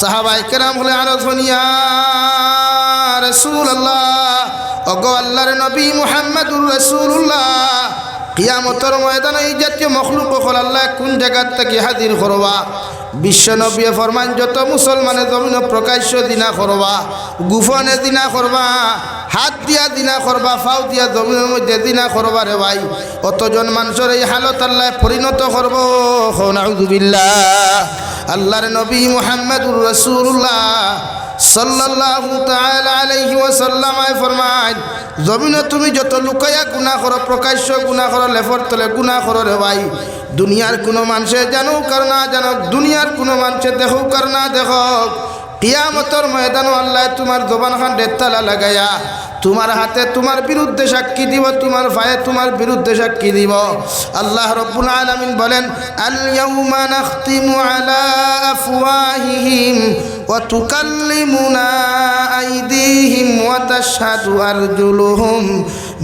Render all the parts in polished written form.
সাহাবায়ে কেরাম হলে আরো ধনিয়া রাসূলুল্লাহ ওগো আল্লাহর নবী মুহাম্মদুর রাসূলুল্লাহ কিয়ামতের ময়দানে এই জাতীয় মখলুক হল আল্লাহ কোন জায়গা থেকে হাজির করবা বিশ্ব নবী ফরমান যত মুসলমানের জমিন প্রকাশ্য দিনা করবা গোপনে দিনা করবা হাত দিয়া দিনা করবা ফাও দিয়া জমিনের মধ্যে দিনা করবা রে ভাই অতজন মানুষের এই হালত আল্লাহ পরিণত করব নাউযুবিল্লাহ আল্লাহর নবী মুহাম্মদুর রাসূলুল্লাহ সাল্লাল্লাহু তাআলা আলাইহি ওয়াসাল্লাম ফরমায় জমিনে তুমি যত লুকায়া গুনাহ করো প্রকাশ্য গুনাহ করো লেফর তলে গুনাহ করো রে ভাই দুনিয়ার কোনো মানুষে জানুক আর না জানুক দুনিয়ার কোনো মানুষে দেখুক আর না দেখুক কিয়ামতের ময়দানে আল্লাহ তোমার জবানখান তালা লাগায়া তোমার হাতে তোমার বিরুদ্ধে সাক্ষী দিব তোমার পায়ে তোমার বিরুদ্ধে সাক্ষী দিব আল্লাহ রাব্বুল আলামিন বলেন আল ইয়াউমা নাখতিমু আলা আফওয়াহিহিম ওয়া তুকাল্লিমুনা আইদিহিম ওয়া তাশহাদু আরজুলুহুম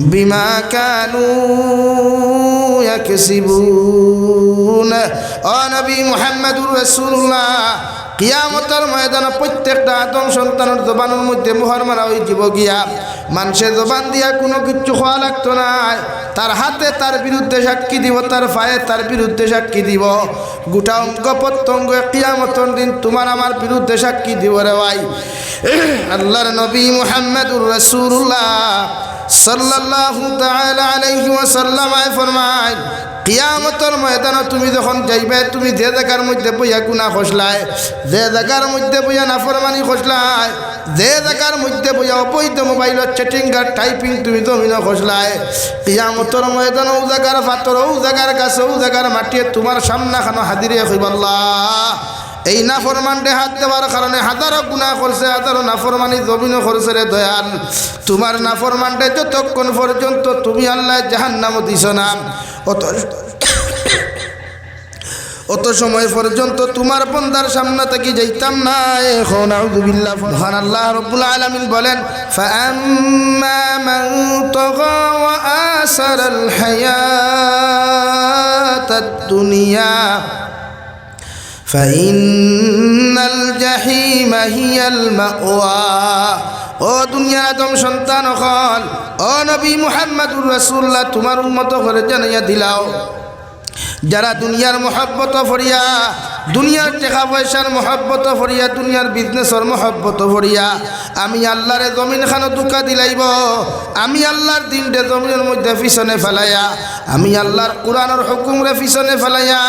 বিমা কানু ইয়াকসিবুন ও নবী মুহাম্মদুর রাসূলুল্লাহ কিয়ামতের ময়দানে প্রত্যেকটা আদম সন্তানের জবানের মধ্যে মোহর মারা হয়ে যাব গিয়া মানুষের জবান দিয়া কোনো কিছু খাওয়া লাগতো না তার হাতে তার বিরুদ্ধে সাক্ষী দিব তার পায়ে তার বিরুদ্ধে সাক্ষী দিব গোটা অঙ্গ প্রত্যঙ্গ কিয়ামতের দিন তোমার আমার বিরুদ্ধে সাক্ষী দিব রে ভাই আল্লাহর নবী মুহাম্মদুর রাসূলুল্লাহ সাল্লাল্লাহু তাআলা আলাইহি ওয়াসাল্লাম ফরমায় কিয়ামতের ময়দানে তুমি যখন যাইবে তুমি যে জায়গার মধ্যে বইয়া গুনাহ করছলাই যে জায়গার মধ্যে বইয়া নাফরমানি করছলাই যে জায়গার মধ্যে বইয়া অবৈধ মোবাইলত চ্যাটিং আর টাইপিং তুমি জমিন করছলাই কিয়ামতের ময়দানে ও জায়গার পাথর ও জায়গার গাছ ও জায়গার মাটি তোমার সামনে খানো হাজিরে হইব আল্লাহ এই নাফরমানরে হাত দেওয়ার কারণে হাজারো গুনাহ করছে হাজারো নাফরমানি জমিনও করছে রে দয়াল তোমার নাফরমানরে যতক্ষণ পর্যন্ত তুমি আল্লাহ জাহান্নামে দিছ না অত সময় পর্যন্ত তোমার বান্দার সামনে থেকে যাইতাম না এখন আউযুবিল্লাহ মহান আল্লাহ রাব্বুল আলামিন বলেন ফাআম্মা মান তাগা ওয়া আসারাল হায়াতাদ দুনিয়া ফাইন্নাল জাহিমা হিয়াল মাওয়া ও দুনিয়ার আদম সন্তান হল ও নবী মুহাম্মদুর রাসূলুল্লাহ তোমার উম্মত করে জানাইয়া দিলাও যারা দুনিয়ার মহব্বত ফরিয়া দুনিয়ার টাকা পয়সার মহব্বত ফরিয়া দুনিয়ার বিজনেসর মহব্বত ফরিয়া আমি আল্লাহরে জমিন খানো দুকা দিলাইব আমি আল্লাহর দিনরে জমিনের মধ্যে পিছনে ফেলাইয়া আমি আল্লাহর কোরআনের হুকুমরে পিছনে ফেলাইয়া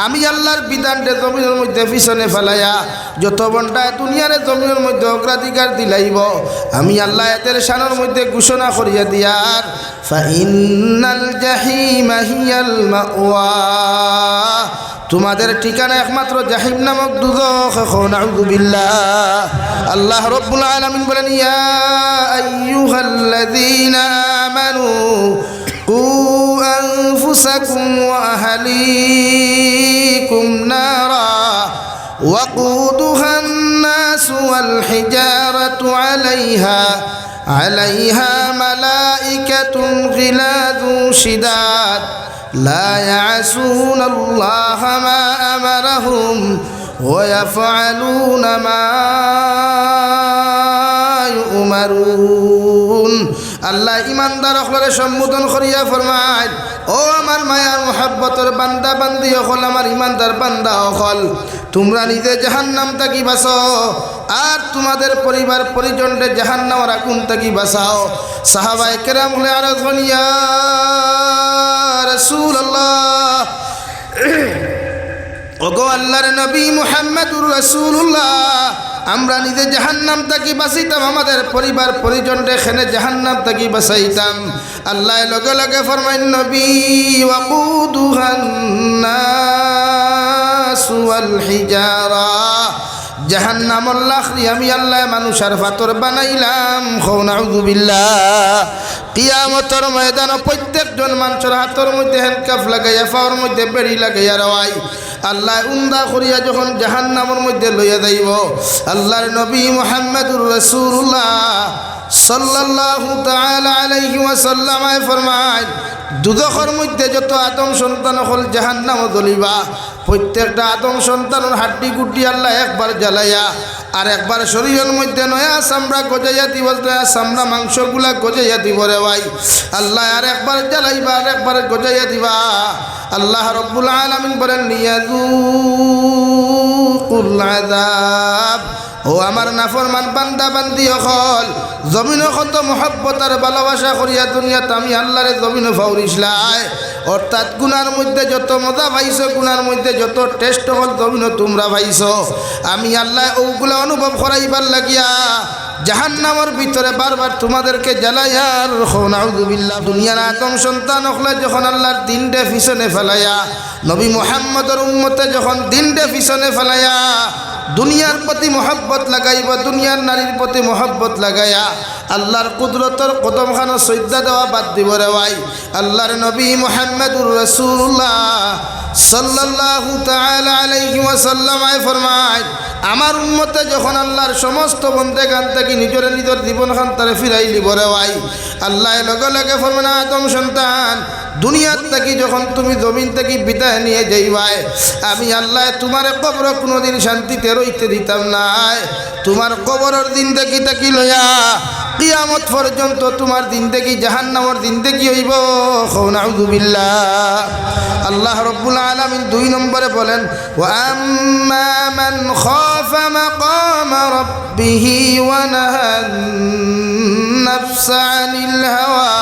আমি আল্লাহর বিধানরে জমিনের মধ্যে পিছনে ফেলাইয়া যত বন্ডায় দুনিয়ারে জমিনের মধ্যে অগ্রাধিকার দিলাইব আমি আল্লাহ এদের শানের মধ্যে ঘোষণা করিয়া দিয়ার ফাইন্নাল জাহিমা হিয়াল মাওয়া তোমাদের ঠিকানা একমাত্র জাহিম নামক দুজখ নাউযুবিল্লাহ আল্লাহ রাব্বুল আলামিন বলেন ইয়া আইয়ুহাল্লাযীনা আমানু কু আনফুসাকুম ওয়া আহলিকুম নারা ওয়াকুদুহা الناس والحجارة عليها ملائكة غلاظ شداد لا يعصون الله ما أمرهم ويفعلون ما يؤمرون আল্লাহ ইমানদার হলরে সম্বোধন করিয়া ফরমায় ও আমার মায়ার মোহাব্বতের বান্দা বান্দি হল আমার ইমানদার বান্দা হল তোমরা নিজে জাহান্নাম থেকে বাঁচো আর তোমাদের পরিবার পরিজনরে জাহান্নামের আগুন থেকে বাঁচাও সাহাবায়ে কেরাম হলে আরো ধনিয়া রাসূলুল্লাহ ওগো আল্লাহর নবী মুহাম্মদুর রাসূলুল্লাহ আমরা নিজে জাহান্নাম থেকে বাঁচাইতাম আমাদের পরিবার পরিজনরে খেনে জাহান্নাম থেকে বাঁচাইতাম আল্লাহ লগে লগে ফরমাইন নবী ওয়াকুদুহান নাস ওয়াল হিজারা জাহান্নামুল লাখরি আমি আল্লাহ মানুষের পাথর বানাইলাম নাউযুবিল্লাহ কিয়ামতের ময়দানে প্রত্যেকজন মানুষের হাতের মধ্যে হ্যান্ডকাফ লাগাইয়া পাওয়ার মধ্যে বেড়ি লাগাইয়া রাওয়াই আল্লাহ উন্দা করিয়া যখন জাহান্নামের মধ্যে লইয়া যাইব আল্লাহর নবী মুহাম্মদুর রাসূলুল্লাহ সাল্লাল্লাহু তাআলা আলাইহি ওয়াসাল্লাম ফরমায় দুজখের মধ্যে যত আদম সন্তান হল জাহান্নামে জ্বলিবা প্রত্যেকটা আদম সন্তানের হাড্ডি গুড্ডি আল্লাহ একবার জ্বালাইয়া আর একবার শরীরের মধ্যে নয়া চামড়া গজাইয়া দিব, নয়া চামড়া মাংসগুলা গজাইয়া দিব রে ভাই আল্লাহ, আর একবার জ্বালাইবা আর একবার গজাইয়া দিবা। আল্লাহ রব্বুল আলামিন বলেন লিয়াযুকুল আযাব। ও আমার নাফরমান বান্দা বান্দি হল, জমিন কত মহব্বত আর ভালোবাসা করিয়া দুনিয়াতে আমি আল্লাহরে জমিন ফাউরিসলাই, অর্থাৎ গুনার মধ্যে যত মজা পাইছো, গুনার মধ্যে যত টেস্ট হল জমিন তোমরা পাইছো, আমি আল্লাহ ওগুলা অনুভব করাইবার লাগিয়া জাহান্নামের ভিতরে বারবার তোমাদেরকে জ্বালাইয়ার নাউযুবিল্লাহ। দুনিয়ার আদম সন্তান হলে যখন আল্লাহর দিনটা পিছনে ফেলাইয়া, নবী মুহাম্মদের উম্মতে যখন দিনটা পিছনে ফেলাইয়া দুনিয়ার প্রতি মহব্বত লাগাইব, দুনিয়ার নারীর প্রতি মহব্বত লাগাইয়া আল্লাহর কুদরতর কদমখানো সজ্জা দেওয়া বাদ দিব রে ভাই। আল্লাহর নবী মুহাম্মদুর রাসূলুল্লাহ সাল্লাল্লাহু তাআলা আলাইহি ওয়াসাল্লাম ফরমায়, আমার উম্মতে যখন আল্লাহর সমস্ত বন্দেগান থেকে নিজের নিজের জীবনখান তারে ফিরাই লিব রে ভাই, আল্লাহ লগে লগে ফরমান আদম সন্তান দুনিয়ার থেকে যখন তুমি জমিন থেকে বিদায় নিয়ে যাইবাই, আমি আল্লাহ তোমার কবর কোনোদিন শান্তিতে রইতে দিতাম নাই। তোমার কবরের দিন থেকে লইয়া কিয়ামত পর্যন্ত তোমার দিন থেকে জাহান্নামের দিন থেকে হইব। নাউযুবিল্লাহ। আল্লাহ রব্বুল আলামিন 2 নম্বরে বলেন ওয়া আম্মা মান খাফা মাকামা রাব্বিহি ওয়া নাহান নাফসা আনিল হাওয়া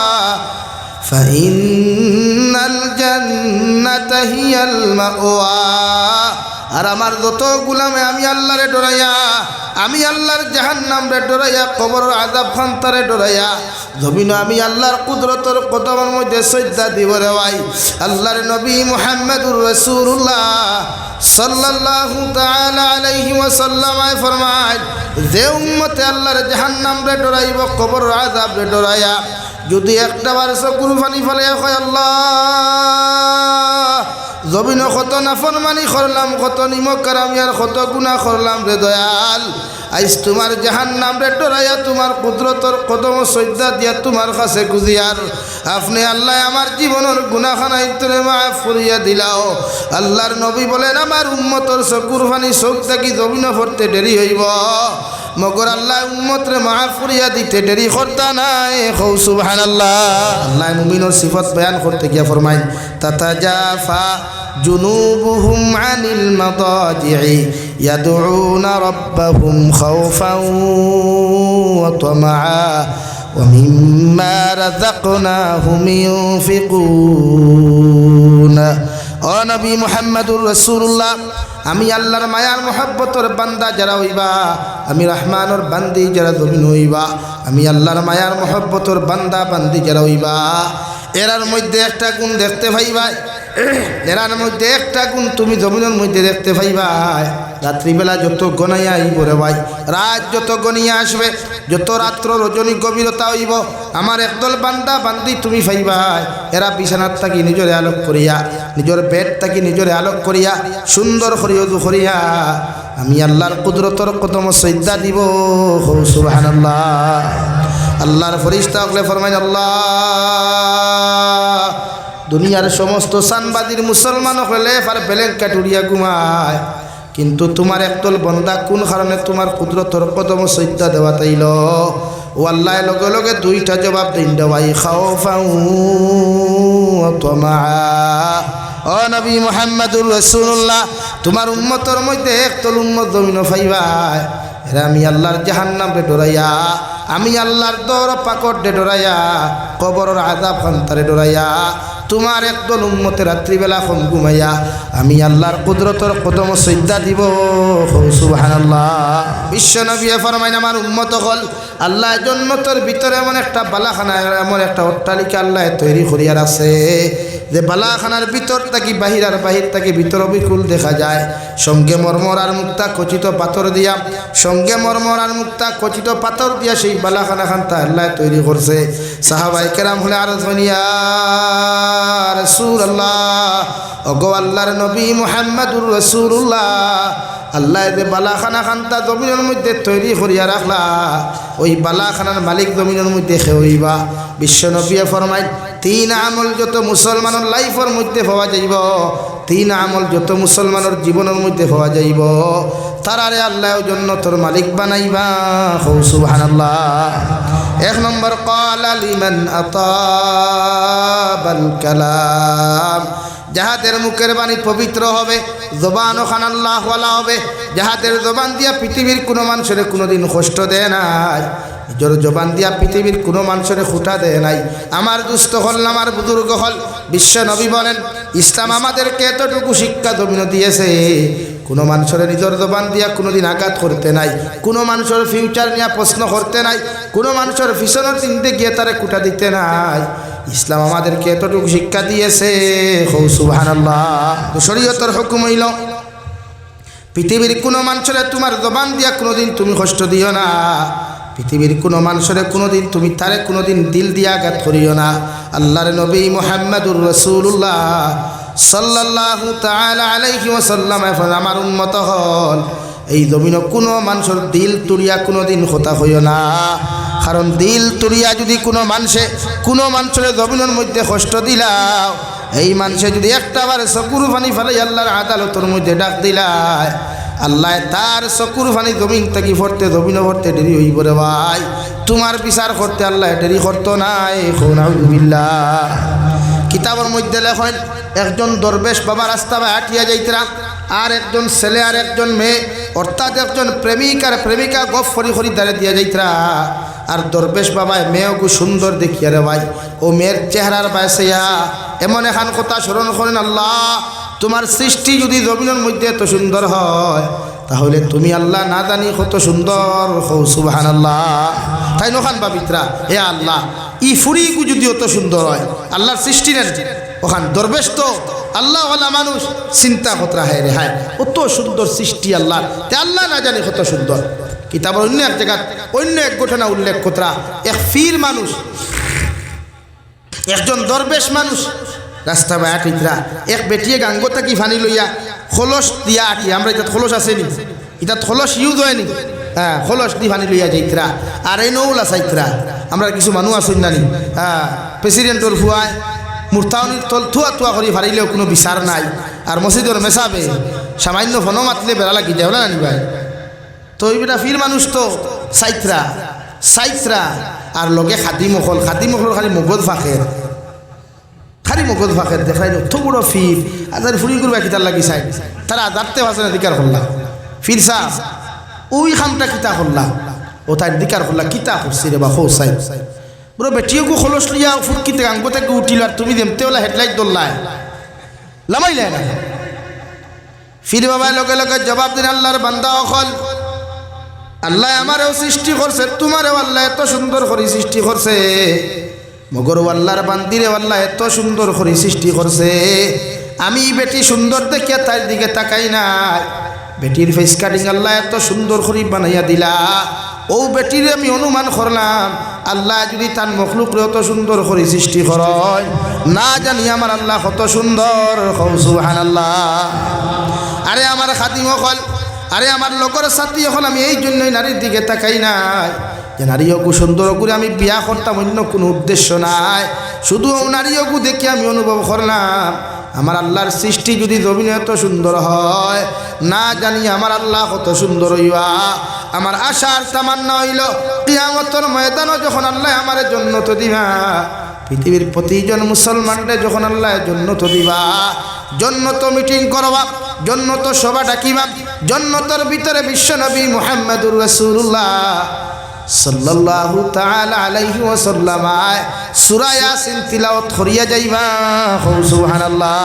ফাইন্নাল জান্নাতা হিয়াল মাওয়া। আর আমার যত গোলামে আমি আল্লাহরে ডরাইয়া, আমি আল্লাহর জাহান্নামরে ডরাইয়া, কবরের আযাব খান্তারে ডরাইয়া জমিন আমি আল্লাহর কুদরতের কদমের মধ্যে সজদা দিব রে ভাই। আল্লাহর নবী মুহাম্মদুর রাসূলুল্লাহ সাল্লাল্লাহু তাআলা আলাইহি ওয়াসাল্লাম ফরমায়, যে উম্মতে আল্লাহর জাহান্নামরে ডরাইব, কবরের আযাবরে ডরাইয়া যদি একটা বার চকুর পানি ফেলে কয় আল্লাহ জমিন কত নাফরমানি করলাম, কত নিমক কারামিয়ার কত গুনাহ করলাম রে দয়াল, আইস তোমার জাহান্নাম রে ডরাইয়া তোমার কুদরতর কদম সজদা দিয়া তোমার কাছে খুঁজিয়ার আপনি আল্লাহ আমার জীবনের গুনাহখানা ইতরে মাফ করিয়া দিলাও। আল্লাহর নবী বলেন আমার উম্মতর চকুর পানি চোখ থাকি জমিন পড়তে দেরি হইব, মগর আল্লাহ উম্মতরে মাফ করিয়া দিতে দেরি করতা নাই। কও সুবহানাল্লাহ। আল্লাহ মুমিনের সিফত বয়ান করতে গিয়া ফরমায় তাতাজাফা জুনুবুহুম আনিল মাদাজি'i ইয়াদউনা রাব্বাহুম খাওফান ওয়া তামাআ ওয়া মিম্মা রাযাকনাহুম ইউনফিকুন। ও নবী মুহাম্মদুর রাসূলুল্লাহ, আমি আল্লাহর মায়ার মহব্বতর বান্দা যারা হইবা, আমি রহমানের বান্দি যারা জমিন হইবা, আমি আল্লাহর মায়ার মহব্বতর বান্দা বান্দি যারা হইবা, এরার মধ্যে একটা গুণ দেখতে পাইবা, এরার মধ্যে একটা গুণ তুমি জমিনের মধ্যে দেখতে পাইবা। রাত্রিবেলা যত গনাইয়া আইব রে ভাই, রাত যত গনিয়া আসবে, যত রাত্র রজনী গভীরতা হইব, আমার একদল বান্দা বান্দি তুমি পাইবা, এরা বিছানার থাকি নিজরে আলোক করিয়া, নিজের বেড থাকি নিজরে আলোক করিয়া, সুন্দর করিয়া করিয়া আমি আল্লাহর কুদরতর কদম সজদা দিব। সুবহানাল্লাহ। আল্লাহর ফেরেশতা হলে ফরমায় আল্লাহ দুনিয়ার সমস্ত সানবাদীর মুসলমান হলে আর ব্ল্যাঙ্কেট উড়িয়া ঘুমায়, কিন্তু তোমার একদল বন্দা কোন কারণে তোমার কুদরতর কদম সজদা দেওয়া তাইল? ও আল্লাহ লগে লগে 2টা জবাব দিন দেওয়াই খাওফান ওয়া তামাআ। ও নবী মুহাম্মদুর রাসূলুল্লাহ, তোমার উম্মতর মধ্যে একদল উম্মত জমিন পাইবা, এরা আমি আল্লাহর জাহান্নামে ডরাইয়া, আমি আল্লাহর দর পাকড়ে ডরাইয়া, কবরের আযাব খান্তারে ডরাইয়া, তোমার একদল উম্মতে রাত্রিবেলা কম ঘুমাইয়া আমি আল্লাহর কুদরতর কদম সজদা দিব। সুবহানাল্লাহ। বিশ্ব নবী ফরমাইন আমার উম্মত হল আল্লাহ জন্নতের ভিতরে এমন একটা বালাখানা, এমন একটা অট্টালিকা আল্লাহ তৈরি করিয়ার আছে যে বালাখানার ভিতর থাকি বাহির আর বাহির থাকি ভিতর বিকুল দেখা যায়। সঙ্গে মর্মর আর মুক্তা খচিত পাথর দিয়া, সঙ্গে মর্মর আর মুক্তা খচিত পাথর দিয়া সেই বালাখানা খানটা আল্লাহ তৈরি করছে। সাহাবায়ে কেরাম হলে আর ধনিয়া রাসূলুল্লাহ, ওগো আল্লাহর নবী মুহাম্মদুর রাসূলুল্লাহ, আল্লাহ যে বালাখানা খানটা জমিনের মধ্যে তৈরি করিয়া রাখলা, ওই বালাখানার মালিক জমিনের মধ্যে হইবা। বিশ্ব নবী ফরমায় 3 আমল যত মুসলমানের লাইফের মধ্যে পাওয়া যাইব, তিন আমল যত মুসলমানের জীবনের মধ্যে হওয়া যাইব তারারে আল্লাহ জান্নাতের মালিক বানাইবা। সুবহানাল্লাহ। 1 নম্বর ক্বালা লিমান আতাবাল কালাম, যাহাদের মুখের বাণী পবিত্র হবে, জবান ওখান আল্লাহ ওয়ালা হবে, যাহাদের জবান দিয়া পৃথিবীর কোনো মানুষের কোনোদিন কষ্ট দেয় নাই, নিজের জবান দিয়া পৃথিবীর কোনো মানুষের খুঁটা দেয় নাই। আমার দুস্থ হল, আমার বুজুর্গ হল, বিশ্ব নবী বলেন ইসলাম আমাদেরকে এতটুকু শিক্ষা দমিন দিয়েছে, কোনো মানুষের নিজের জবান দিয়া কোনোদিন আঘাত করতে নাই, কোনো মানুষের ফিউচার নিয়ে প্রশ্ন করতে নাই, কোনো মানুষের পিছনের চিনতে গিয়ে তারে খুঁটা দিতে নাই। ইসলাম আমাদেরকে এতটুকু শিক্ষা দিয়েছে। সুবহানাল্লাহ। তো শরীয়তের হুকুম হইল পৃথিবীর কোনো মানুষের তোমার জবান দিয়া কোনোদিন তুমি কষ্ট দিও না, পৃথিবীর কোনো মানুষের কোনোদিন তুমি তারে কোনোদিন দিল দিয়া আঘাত করিও না। আল্লাহর নবী মুহাম্মদুর রাসূলুল্লাহ সাল্লাল্লাহু তাআলা আলাইহি ওয়াসাল্লাম এখন আমার উম্মত হল, এই জমিনে কোনো মানুষের দিল তুলিয়া কোনোদিন কথা হইও না, কারণ দিল তুলিয়া যদি কোনো মানুষের জমিনের মধ্যে কষ্ট দিলাও, এই মানুষে যদি একটাবার চকুর পানি ফেলাই আল্লাহর আদালতের মধ্যে ডাক দিলায়, আল্লাহ তার চকুর পানি জমিন থেকে ভরতে জমিনে ভরতে দেরি হইব রে ভাই, তোমার বিচার করতে আল্লাহ দেরি করতো নাই। নাউযুবিল্লাহ। কিতাবের মধ্যে লেখেন একজন দরবেশ বাবা রাস্তা বা হাঁটিয়া যাইতরা, আর একজন ছেলে আর একজন মেয়ে, অর্থাৎ একজন প্রেমিক আর প্রেমিকা গপ ফরি ফরি দাঁড়ে দিয়া যাইতরা, আর দরবেশ বাবায় মেয়েকে সুন্দর দেখিয়া রে ভাই, ও মেয়ের চেহারার বায়সেয়া এমন এখান কথা স্মরণ করেন, আল্লাহ তোমার সৃষ্টি যদি জমিনের মধ্যে এত সুন্দর হয়, তাহলে তুমি আল্লাহ না জানি কত সুন্দর। সুবহানাল্লাহ। তাই নখান বাবিত্রা, হে আল্লাহ ই ফুরিগু যদি অত সুন্দর হয়, আল্লাহর সৃষ্টি নেন ওখান দরবেশ তো আল্লাহ ওয়ালা মানুষ, চিন্তা কতরা হয় রে হায়, অত সুন্দর সৃষ্টি আল্লাহ, তে আল্লাহ না জানি কত সুন্দর। কিতাবের অন্য এক জায়গা অন্য এক ঘটনা উল্লেখ কতরা, এক ফির মানুষ, একজন দরবেশ মানুষ রাস্তা বা আটিতরা, এক বেটিয়ে গাঙ্গো থাকি ফানি লইয়া খলস দিয়া আটি, আমরা এটা খলস আসেনি, এটা খলস ইউজ হয়নি, হ্যাঁ খলস দি ফানি লইয়া যাইতরা, আর এই নৌলা চাইতরা। আমরা কিছু মানুষ আসুন নানি, হ্যাঁ প্রেসিডেন্টর ফুয়ায় মূর্তাউনির তল থুয়া থুয়া করি ফারিলেও কোনো বিচার নাই, আর মসজিদর মেশাবে সামান্য ফনো মাতলে বেড়া লাগি যায় না নানি ভাই। তো ওই বেটা ফির মানুষ তো সাইতরা আর লগে খাদি মখল খালি মগজ ফাঁকের, খালি মগজ ফাঁকের দেখাই অত বড় ফির, আদার ফুরি করবা কিতার লাগি চাই, তারা আদারতে ভাষণ অধিকার করলা ফির সাহ ওই খামটা কিতা করলা, ও তার দিকার করলা কিতা করছি রে বা হো সাই বড় বেটিওকে খলস লিয়া ফুটকিতে গাঙ্গো থেকে উঠিল, আর তুমি দেমতে ওলা হেডলাইট দোল্লায় লামাইলে না। ফির বাবা লগে লগে জবাব দিন, আল্লাহর বান্দা অকল, আল্লাহ আমারও সৃষ্টি করছে, তোমারও আল্লাহ এত সুন্দর করে সৃষ্টি করছে, মগর আল্লাহর বান্দিরে আল্লাহ এত সুন্দর করে সৃষ্টি করছে, আমি বেটি সুন্দর দেখিয়া তার দিকে তাকাই নাই, বেটির ফেস কাটিং আল্লাহ এত সুন্দর করে বানাইয়া দিলা, ও বেটির আমি অনুমান করলাম আল্লাহ যদি তার মখলুকরে অত সুন্দর করে সৃষ্টি করয়, না জানি আমার আল্লাহ কত সুন্দর। সুবহানাল্লাহ। আরে আমার খাদিম হল, আরে আমার লোকের সাথী হল, আমি এই জন্যই নারীর দিকে তাকাই নাই যে নারীকে সুন্দর করে আমি বিয়া করতাম, অন্য কোনো উদ্দেশ্য নাই, শুধু নারীকে দেখে আমি অনুভব করলাম আমার আল্লাহর সৃষ্টি যদি জমিনে এত সুন্দর হয়, না জানি আমার আল্লাহ কত সুন্দর হইবা। আমার আশার তামান্না হইল কিয়ামতের ময়দানে যখন আল্লাহ আমার জান্নাত দিবা, পৃথিবীর প্রতিজন মুসলমানদের যখন আল্লাহ জান্নাত দিবা, জান্নাত মিটিং করবা, জান্নাত সভা ডাকিবা, জান্নাতের ভিতরে বিশ্ব নবী মুহাম্মদুর রাসূলুল্লাহ সাল্লাল্লাহু তাআলা আলাইহি ওয়াসাল্লাম সূরা ইয়াসিন তিলাওয়াত করিয়া যাইবা। সুবহানাল্লাহ।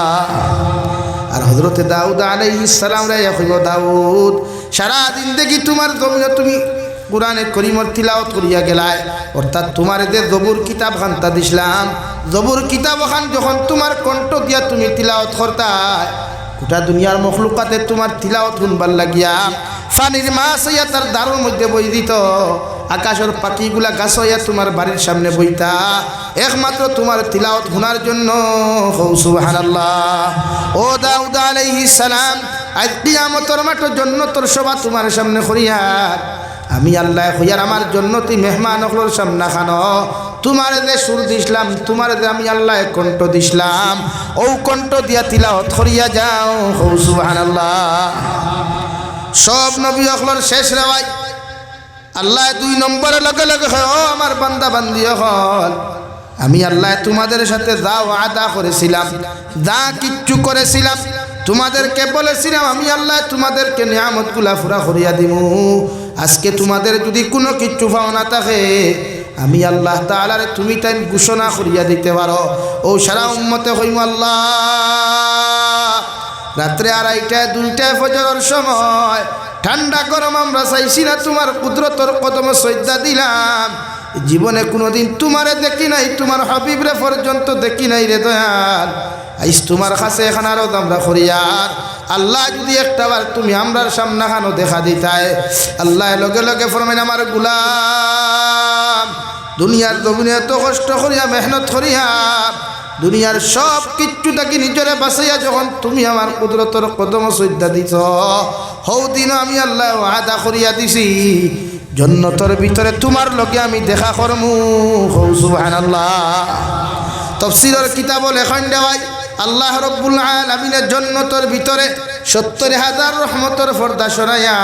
আর হযরত দাউদ আলাইহিস সালাম রে কইব, দাউদ সারা দিন দেখি তোমার জমিনে তুমি কুরআনে কারীমের তিলাওয়াত করিয়া গেলায়, অর্থাৎ তোমার যে জবুর কিতাব খানটা দিছিলাম, জবুর কিতাব খান যখন তোমার কণ্ঠ দিয়া তুমি তিলাওয়াত করতাই, গোটা দুনিয়ার মখলুকাতে তোমার তিলাওয়াত শুনবার লাগিয়া ফানির মাছ হইয়া তার দারুর মধ্যে বই দিত, আকাশের পাখিগুলা গাছ হইয়া তোমার বাড়ির সামনে বইতা, একমাত্র তোমার তিলাওয়াত শোনার জন্য। সুবহানাল্লাহ। ও দাউদ আলাইহিস সালাম আজ কিয়ামতের মাঠে জান্নাতের সভা তোমার সামনে করিয়ার আমি আল্লাহ হইয়ার আমার জান্নাতি মেহমান হলোর সামনে খানো তোমার যে সুর দিছিলাম তোমার যে আমি আল্লাহ কণ্ঠ দিছিলাম ও কণ্ঠ দিয়া তিলাওয়াত করিয়া যাও সুবহানাল্লাহ। সব নবী হলোর শেষ রে ভাই আল্লাহ 2 নম্বরে লগে লগে হয় ও আমার বান্দা বান্দি হল আমি আল্লাহ তোমাদের সাথে যা ওয়াদা করেছিলাম যা কিচ্ছু করেছিলাম তোমাদেরকে বলেছিলাম আমি আল্লাহ তোমাদেরকে নিয়ামতগুলা পুরা করিয়া দিব। আজকে তোমাদের যদি কোনো কিচ্ছু পাও না থাকে আমি আল্লাহ তাআলারে তুমি তাই ঘোষণা করিয়া দিতে পারো ও সারা উম্মতে হইম আল্লাহ রাত্রে 2:30 2টায় ফজরের সময় ঠান্ডা গরম আমরা চাইছি না তোমার কুদরতের কদমে সজদা দিলাম জীবনে কোনোদিন তোমারে দেখি নাই তোমার হাবিবরে পর্যন্ত দেখি নাই রে দয়াল আইস তোমার কাছে এখন আরো আমরা করিয়ার আল্লাহ যদি একটাবার তুমি আমরার সামনে খানো দেখা দিতায় আল্লাহ লগে লগে ফরমাইন আমার গোলাম দুনিয়ার জমিনে এত কষ্ট করিয়া মেহনত করিয়া দুনিয়ার সব কিচ্ছুটাকে নিজরে বাঁচাইয়া যখন তুমি আমার কুদরতের কদম সজদা দিছ হৌ দিন আমি আল্লাহ ওয়াদা করিয়া দিছি জান্নাতের ভিতরে তোমার লগে আমি দেখা করমু সুবহানাল্লাহ। তাফসীরের কিতাব লেখন দেওয়াই আল্লাহ রাব্বুল আলামিনের জান্নাতের ভিতরে 70,000 রহমতের পর্দা সরাইয়া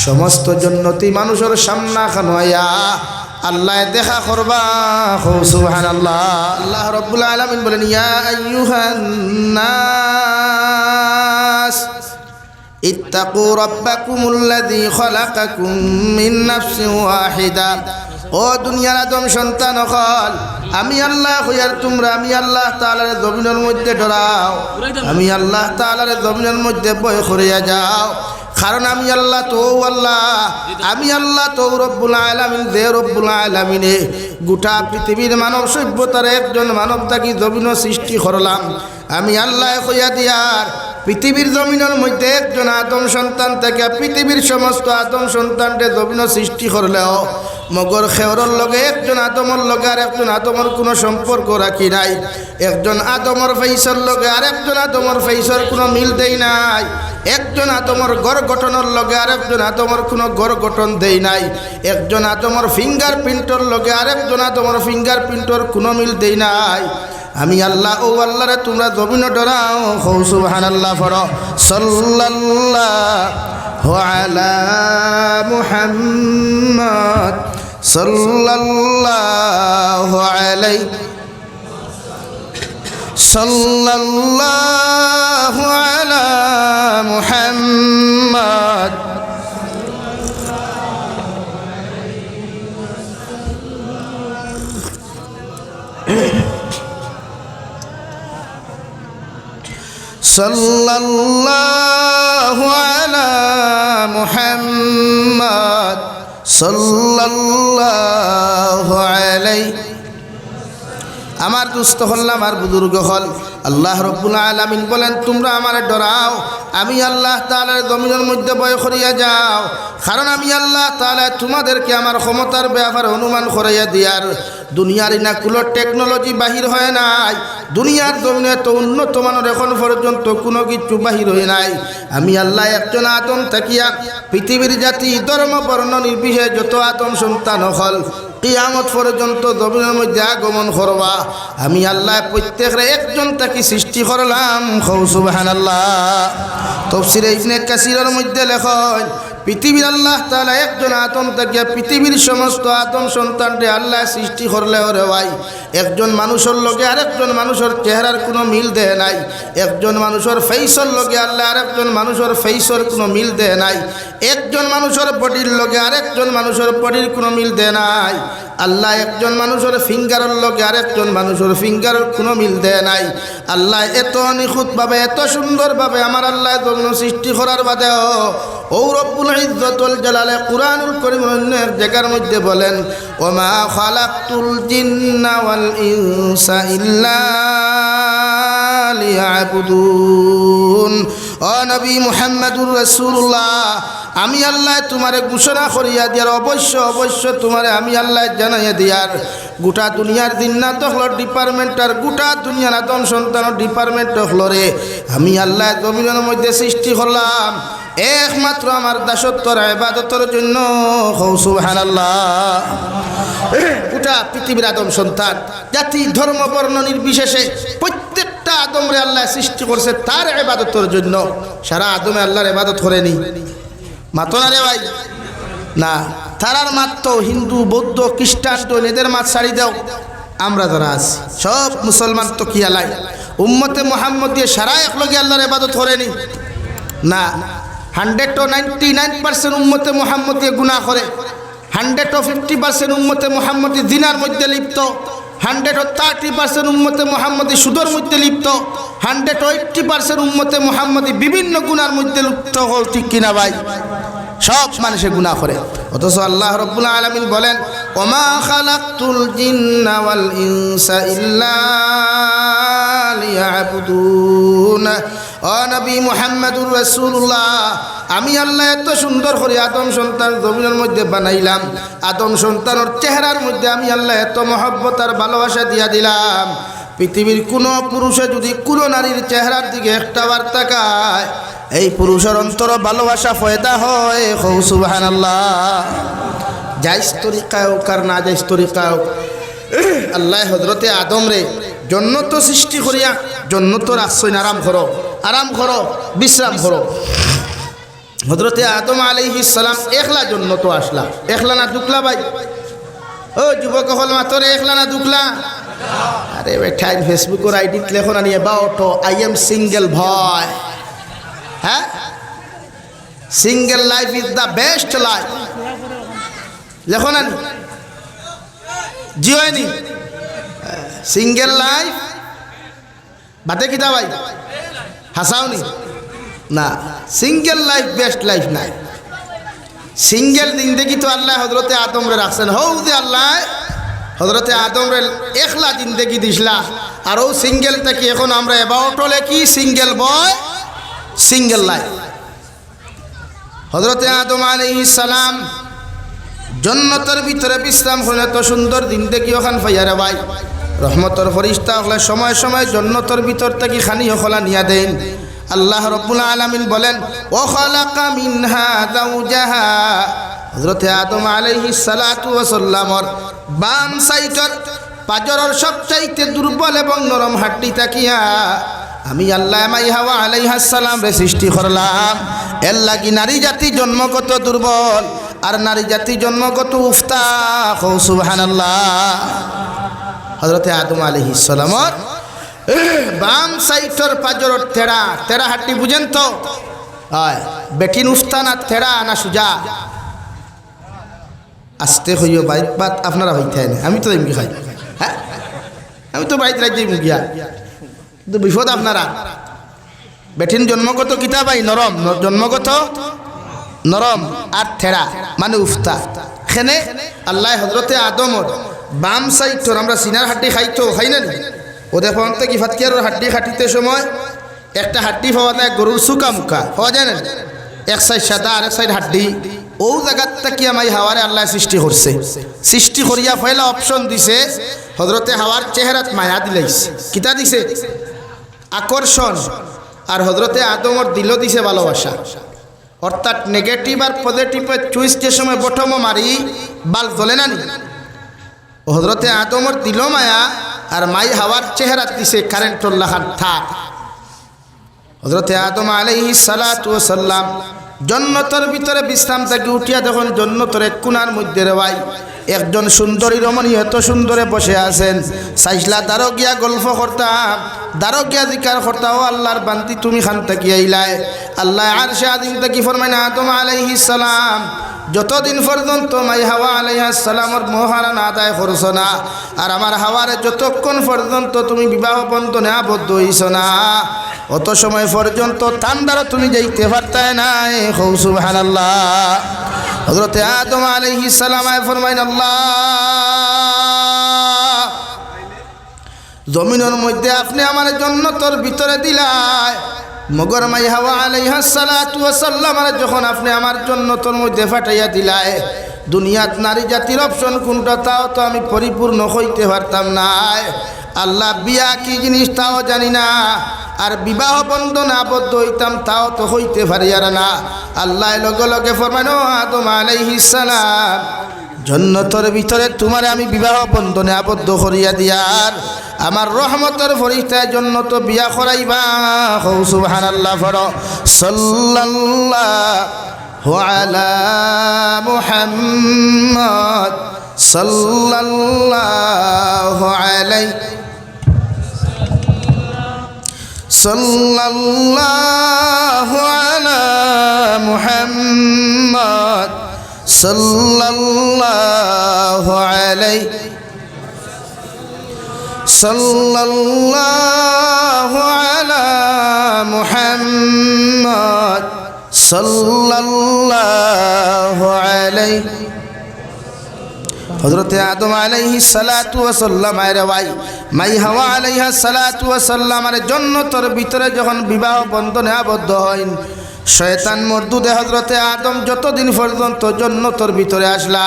সমস্ত জান্নাতি মানুষের সামনা খানোয়া আল্লাহ দেখা করবা সুবহানাল্লাহ। আল্লাহ রাব্বুল আলামিন বলেন ইয়া আইয়ুহান নাস ইত্তাকু রাব্বাকুমুল্লাযী খালাকাকুম মিন নাফসিন ওয়াহিদা ও দুনিয়ার আদম সন্তান হল আমি আল্লাহ হইয়ার তোমরা আমি আল্লাহ তাআলার জমিনের মধ্যে ডরাও আমি আল্লাহ তাআলার জমিনের মধ্যে ভয় করিয়া যাও কারণ আমি আল্লাহ তো আল্লাহ আমি আল্লাহ তো রব্বুল আলামিন দে রব্বুল আলামিনে গোটা পৃথিবীর মানব সভ্যতার একজন মানব তাকে জমিন সৃষ্টি করলাম আমি আল্লাহ কইয়া দিয়ার পৃথিবীর জমিনের মধ্যে একজন আদম সন্তান থেকে পৃথিবীর সমস্ত আদম সন্তানকে জমিন সৃষ্টি করলেও মগর খেওরের লগে একজন আদমর লগে আর একজন আদমর কোনো সম্পর্ক রাখি নাই একজন আদমর ফেইসর লগে আর একজন আদমর ফেইসর কোনো মিল দেই নাই একজন আদমর গড় গঠনের লগে আর একজন আদমর কোনো গড় গঠন দেই নাই একজন আদমর ফিঙ্গার প্রিন্টর লগে আর একজন আদমর ফিঙ্গার প্রিন্টর কোনো মিল দেই নাই আমি আল্লাহ ও আল্লাহরে তোমরা জমিন ডরাও সুবহানাল্লাহ পড়ো সাল্লাল্লাহু আলা মুহাম্মদ সাল্লাল্লাহু আলাইহি সাল্লাল্লাহু আলা মুহাম্মদ সাল্লাল্লাহু আলা মুহাম্মদ সাল্লাল্লাহু আলাইহি আমার দুস্থ হল আমার বুজুর্গ হল আল্লাহ রাব্বুল আলামিন বলেন তোমরা আমারে ডরাও আমি আল্লাহ তাআলার জমিনের মধ্যে ভয় করিয়া যাও কারণ আমি আল্লাহ তাআলা তোমাদেরকে আমার ক্ষমতার ব্যাপারে অনুমান করাইয়া দিয়ার দুনিয়ার ইনাকুলো টেকনোলজি বাহির হয় নাই দুনিয়ার জমিনে তো উন্নত মানের এখন পর্যন্ত কোনো কিছু বাহির হয় নাই আমি আল্লাহ একজন আদম থাকিয়া পৃথিবীর জাতি ধর্ম বর্ণ নির্বিশেষে যত আদম সন্তান হল কিয়ামত পর্যন্ত জমিনের মধ্যে আগমন করবা আমি আল্লাহ প্রত্যেকের একজন তাকে সৃষ্টি করলাম সুবহানাল্লাহ। তাফসীরে ইবনে কাসিরের মধ্যে লেখেন পৃথিবীর আল্লাহ তাআলা একজন আদম থেকে পৃথিবীর সমস্ত আদম সন্তানকে আল্লাহ সৃষ্টি করলে ওরে ভাই একজন মানুষের লগে আরেকজন মানুষের চেহারার কোনো মিল দেয় নাই একজন মানুষের ফেইসের লগে আল্লাহ আরেকজন মানুষের ফেইসের কোনো মিল দেয় নাই একজন মানুষের বডির লগে আরেকজন মানুষের বডির কোনো মিল দেয় নাই আল্লাহ একজন মানুষের ফিঙ্গারের লগে আরেকজন মানুষের ফিঙ্গারের কোনো মিল দেয় নাই আল্লাহ এত নিখুঁতভাবে এত সুন্দরভাবে আমার আল্লাহ জন্য সৃষ্টি করার বাদেও ও রব্বুল ইজ্জতুল জালালে কুরআনুল কারীম অন্য এক জায়গার মধ্যে বলেন ওমা খালাকতুল জিন্না ওয়াল ইনসা ইল্লা লিয়াবুদুন ও নবী মুহাম্মদুর রাসূলুল্লাহ আমি আল্লাহ তোমারে ঘোষণা করিয়া দিয়ার অবশ্য অবশ্য তোমারে আমি আল্লাহ জানাইয়া দিয়ার গোটা দুনিয়ার জিন্নাত হলো ডিপার্টমেন্ট আর গোটা দুনিয়ার আদম সন্তানের ডিপার্টমেন্ট হলো রে আমি আল্লাহ জমিনের মধ্যে সৃষ্টি করলাম একমাত্র আমার দাসত্বর ইবাদতের জন্য সুবহানাল্লাহ। গোটা পৃথিবীর আদম সন্তান জাতি ধর্ম বর্ণ নির্বিশেষে প্রত্যেকটা আদমরে আল্লাহ সৃষ্টি করছে তার ইবাদতের জন্য। সারা আদমে আল্লাহর ইবাদত করেনি, মাতো না রে ভাই না। তারার মাত্র হিন্দু বৌদ্ধ খ্রিস্টান তো এদের মাত ছাড়ি দাও, আমরা যারা আছি সব মুসলমান তো কি আলাই উম্মতে মুহাম্মদ দিয়ে সারা একলগে আল্লাহর ইবাদত করেনি না। 199% উম্মতে মুহাম্মদ দিয়ে গুনাহ করে, 150% উম্মতে মুহাম্মদি জিনার মধ্যে লিপ্ত, 130% উম্মতে মুহাম্মদি সুদের মধ্যে লিপ্ত, 180% উম্মতে মুহাম্মদি বিভিন্ন গুনার মধ্যে লিপ্ত হল, ঠিক কিনা ভাই? সব মানুষে গুনাহ করে। অথচ আল্লাহ রাব্বুল আলামিন বলেন ওমা খালাকতুল জিন্না ওয়াল ইনসা ইল্লা লিয়াবুদুন। ও নবী মুহাম্মদুর রাসূলুল্লাহ, আমি আল্লাহ এত সুন্দর করে আদম সন্তান জমিনের মধ্যে বানাইলাম, আদম সন্তানের চেহারার মধ্যে আমি আল্লাহ এত মহব্বত আর ভালোবাসা দিয়া দিলাম, পৃথিবীর কোনো পুরুষে যদি কোনো নারীর চেহারার দিকে একটাবার তাকায় এই পুরুষের অন্তর ভালোবাসা পয়দা হয়। সুবহানাল্লাহ। জাইজ তরিকাও কার না জাইজ তরিকাও আল্লাহ হযরতে আদম রে জন্নত সৃষ্টি করিয়া জন্নত রাখছেন আরাম করো, আরাম করো, বিশ্রাম করো। হযরতে আদম আলাইহিস সালাম একলা জন্নত আসলা, একলা না দুকলা ভাই? ও যুবক হল মাতরে একলা না দুকলা? আরে বেঠাই ফেসবুকের আইডিত লেখন আনি অ্যাবাউট আই এম সিঙ্গেল ভয়। হ্যাঁ, single life is the best life লেখন আনি জিওনি সিঙ্গেল লাইফ বাদে কিতা ভাই হাসাওনি না, সিঙ্গেল লাইফ বেস্ট লাইফ নাই। সিঙ্গেল জিন্দেগি তো আল্লাহ হযরতে আদম রে রাখছেন, হৌ যে আল্লাহ হযরতে আদম রে একলা জিন্দেগি দিছলা, আর ও সিঙ্গেল থেকে এখন আমরা অ্যাবাউট হলে কি সিঙ্গেল বয় সিঙ্গেল লাইফ। হযরতে আদম আলাইহিস সালাম জন্নতের ভিতরে বিশ্রাম করে তো সুন্দর জিন্দেগি ওখান পাইয়ারে ভাই রহমতের ফরিস্তা হলে সময় সময় জন্নতের ভিতর থেকে খানি হলা নিয়া দেন। আল্লাহ রাব্বুল আলামিন বলেন ও খালাকা মিনহা যাওজাহা। হযরতে আদম আলাইহিস সালাতু ওয়াস সালামর বাম সাইডের পাজরের সবচাইতে দুর্বল এবং নরম হাড্ডি তাকিয়া আমি আল্লাহ মাই হাওয়া আলাইহিস সালাম রে সৃষ্টি করলাম। এর লাগি নারী জাতি জন্মগত দুর্বল আর নারী জাতি জন্মগত উফতা। সুবহানাল্লাহ। হযরতে আদম আলাইহিস সালামর বাম সাইডের পাজরের তেড়া তেড়া হাড্ডি বুঝেন তো? হয় বেটিন উফতা না তেড়া না সুজা? আস্তে হইও বাইত বাত আপনারা হইতে না, আমি তো এমনি খাই। হ্যাঁ, আমি তো বাইত রাজ্যে মুগিয়া, কিন্তু বিপদ আপনারা। বেঠিন জন্মগত কিতা ভাই নরম, জন্মগত নরম আর থেড়া মানে উফতা। খেনে আল্লাহ হযরতে আদমর বাম সাইডর আমরা সিনার হাড্ডি খাইতো খাই না ও দেখুন তো কি ফাতকিয়ার হাড্ডি খাটিতে সময় একটা হাড্ডি পাওয়া যায় গরুর সুকা মুখা পাওয়া যায় না, এক সাইড সাদা আর এক সাইড হাড্ডি। ও জায়গার থেকে আমি হাওয়ারে আল্লাহ সৃষ্টি করছে, সৃষ্টি করিয়া পয়লা অপশন দিছে হযরতে হাওয়ার চেহারাত মায়া দিলাইছে, কিতা দিছে আকর্ষণ, আর হযরতে আদমর দিল দিছে ভালোবাসা। অর্থাৎ নেগেটিভ আর পজিটিভের চুইস যে সময় বটমও মারি বাল জ্বলে না নি। হযরতে আদমর দিল মায়া আর মাই হাওয়ার চেহারাত দিছে কারেন্টর লাখান থাক। হযরতে আদম আলাইহিস সালাতু ওয়াস সালাম জন্নতের ভিতরে বিশ্রাম থেকে উঠিয়া যখন জন্নতের এক কোণার মধ্যে রে ভাই একজন সুন্দরী রমণী এত সুন্দরে বসে আছেন। সাইসলা দারো গিয়া গল্প করতাম, দারো গিয়া জিকার করতাম, ও আল্লাহর বান্তি তুমি খান থেকে আইলাই। আল্লাহ আরশে আযীম থেকে ফরমাইনা আদম আলাইহিস সালাম যতদিন পর্যন্ত মাই হাওয়া আলাইহিস সালামর মোহরান আদায় করছ না আর আমার হাওয়ারে যতক্ষণ পর্যন্ত তুমি বিবাহ বন্ধনে আবদ্ধ হইছ না অত সময় পর্যন্ত ঠান্ডারও তুমি যাইতে পারতে নাই। সুবহানাল্লাহ। হযরতে আদম আলাইহিস সালাম ফরমাইন আল্লাহ জমিনের মধ্যে আপনি আমার জন্নতের ভিতরে দিলাই, মগর মাই হাওয়া আলাইহিস সালাতু ওয়াস সালাম যখন আপনি আমার জন্নতের মধ্যে ফাটাইয়া দিলাই দুনিয়াত নারী জাতির অপশন কোনটা তাও তো আমি পরিপূর্ণ হইতে পারতাম না। আল্লাহ বিয়া কি জিনিস তাও জানি না, আর বিবাহ বন্ধনে আবদ্ধ হইতাম তাও তো হইতে পারি আর না। আল্লাহ লগে লগে ফরমানো আদম আলাইহিস সালাম জন্নতের ভিতরে তোমারে আমি বিবাহ বন্ধনে আবদ্ধ করিয়া দিয়ার আমার রহমতের ফরিস্তায় জন্নত বিয়া করাইবা। সুবহানাল্লাহ পড়ো। সাল্লাল্লাহু আলা মুহাম্মদ সাল্লাল্লাহু আলাইহি সাল্লাল্লাহু আলা মুহাম্মদ সাল্লাল্লাহু আলাইহি সাল্লাল্লাহু আলা মুহাম্মদ সাল্লাল্লাহু আলাইহি। হযরতে আদম আলাইহিস সালাতু ওয়াস সালাম এর ভাই মাই হাওয়া আলাইহিস সালাতু ওয়াস সালামের জন্নতের ভিতরে যখন বিবাহ বন্ধনে আবদ্ধ হইন, শয়তান মরদুদে হযরতে আদম যতদিন পর্যন্ত জন্নতের ভিতরে আসলা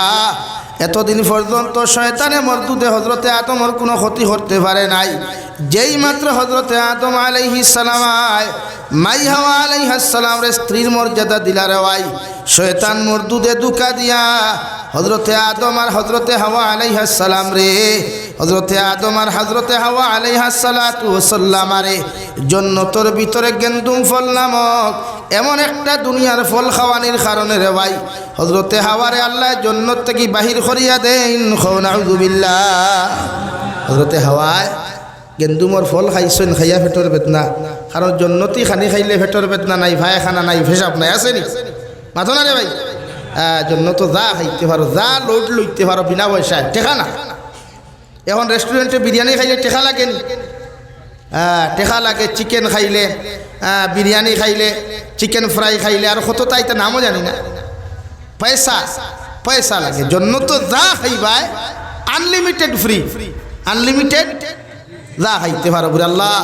এতদিন পর্যন্ত শয়তানে মরদুদে হযরতে আদমের কোনো ক্ষতি করতে পারে নাই। যেই মাত্র হযরতে আদম আলাইহিস সালাম মাই হাওয়া আলাইহিস সালামের স্ত্রীর মর্যাদা দিলা রে ভাই, শয়তান মরদুদে দুকা দিয়া হযরতে আদম আর হযরতে হাওয়া আলাইহিস সালাম রে, হযরতে আদম আর হযরতে হাওয়া আলাইহিস সালাতু ওয়াস সালাম রে জন্নতের ভিতরে গেন্দুম ফল নামক এমন একটা দুনিয়ার ফল খাওয়ানির কারণে রে ভাই হযরতে হাওয়ারে আল্লাহ জন্নত থেকে বাহির করিয়া দেন। নাউযু বিল্লাহ। হযরতে হাওয়ায় গেন্দুমর ফল খাইছেন, খাইয়া পেটর বেদনা, কারণ জন্নতি খানি খাইলে পেটর বেদনা নাই, ভাই খানা নাই, ফেসাব নাই, আছে নি মাথো না রে ভাই। জন্নত যা খাইতে পারো, যা লোড লইতে পারো বিনা পয়সায়, টেকা না। এখন রেস্টুরেন্টে বিরিয়ানি খাইলে টেকা লাগে নি? টেকা লাগে। চিকেন খাইলে, বিরিয়ানি খাইলে, চিকেন ফ্রাই খাইলে, আর কত তাইতে নামও জানি না, পয়সা পয়সা লাগে। জন্নত যা খাইবাই আনলিমিটেড ফ্রি, আনলিমিটেড যা খাইতে পারো বুড়ি। আল্লাহ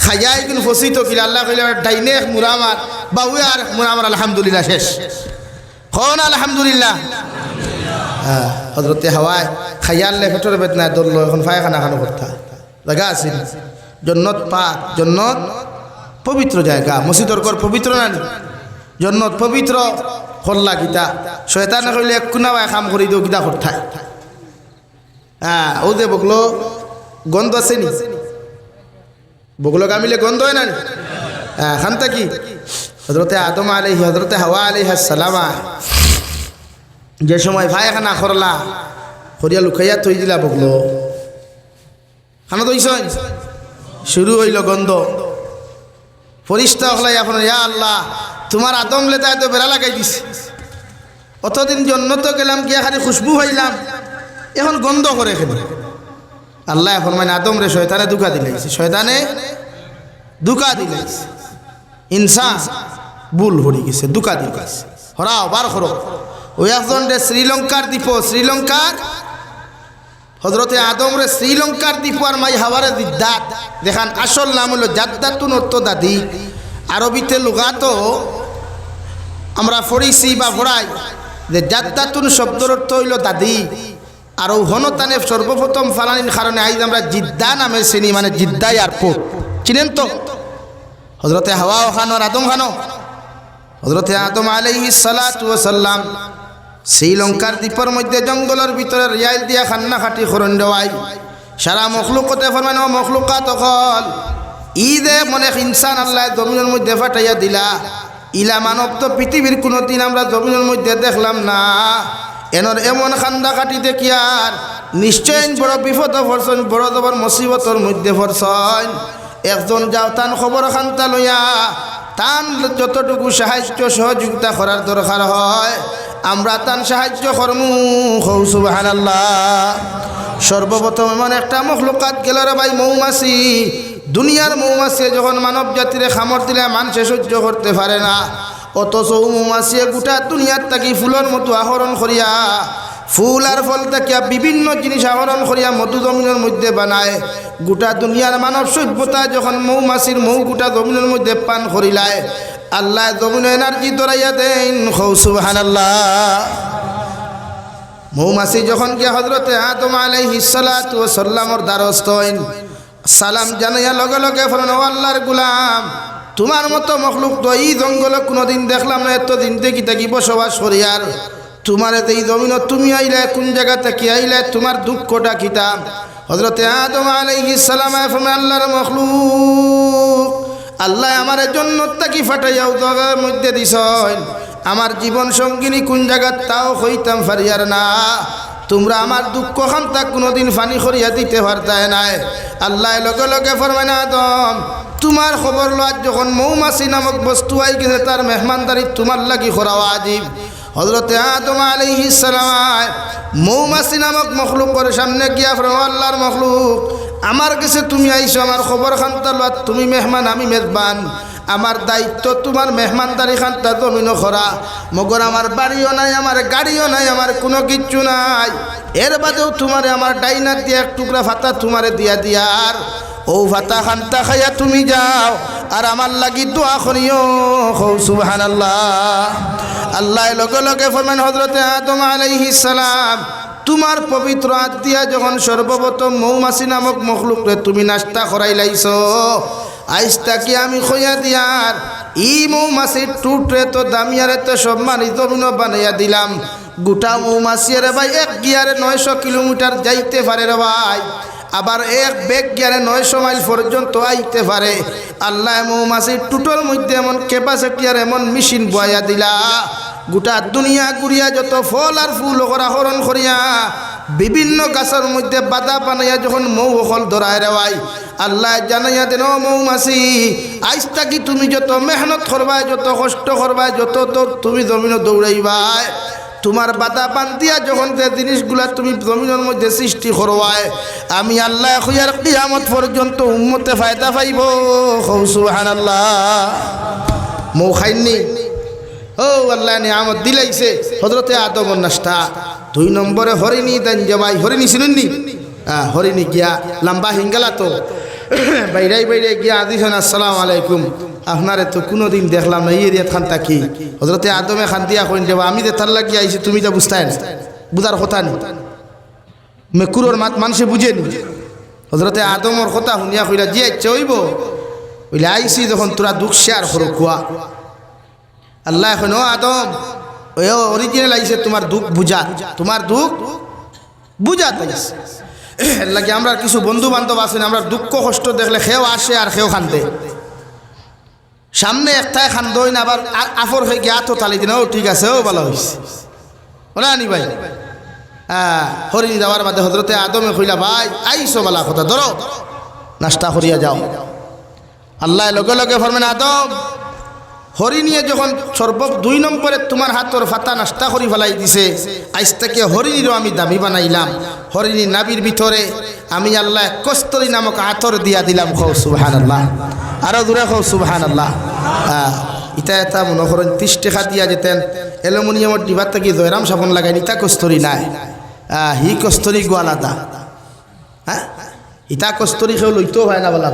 খাইয়াই কিন্তু ফসিত কিলা আল্লাহ কইলে ডাইনে মুরামার বাউয়ে আর মুরামার আলহামদুলিল্লাহ শেষ। হন আলহামদুলিল্লাহ। হযরতে হাওয়ায় খাইয়ালে পেটর বেদনা দললো, এখন পায়খানা খানো করতা জায়গা আছে। জন্নত পাক, জন্নত পবিত্র জায়গা। মসজিদর ঘর পবিত্র না? জন্নত পবিত্র হল্লা গীতা। শয়তানে কইলে এক কোনা কাম করি দিও গীতা করতায়। ও যে বগলো গন্ধ আছে নি? বগলো গামিলে গন্ধ হয় না? খানটা কি হযরতে আদম আলাইহি হযরতে হাওয়া আলাইহিস সালাম যে সময় পায়খানা করলা করিয়া লুকাইয়া থই দিলা বগলো খানা দইছ, শুরু হইল গন্ধ। ফরিস্তা হলাই এখন ইয়া আল্লাহ তোমার আদম লেতায় তো বেড়া লাগাই দিছে, অতদিন জন্নত গেলাম গিয়া খালি খুশবু হইলাম, এখন গন্ধ করে খেলে। আল্লাহ এখন মানে আদম রে শয়তানে দুকা দিলাইছে, শয়তানে দুকা দিলাইছে। ইনসান ভুল হরি গেছে, দুকা দিলাইছে। হরাও বার করো। ওই একজন রে শ্রীলঙ্কার দ্বীপ, শ্রীলঙ্কার হযরতে আদম রে শ্রীলঙ্কার দ্বীপ আর মাই হাওয়ারে দিদাত দেখান। আসল নাম হলো জাদ্দাতুন অত্ত দাদি। আরবিতে লুগাতো আমরা পড়িছি বা পড়াই যে জাদ্দাতুন শব্দের অর্থ হইল দাদি, আর ও হনতানে সর্বপ্রথম ফালানির কারণে আইজ আমরা জিদ্দা নামে চিনি, মানে জিদ্দা এয়ারপোর্ট চিনেন তো। হযরতে হাওয়া খানো আর আদম খানো, হযরতে আদম আলাইহিস সালাতু ওয়াস সালাম শ্রীলঙ্কার দ্বীপের মধ্যে জঙ্গলের ভিতরে রিয়াইল দিয়া খান্না খাটি খরণ দেওয়াই। সারা মখলুকতে ফরমান ও মখলুকাত অকল ঈদে মনে ইনসান আল্লাহ জমিনের মধ্যে ফাটাইয়া দিলা। ইলা মানব তো পৃথিবীর কোনো দিন আমরা জমিনের মধ্যে দেখলাম না। এনর এমন খান্দা কাটি দেখিয়ার নিশ্চয় বড় বিপদ পড়ছেন, বড় দবর মুসিবতর মধ্যে পড়ছেন। একজন যাও তান খবর খান্তা লইয়া তান যতটুকু সাহায্য সহযোগিতা করার দরকার হয় আমরা তান সাহায্য করমু। সুবহানাল্লাহ। সর্বপ্রথম এমন একটা মখলুকাত গেল রে ভাই, মৌমাছি। দুনিয়ার মৌমাছি যখন মানব জাতিরে খামর দিলে মানুষে সহ্য করতে পারে না, অথচ মৌমাছি গোটা দুনিয়ার থাকি ফুলের মতো আহরণ করিয়া, ফুল আর ফল থেকে বিভিন্ন জিনিস আহরণ করিয়া মধু জমিনের মধ্যে বানায়। গোটা দুনিয়ার মানব সভ্যতা যখন মৌমাছির মৌ গোটা জমিনের মধ্যে পান করিলায়, আল্লাহ জমিন এনার্জি দরাইয়া দেন। সুবহানাল্লাহ। মৌমাছি যখন গিয়া হযরতে আদম আলাইহিস সালাতু ওয়াস সালামর দ্বারস্থ হইন, সালাম জানাইয়া লগে লগে ফরমান, ও আল্লাহর গোলাম, তোমার মতো মখলুক তো এই জঙ্গলে কোনোদিন দেখলাম না, এতদিন দেখি থাকি বসবাস করি, আর তোমার এই জমিন তুমি আইলে কোন জায়গা থেকে আইলে, তোমার দুঃখটা কিতা? হযরতে আদম আলাইহিস সালাম ফরমান, আল্লাহর মখলুক, আল্লাহ আমার জন্নত থেকে ফাটাইয়াও জায়গার মধ্যে দিছেন, আমার জীবন সঙ্গিনী কোন জায়গা তাও হইতাম ফারিয়ার না, তোমরা আমার দুঃখ খান্তা কোনোদিন ফানি করিয়া দিতে পারতায় নাই। আল্লাহ লগে লগে ফরমান, আদম, তোমার খবর লওয়ার যখন মৌমাছি নামক বস্তু আই গেছে, তার মেহমানদারি তোমার লাগি করা ওয়াজিব। হযরতে আদম আলাইহিস সালাম মৌমাছি নামক মখলুকের সামনে গিয়া ফরমান, আল্লাহর মখলুক, আমার কাছে তুমি আইছো, আমার খবর খান্তা লওয়ার, তুমি মেহমান আমি মেজবান, আমার দায়িত্ব তোমার মেহমানদারি খান্তা জমিন করা, মগর আমার বাড়িও নাই, আমার গাড়িও নাই, আমার কোনো কিচ্ছু নাই, এর বাদেও তোমারে আমার ডাইনার দিয়ে এক টুকরা ভাতা তোমারে দিয়া দিয়ার, ও ভাতা খান্তা খাইয়া তুমি যাও, আর আমার লাগি দোয়া করিও, সুবহানাল্লাহ। আল্লাহ লগে লগে ফরমান, হযরতে আদম আলাইহিস সালাম, তোমার পবিত্র হাত দিয়া যখন সর্বপ্রথম মৌমাছি নামক মখলুকরে তুমি নাস্তা করাই লাইছো, আইসটা কি আমি খইয়া দিয়ার ই মৌমাছির টুটরে তো দামিয়ারে তো সম্মানিত বানাইয়া দিলাম, গোটা মৌমাছি রে ভাই এক গিয়ারে 900 কিলোমিটার যাইতে পারে রে ভাই, আবার এক বেগ গিয়ারে 900 মাইল পর্যন্ত আইতে পারে। আল্লাহ মৌমাছির টুটোর মধ্যে এমন ক্যাপাসিটি আর এমন মেশিন বয়া দিলা, গোটা দুনিয়া ঘুরিয়া যত ফল আর ফুল করা হরণ করিয়া বিভিন্ন গাছের মধ্যে বাধা বানাইয়া যখন মৌ ফল ধরায় রেওয়াই, আল্লাহ জানাইয়া দেন, ও মৌমাছি, আজ থাকি তুমি যত মেহনত করবাই, যত কষ্ট করবাই, যত তোর তুমি জমিন দৌড়াইবাই, তোমার বাধা বান্ধিয়া যখন যে জিনিসগুলা তুমি জমিনের মধ্যে সৃষ্টি করবাই, আমি আল্লাহ খুইয়ার কিয়ামত পর্যন্ত উম্মতে ফায়দা পাইব, সুবহানাল্লাহ। মৌ খাইনি, ও আল্লাহ নিয়ামত দিলাইছে, হযরতে আদমর নাস্তা। 2 নম্বরে হরিণী দেন জবাই, হরিণী শুনুননি, হরিণী গিয়া লম্বা হিঙ্গালা তো বাইরে বাইরে গিয়া আদিছেন, আসসালামু আলাইকুম, আপনারে তো কোনোদিন দেখলাম না, এই এরিয়াত খান থাকি। হযরতে আদমে খান দিয়া কইন, দেবা আমি যে তার লাগিয়ে আইছি, তুমি যা বুঝতাই না, বুঝার কথা নেই, মেকুরোর মাত মানুষে বুঝেনি। হযরতে আদমর কথা শুনিয়া কইলা, যে ইচ্ছে হইব বলে আইসি যখন তোরা দুঃখ শেয়ার করো কুয়া। আল্লাহ এখন, ও আদম, ও অরিজিনাল আইসে তোমার দুঃখ বুঝা, তোমার দুঃখ বুঝা তাইছে। এর লাগে আমরা কিছু বন্ধু বান্ধব আছেন, আমরা দুঃখ কষ্ট দেখলে খেও আসে আর খেও খান্দে, সামনে একটাই খান্দই না, আবার আফর হয়ে গিয়ে আতো তালি দিন, ও ঠিক আছে, ও ভালো হয়েছে, বলে আনি ভাই। হরিণী দেওয়ার বাদে হযরতে আদমে কইলা, ভাই আইসো বালা কথা, ধরো নাস্তা করিয়া যাও। আল্লাহ লগে লগে ফরমান, আদম, হরিণীয়ে যখন 2 নম্বরে তোমার হাতর ফাতা নাস্তা করি ফেলাই দিছে, আজ থেকে হরিণীরও আমি দামি বানাইলাম, হরিণী নাবির ভিতরে আমি আল্লাহ কস্তরি নামক হাতর দিয়া দিলাম, খৌ সুবহানাল্লাহ, আরো দূরে খৌ সুবহানাল্লাহ। ইটা এটা মনে করেন 30 টাকা দিয়া যেতেন অ্যালুমিনিয়ামের ডিবার থেকে জয়রাম সাবন লাগাই, ইটা কস্তরি নাই, হি কস্তরি গো আলাদা, হ্যাঁ, ইটা কস্তরি কেউ লইতেও হয় না বলা,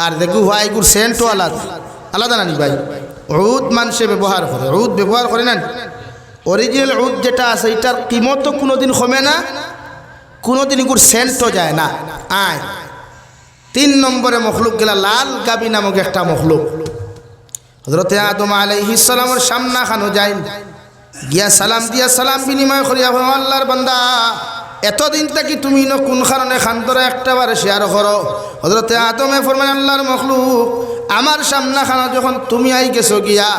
আর দেখু ভাই গুর সেন্টও আলাদা আলাদা নানি ভাই। উদ মানুষে ব্যবহার করে, উদ ব্যবহার করে না, অরিজিনাল উদ যেটা আছে এটার কিমতও কোনোদিন কমে না, কোনোদিন এগুর সেন্টও যায় না। 3 নম্বরে মখলুক গেলা লাল গাবি নামক একটা মখলুক। হযরতে আদম আলাইহিস সালামের সামনা খানো যায়, গিয়া সালাম দিয়া সালাম বিনিময় করিয়া, আল্লাহর বান্দা, এতদিন থেকে তুমি কোন কারণে খান ধরে একটা বারে শেয়ার করো। হযরতে আদমে ফরমান, আল্লাহর মখলুক, আমার সামনা খানা যখন তুমি আই গেছো গিয়া,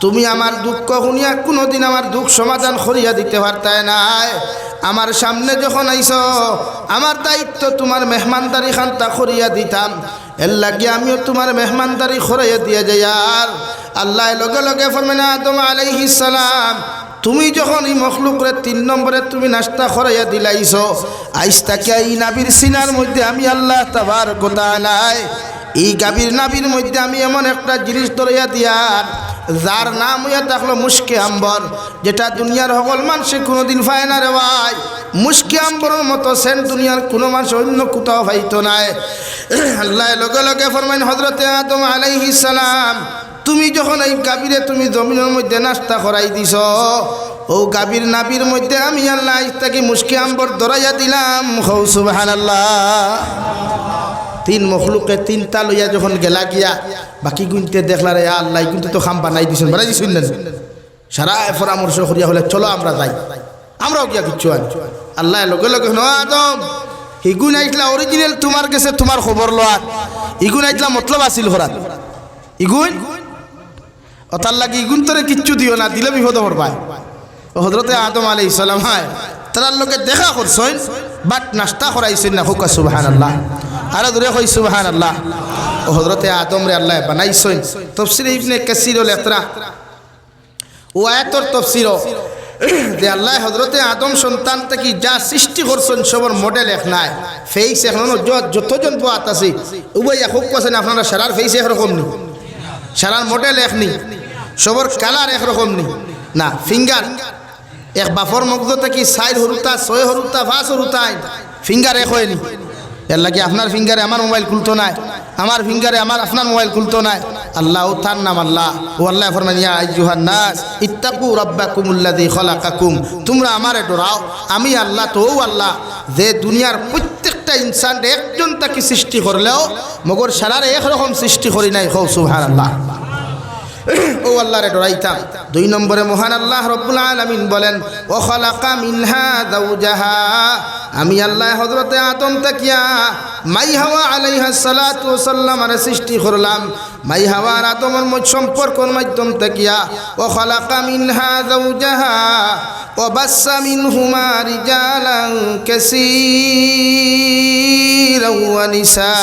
তুমি আমার দুঃখ শুনিয়া কোনোদিন আমার দুঃখ সমাধান করিয়া দিতে পারতাই নাই, আমার সামনে যখন আইছো আমার দায়িত্ব তোমার মেহমানদারি খান্তা করিয়া দিতাম, এর লাগে আমিও তোমার মেহমানদারি করাইয়া দিয়া যাই। আর আল্লাহ লগে লগে ফরমান, আদম আলাইহিস সালাম, তুমি যখন এই মখলুকরে 3 নম্বরে তুমি নাস্তা করাইয়া দিলাইছো, আইজ তাকে এই নাবির সিনার মধ্যে আমি আল্লাহ তাবারক ওয়া তাআলা এই গাভীর নাবির মধ্যে আমি এমন একটা জিনিস ধরাইয়া দিয়ার, যার নাম হইয়া থাকলো মুশকে আম্বর, যেটা দুনিয়ার সকল মানুষে কোনোদিন পায় না রে ভাই। মুশকে আম্বরের মতো সেন্ট দুনিয়ার কোনো মানুষ অন্য কোথাও পাইতো নাই। আল্লাহ লগে লগে ফরমাইন, হযরতে আদম আলাইহিস সালাম, তুমি যখন এই গাভীরে তুমি জমিনের মধ্যে নাস্তা করাই দিছ, ও গাভীর নাভির মধ্যে আমি আল্লাহ ইস্তাকি মুশকি আম্বর ধরাইয়া দিলাম। হৌ সুবহানাল্লাহ। তিন মখলুকে তিনটা লইয়া যখন গেলা গিয়া বাকি গুনতে দেখলা রে আল্লাহ কিন্তু তো খাম বানাই দিছেন, বানাই দিছেন না? সারা পরামর্শ করিয়া হলে চলো আমরা যাই, আমরাও গিয়া কিচ্ছু আনি। আল্লাহ লগে লগে ন আদম ইগুন আইতলা অরিজিনাল তোমার কাছে তোমার খবর লওয়ার, ইগুন আইতলা মতলব আসিল হরাত। ইগুন অতার লাগে ইগুন তোরে কিচ্ছু দিও না, দিলে বিপদ হরবায়। হযরতে আদম আলাইহিস সালাম হয় তার লোকে দেখা করছেন, বাট নাস্তা করাইছেন না। হুকা সুবহানাল্লাহ। আর দূরে কই সুবহানাল্লাহ। ও হযরতে আদম রে আল্লাহ বানাইছেন। তাফসীর ইবনে কাসীর লেখরা ও আয়াতর তাফসীর যে আল্লাহ হযরতে আদম সন্তান থেকে যা সৃষ্টি করছেন সবর মডেল এক নাই, ফেস এখন যতজন পাত আছে উভয় এক কোসেন আপনারা সারার ফেস একরকম নি, সারার মডেল এক নি, সবর কালার একরকম নি না। ফিঙ্গার এক বাফর মগজ থেকে 4 হরুতা 6 হরুতা 5 হরুতাই ফিঙ্গার এক হয়নি। এর লাগে আপনার ফিঙ্গারে আমার মোবাইল খুলতো নাই, আমার ফিঙ্গারে আমার আপনার মোবাইল খুলতো নাই। আল্লাহ তার নাম আল্লাহ। ও আল্লাহ ফরমান ইয়া আইয়ুহান নাস ইত্তাকু রাব্বাকুমুল্লাযী খালাকাকুম, তোমরা আমারে ডরাও, আমি আল্লাহ। তো আল্লাহ যে দুনিয়ার প্রত্যেকটা ইনসান একজন তাকে সৃষ্টি করলেও মগর সারার একরকম সৃষ্টি করি নাই। হৌ সুবহানাল্লাহ। ও আল্লাহ রে ডরাইতাম। 2 নম্বরে মহান আল্লাহ রব্বুল আলামিন বলেন ও খালাকা মিনহা যাওজাহা, আমি আল্লাহ হযরতে আদম তাকিয়া মাই হাওয়া আলাইহা সালাতু ওয়াস সালাম এর সৃষ্টি করলাম। মাই হাওয়া আর আদমের মধ্যে সম্পর্কের মাধ্যম তাকিয়া ও খালাকা মিনহা যাওজাহা ওয়া বাসসা মিনহুমা রিজালান কাসীরান ওয়া নিসা।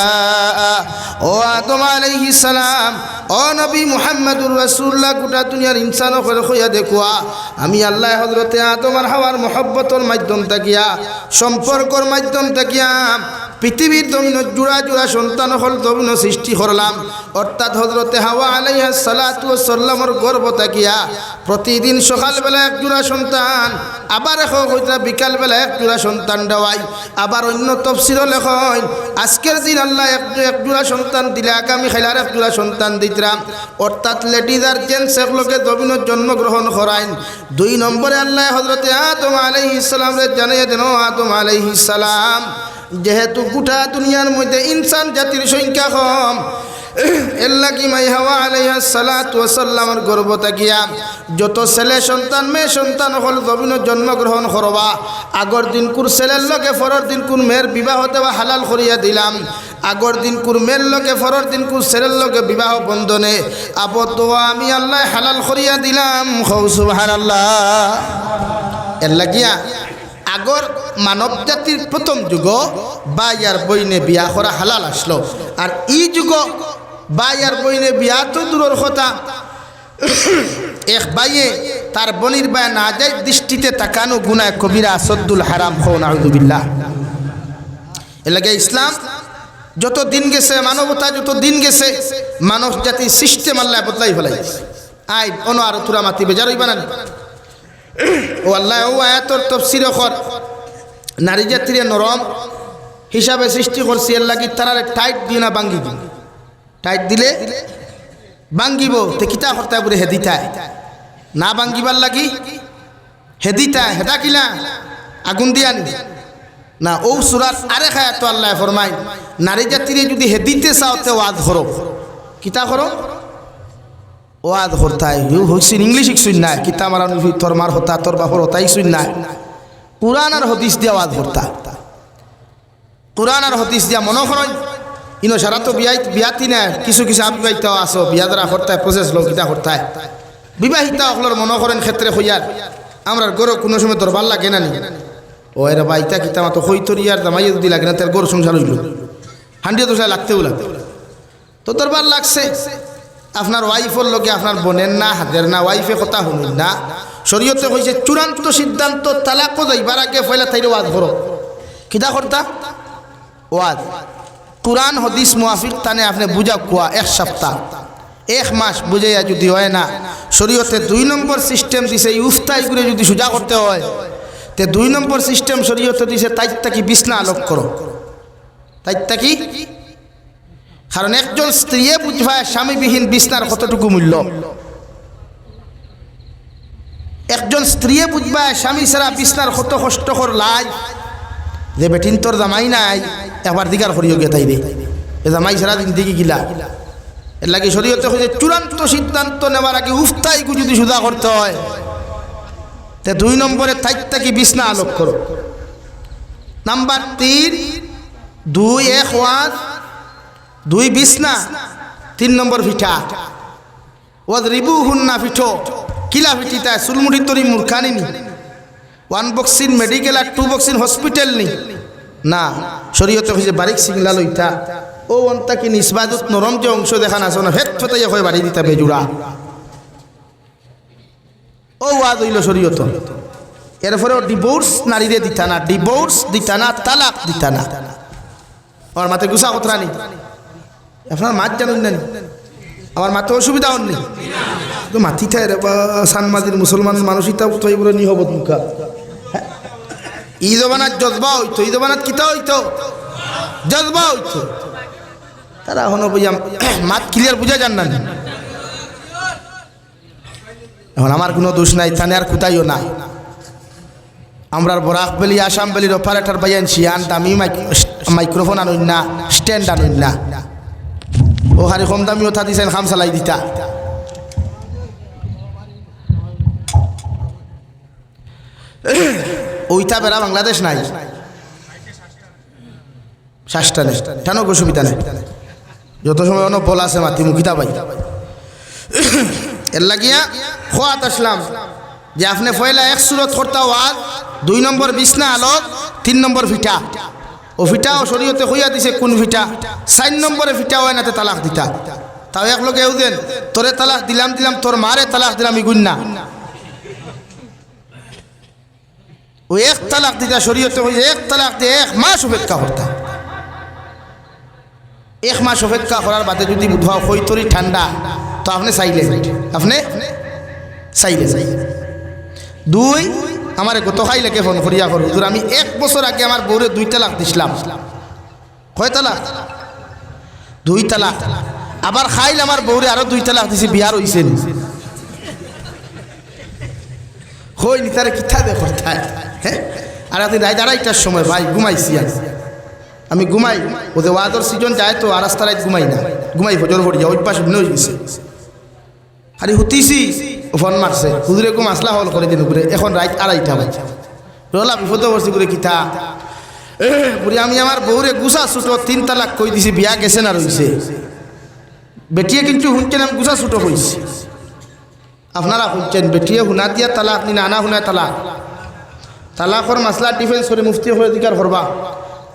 ও আদম আলাইহিস সালাম, ও নবী মুহাম্মদুর রাসূলুল্লাহ, গোটা দুনিয়ার ইনসান করে হইয়া দেখুয়া আমি আল্লাহ হযরতে আদম আর হাওয়ার মহব্বতের মাধ্যম তাকিয়া সম্পর্কের মাধ্যম তাকিয়া পৃথিবীর জমিন জোড়া জোড়া সন্তান হল জমিন সৃষ্টি করলাম। অর্থাৎ হযরতে হাওয়া আলাইহিস সালাতু ওয়াস সালামের গর্ভ তাকিয়া প্রতিদিন সকালবেলা এক জোড়া সন্তান, আবার হয়তো বিকালবেলা এক জোড়া সন্তান দেওয়াই। আবার অন্য তফসিরও লেখন আজকের দিন আল্লাহ এক জোড়া সন্তান দিলে আগামী খেলার এক জোড়া সন্তান দিতরাম। অর্থাৎ লেডিজ আর জেন্টস একলোকে জমিনের জন্মগ্রহণ করাইন। 2 নম্বরে আল্লাহ হযরতে আদম আলাইহিস সালামরে জানাইয়া দেন, আদম আলাইহিস সালাম, যেহেতু গোটা দুনিয়ার মধ্যে ইনসান জাতির সংখ্যা কম, এর লাগি মাই হাওয়া আলাইহিস সালাতু ওয়াস সালামের গর্ভ তাকিয়া যত ছেলে সন্তান মেয়ে সন্তান হল জমিনের জন্মগ্রহণ করবা। আগর দিন কুর ছেলের লগে ফরর দিন কুর মেয়ের বিবাহ দেওয়া হালাল করিয়া দিলাম। আগর দিন কুর মেয়ের লগে ফরর দিন কুর ছেলের লগে বিবাহ বন্ধনে আবদ্ধ আমি আল্লাহ হালাল করিয়া দিলাম। হৌ সুবহানাল্লাহ। এর লাগিয়া আগর মানব জাতির প্রথম যুগ ভাই আর বইনে বিয়া করা হালাল আসলো। আর এই যুগ ভাই আর বইনে বিয়া তো দূরের কথা, এক ভাইয়ে তার বনির ভাই না যায় দৃষ্টিতে তাকানো গুনাহ কবিরা সদ্দুল হারাম। নাউযুবিল্লাহ। এর লাগে ইসলাম যত দিন গেছে, মানবতা যত দিন গেছে, মানব জাতির সিস্টেম আল্লাহ বদলাই ফেলাই। আই অন আর তুরা মাতি বেজার হইবা না। ও আল্লাহ ও আয়াতর তাফসীর কর নারী জাতিরে নরম হিসাবে সৃষ্টি করছি। এর লাগি তারারে টাইট দিয়ে না ভাঙ্গিব, টাইট দিলে ভাঙ্গিব। তে কিতা করতে বলে হেদিতায় না ভাঙ্গিবার লাগি হেদিতায়, হেদা কিলা আগুন দিয়া নি না। ও সূরাত আরে খায় তো আল্লাহ ফরমায় নারী জাতিরে যদি হেদিতে চাও তে ওয়াজ করো। কিতা করো? ওয়াজ করতাই হইছিন ইংলিশ শিখছুন না, কিতা মারান তোর মার হতা তোর বাপর হতাই শুন না। কুরআন আর হাদিস দিয়া ওয়াজ করতা, কুরআন আর হাদিস দিয়া মনে করেন ইনো সারা তো বিয়াতি না, কিছু কিছু আবিবাহিত আসো বিয়া দ্বারা করতায় প্রসেস লোক কিতা করতায় বিবাহিতা অকলর মনে করেন ক্ষেত্রে হইয়ার আমরা গরু কোনো সময় দরবার লাগে না নি। ও এরা বাইতা কিতা মাতো হইতরিয়ার দামাইয়ে যদি লাগে না তার গরু সংসার হইল 100 লাগতেও লাগে তো দরবার লাগছে। আপনার ওয়াইফের লগে আপনার বোনের না হাতের না ওয়াইফে কথা শুনুন না। শরীয়তে কইছে চূড়ান্ত সিদ্ধান্ত তালাকও যাইবার আগে ফয়লা তাইরে ওয়াজ করো। কিতা করতা? ওয়াজ কুরআন হাদিস মুআফিক তানে আপনি বুঝা কোয়া 1 সপ্তাহ 1 মাস বুঝাইয়া যদি হয় না, শরীয়তে 2 নম্বর সিস্টেম দিছে ইফতাই করে যদি সুজা করতে হয় তে 2 নম্বর সিস্টেম শরীয়তে দিছে তাইত্তা কি বিছনা আলোক করো। তাইত্তা কি? কারণ একজন স্ত্রী বুঝবায় স্বামীবিহীন বিছনার কতটুকু মূল্য। একজন স্ত্রীয়ে বুঝবা স্বামী ছাড়া বিছনার কত কষ্টকর লাইফ, যে বেটিন তোর জামাই নাই একবার দিকার করিও গে তাইবে, এ জামাই ছাড়া জিন্দিগি গিলা। এর লাগে শরীয়তে হয়েছে চূড়ান্ত সিদ্ধান্ত নেওয়ার আগে উফতাইকু যদি সুদা করতে হয়, তে 2 নম্বরে থাকি বিছনা আলোক করো। নাম্বার 3, 2 1 ওয়াজ, 2 বিছনা, 3 নম্বর ফিঠা। ওয়াজ রিবু হুন্না ফিঠো কিলা ফিটিতা সুলমুড়ি তরি মূর্খানি নি, 1 বক্সিন মেডিকেল আর 2 বক্সিন হসপিটাল নি না। শরীয়তে হয়েছে বারিক সিংলা লইতা ও অন্তা কি নিসবাদত নরম যে অংশ দেখান আছে না ভেদ ফেতাইয়া হয়ে বাড়ি দিতা বেজুড়া, ও ওয়াজ হইল শরীয়ত। এরপরেও ডিভোর্স নারীরে দিতা না, ডিভোর্স দিতা না, তালাক দিতা না। আমার মাথায় গুছা কথা নি, আপনার মাত জানুন না, আমার মাথা অসুবিধা হন নি তো মাথি থায় রে বা সানমাদির মুসলমান মানুষ ইতা উঠাই বলে নি হব মুখা। ই জবানাত জজবা হইতো, ই জবানাত কিতা হইতো, জজবা হইতো। তারা এখনো বুঝাম মাত ক্লিয়ার বুঝা যান না। এখন আমার কোনো দোষ নাই, থানে আর কোথায়ও না। আমরা বরাক বেলি আসাম বেলির অপারেটর বাইয়ান শিয়ান দামি মাইক্রোফোন আনুন না, স্ট্যান্ড আনুন না, ও হারি কম দামি ওঠা দিছেন খাম চালাই দিতা। ওইটা বেড়া বাংলাদেশ নাই, শ্বাসটা নেই, কেন অসুবিধা নেই, যত সময় অন্য বল আছে মাতি মুখিতা পাই। এর লাগিয়া খোয়াত আসলাম যে আপনি পয়লা 1 সুরত করতে ওয়াজ, 2 নম্বর বিছনা আলোক, 3 নম্বর ফিটা। ও ফিটাও শরীয়তে হইয়া দিছে কোন ফিটা, 4 নম্বরে ফিটা হয় নাতে তালাক দিতা। তাও এক লোক এও দেন তোরে তালাক দিলাম তোর মারে তালাক দিলাম ইগুন না, ও 1 তালাক দিতা। শরীয়তে হইছে 1 তালাক দিয়ে 1 মাস অপেক্ষা করতা। 1 মাস অপেক্ষা করার বাদে যদি বুধবা হইতরি ঠান্ডা তো আপনি চাইলেন, আপনি চাইলেন। 2 আমার গত খাইলেকে ফোন করিয়া করো, আমি 1 বছর আগে আমার বউরে 2 তালাক দিছিলাম। কয় তালাক? 2 তালাক। আবার খাইল আমার বউরে আরো 2 তালাক দিছি, বিয়ার হইছে নি হই নি তারে কিথা দে করতায়। হ্যাঁ, আর আপনি রাত 2:30টার সময় ভাই ঘুমাইছি, আমি ঘুমাই, ওদের ওয়াদর সিজন যায় তো আর রাস্তা রাত ঘুমাই না, ঘুমাই ফজর পড়িয়া অভ্যাস হয়ে গেছে। খালি হুতিছি ফোন মারছে, হুজুরে কো মাসলা হল করে দিন উপরে, এখন রাত 2:30টা বাজে। রোলা বিপদে পড়ছি করে কিথা বুড়ি, আমি আমার বউরে গুছা ছুটো 3 তালাক কই দিছি, বিয়া গেছে না রইছে। বেটিয়ে কিন্তু শুনছেন আমি গুছা ছুটো কইছি, আপনারা শুনছেন বেটিয়ে শুনা দিয়া তালাক নি না শুনায় তালাক। তালাকর মাসলা ডিফেন্স করে মুফতি হয়ে দিকার করবা,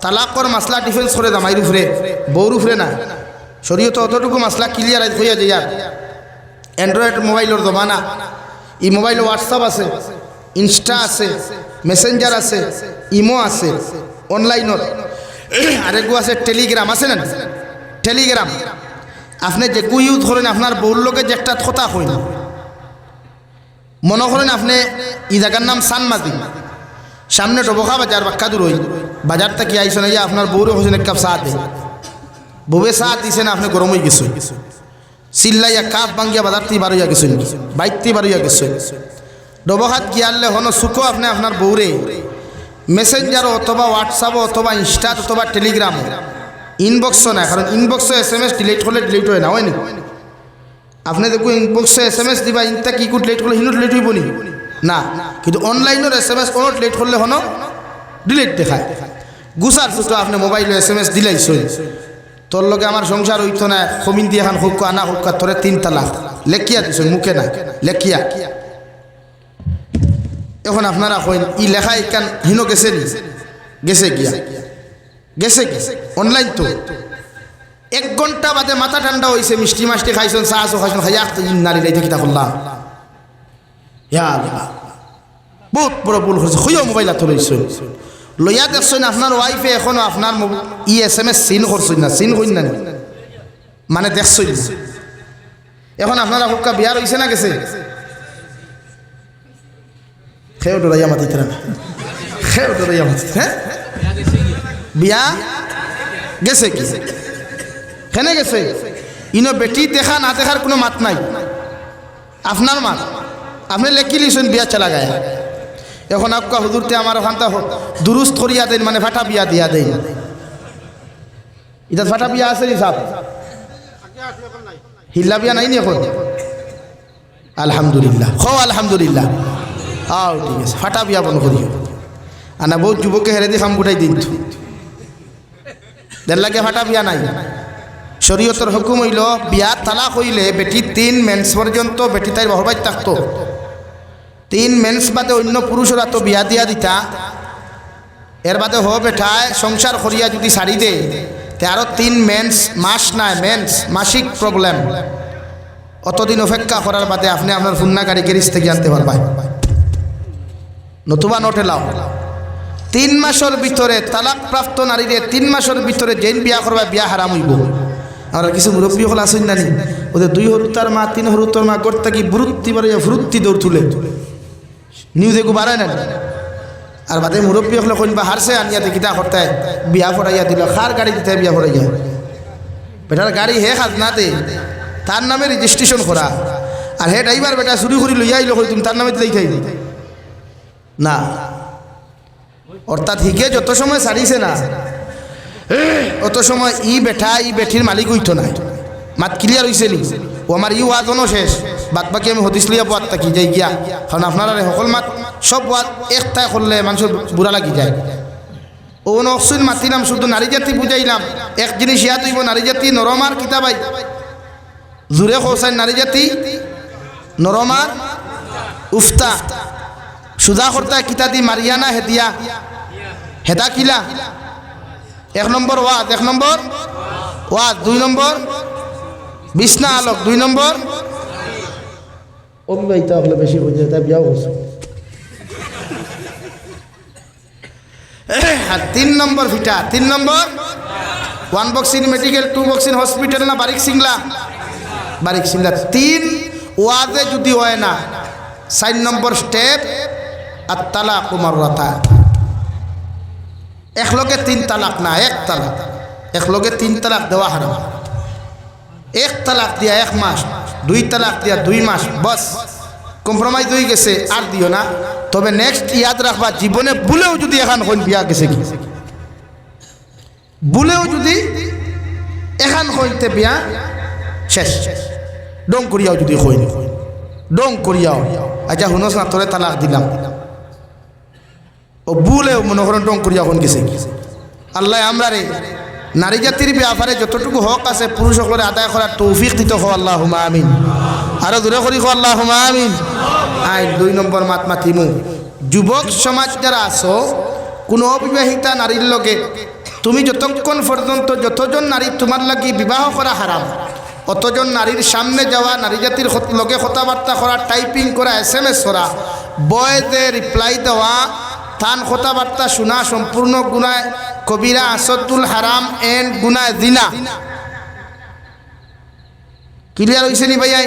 তালাকর মাসলা ডিফেন্স করে জামাইর উপরে, বউর উপরে না। শরীয়তে অতটুকু মাসলা ক্লিয়ার হইয়া যায়। আর অ্যান্ড্রয়েড মোবাইলের জমানা, এই মোবাইলে হোয়াটসঅ্যাপ আছে, ইনস্টা আছে, মেসেঞ্জার আছে, ইমো আছে, অনলাইনত আরেকগু আছে টেলিগ্রাম আছে না, টেলিগ্রাম। আপনি যেগু ইউজ করেন আপনার বউর লোকে যে একটা কথা কই না, মনে করেন আপনি এই জায়গার নাম সানমাদি, সামনে ডবখা বাজার বাক্কা দূর হই, বাজার থেকে আইসেন আইয়া আপনার বউরে হোসেন এক কাপ চা দেয়, বউয়ে চা দিছেন আপনি গরম হয়ে গেছেন, চিল্লাইয়া কাপ ভাঙ্গিয়া বাজার থেকে বারইয়া গেছেন, বাইকতে বারইয়া গেছেন। ডবখাত গিয়ালে হন সুখো আপনি আপনার বউরে মেসেঞ্জারও অথবা হোয়াটসঅ্যাপও অথবা ইনস্টা অথবা টেলিগ্রাম, ইনবক্সও না, কারণ ইনবক্সে SMS ডিলিট করলে ডিলিট হয় না, হয়নি? আপনি দেখুন ইনবক্সে SMS দিবা, ইনটা কি করে ডিলিট করলে হিনো ডিলিট হইব নি না, কিন্তু অনলাইনের SMS কোনো ডিলিট করলে হন ডিলিট দেখায়। গুছার সুতো আপনি মোবাইলে SMS দিলাইছেন, তোর লগে আমার সংসার হইতো না, কমিন দিয়ে এখন হুক্কা আনা হুক্কা তোরে 3 তালাক লেখিয়া দিছেন, মুখে না লেখিয়া। এখন আপনারা কইন ই লেখা ইকান হিনো গেছে নি, গেছে গিয়া গেছে কি অনলাইন তো 1 ঘন্টা বাদে মাথা ঠান্ডা হয়েছে, মিষ্টি মাষ্টি খাইছেন, চা খাইছেন, খাইয়া নারী রাইতে কিতা করলাম, বহুত বড় ভুল হয়েছে। খুঁজেও মোবাইল হাতে লইছেন, লইয়া দেখছেন আপনার ওয়াইফে এখনো আপনার SMS সিন করছেন না, সিন কইন না মানে দেখছেন। এখন আপনারা হুক্কা বিয়ার হয়েছে না গেছে, খেয়েও ডরাইয়া মাতিতে না, খেয়েও ডরাইয়া মাতিতে, হ্যাঁ বিয়া গেছে কি কেনে গেছে, ইনো বেটি দেখা না দেখার কোনো মাত নাই, আপনার মাত আপনি লেখি লিছেন বিয়া চালা গায়ে এখন আপকা হুজুরতে আমার ওখানটা দুরুস্ত করিয়া দেন মানে ফাটা বিয়া দিয়া দেন এটা ফাটা বিয়া আছে নি সাহেব হিল্লা বিয়া নাই নি এখন আলহামদুলিল্লাহ আলহামদুলিল্লাহ আও ঠিক আছে ফাটা বিয়া বন করিও আনা বহুত যুবকে হেরে দিয়ে খাম গুটাই দিন দেড় লাগে ফাটা বিয়া নাই শরীয়তের হুকুম হইল বিয়া তালাক হইলে বেটি 3 মেন্স পর্যন্ত বেটি তাই বহবাই থাকতো 3 মেন্স বাদে অন্য পুরুষরা তো বিয়া দিয়া দিতা এর বাদে বেঠায় সংসার করিয়া যদি সারি দে তে আরো 3 মেন্স মাস নাই মেন্স মাসিক প্রবলেম অতদিন অপেক্ষা করার বাদে আপনি আপনার ফুন্না গাড়ি গেরিজ থেকে আনতে পারবেন নতুবা নোটে লাও 3 মাসের ভিতরে তালাক প্রাপ্ত নারীরে 3 মাসের ভিতরে যেন বিয়া করবা বিয়া হারাম হইব আমরা কিছু মুরব্বী হল আসেন না নি ওদের 2 হরুতার মা 3 হরুতার মা করতে কি বুরুত্তি বাড়ে ফুরুত্তি দৌড় তুলে নিউজে গো বাড়ায় না আর বাদে মুরব্বী হলে কোনবা হারছে আনিয়াতে কিতা করতে বিয়া পড়াইয়া দিল খার গাড়ি দিতে বিয়া পড়াইয়া বেটার গাড়ি হে খাজ না দে তার নামে রেজিস্ট্রেশন করা আর হে ড্রাইভার বেটা চুরি করে লইয়া আইলো তুমি তার নামে দিলেই খাই না অর্থাৎ হিকে যত সময় ছাড়িছে না অত সময় ই বেঠির মালিক হইতো না মাত ক্লিয়ার হয়েছে নি ও আমার ই ওয়াজনও শেষ বাদ বাকি আমি হদিসলিয়া বাদ থাকি যাই গিয়া কারণ আপনারা সকল মাত সব ওয়াজ একটাই করলে মানুষের বুড়া লাগি যায় ও নকশুন মাতিলাম শুধু নারী জাতি বুঝাইলাম এক জিনিস ইয়াদ হইব নারী জাতি নরমার কিতাবাই জুড়ে খোসাই নারী জাতি নরমার উফতা সুদা করতা কিতা দি মারিয়ানা হেদিয়া হেদা কিলা 1 নম্বর ওয়াজ 1 নম্বর ওয়াজ 2 নম্বর বিছনা আলোক 2 নম্বর অবিবাহিতা হলে বেশি বুঝে তাই বিয়াও করছে আর 3 নম্বর ফিটা 3 নম্বর 1 বক্সিং মেডিকেল 2 বক্সিং হসপিটাল না বারিক সিংলা 3 ওয়াজে যদি হয় না 4 নম্বর স্টেপ আর তালাক মাররাতা এক লগে 3 তালাক না এক তালাক এক লগে 3 তালাক দেওয়া হারাম এক তালাক দিয়া 1 মাস 2 তালাক দিয়া 2 মাস বস কম্প্রোমাইজ হয়ে গেছে আর দিও না তবে নেক্সট ইয়াদ রাখবা জীবনে ভুলেও যদি এখন কোন বিয়া গেছে কি ভুলেও যদি এখন হইতে বিয়া শেষ ডং করিয়াও যদি হইনি ডং করিয়াও আচ্ছা শুনোস না তোরে তালাক দিলাম ও ভুলেও মনে করেন ডং করিয়া কোন গেছে আল্লাহ আমরা রে নারী জাতির ব্যাপারে যতটুকু হক আছে পুরুষ সকলের আদায় করার তৌফিক দিতে হো আল্লাহুম্মা আমিন আরো দূরে করি হো আল্লাহুম্মা আমিন আই 2 নম্বর মাত মাতিমু যুবক সমাজ যারা আছো কোনো অবিবাহিতা নারীর লগে তুমি যতক্ষণ পর্যন্ত যতজন নারী তোমার লাগি বিবাহ করা হারাম অতজন নারীর সামনে যাওয়া নারী জাতির লগে কথাবার্তা করা টাইপিং করা SMS করা বয়তে রিপ্লাই দেওয়া থান কথাবার্তা শোনা সম্পূর্ণ গুনায় কবিরা আসদুল হারাম এন্ড গুনায় জিনা ক্লিয়ার হইছে নি ভাইয়াই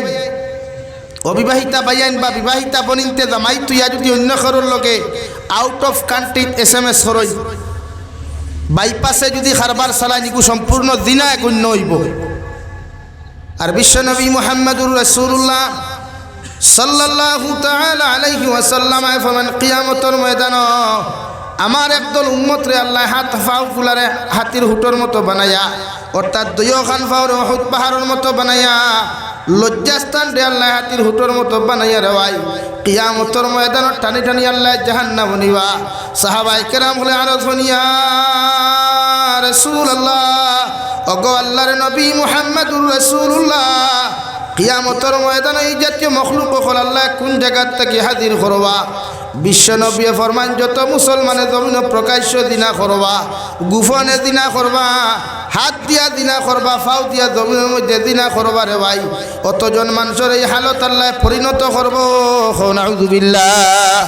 অবিবাহিতা ভাইয়াইন বা বিবাহিতা বনিনতে জামাই তুইয়া যদি অন্য খরর লগে আউট অফ কান্ট্রি SMS করই বাইপাসে যদি খারবার চালাই নিকু সম্পূর্ণ জিনায় গণ্য হইব আর বিশ্বনবী মুহাম্মদুর রাসূলুল্লাহ সাল্লাল্লাহু তাআলা আলাইহি ওয়াসাল্লাম ফরমান কিয়ামতের ময়দান আমার একদল উম্মত রে আল্লাহ হাত ফাউ ফুলারে হাতির হুটর মতো বানায়া অর্থাৎ দুইও খান ফাউর উহুদ পাহাড়ের মতো বানায়া লজ্জাস্থান রে আল্লাহ হাতির হুটর মতো বানায়া রে ভাই কিয়ামতের ময়দান টানি টানি আল্লাহ জাহান্নাম নিবা সাহাবায়ে কেরাম বলে আরজ হনিয়া রাসূলুল্লাহ ওগো আল্লাহর নবী মুহাম্মদুর রাসূলুল্লাহ কিয়ামতের ময়দানে এই জাতীয় মখলুক হল আল্লাহ কোন জায়গা থেকে হাজির করবা বিশ্ব নবী ফরমান যত মুসলমানের জমিন প্রকাশ্য দিনা করবা গুফনে দিনা করবা হাত দিয়া দিনা করবা ফাউ দিয়া জমিনের মধ্যে দিনা করবা রে ভাই অতজন মানুষের এই হালত আল্লাহ পরিণত করবো নাউযুবিল্লাহ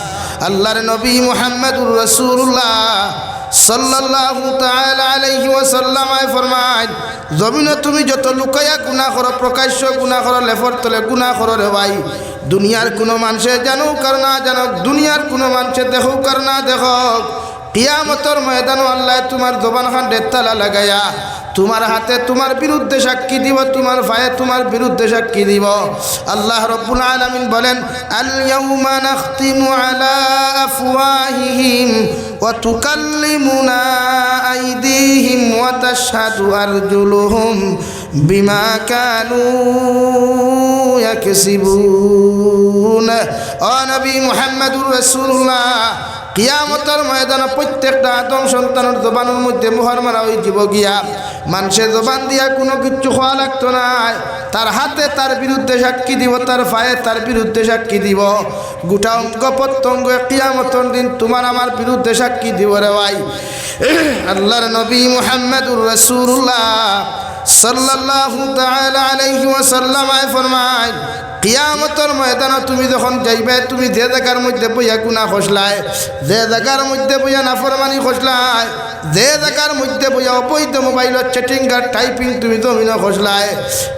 আল্লাহর নবী মুহাম্মদুর রাসূলুল্লাহ সাল্লাল্লাহু তাআলা আলাইহি ওয়াসাল্লাম ফরমায় জমিনে তুমি যত লুকায়া গুনাহ করো প্রকাশ্য গুনাহ করো লেফর তলে গুনাহ করো রে ভাই দুনিয়ার কোনো মানুষে জানুক আর না জানুক দুনিয়ার কোনো মানুষে দেখুক আর না দেখুক কিয়ামতের ময়দানে আল্লাহ তোমার জবান খান তালা লাগায়া তোমার হাতে তোমার বিরুদ্ধে সাক্ষী দিব, তোমার পায়ে তোমার বিরুদ্ধে সাক্ষী দিব। আল্লাহ রাব্বুল আলামিন বলেন, আল ইয়াউমা নাখতিমু আলা আফওয়াহিহিম ওয়া তুকাল্লিমুনা আইদিহিম ওয়া তাশহাদু আরজুলুহুম বিমা কানু ইয়াকসিবুন। ও নবী মুহাম্মদুর রাসূলুল্লাহ, কিয়ামতের ময়দানে প্রত্যেকটা আদম সন্তানের জবানের মধ্যে মোহর মারা হয়ে যাব গিয়া। মানুষের জবান দিয়া কোনো কিছু খাওয়া লাগতো না, তার হাতে তার বিরুদ্ধে সাক্ষী দিব, তার পায়ে তার বিরুদ্ধে সাক্ষী দিব। গোটা অঙ্গ প্রত্যঙ্গ কিয়ামতের দিন তোমার আমার বিরুদ্ধে সাক্ষী দিব রে ভাই। আল্লাহর নবী মুহাম্মদুর রাসূলুল্লাহ সাল্লাল্লাহু তাআলা আলাইহি ওয়াসাল্লাম ফরমায়, কিয়ামতের ময়দানে তুমি যখন যাইবে, তুমি যে জায়গার মধ্যে বইয়া গুনাহ খসলায়, যে জায়গার মধ্যে বইয়া নাফরমানি খসলায়, যে জায়গার মধ্যে বইয়া অবৈধ মোবাইলত চ্যাটিং আর টাইপিং তুমি জমিন খসলায়,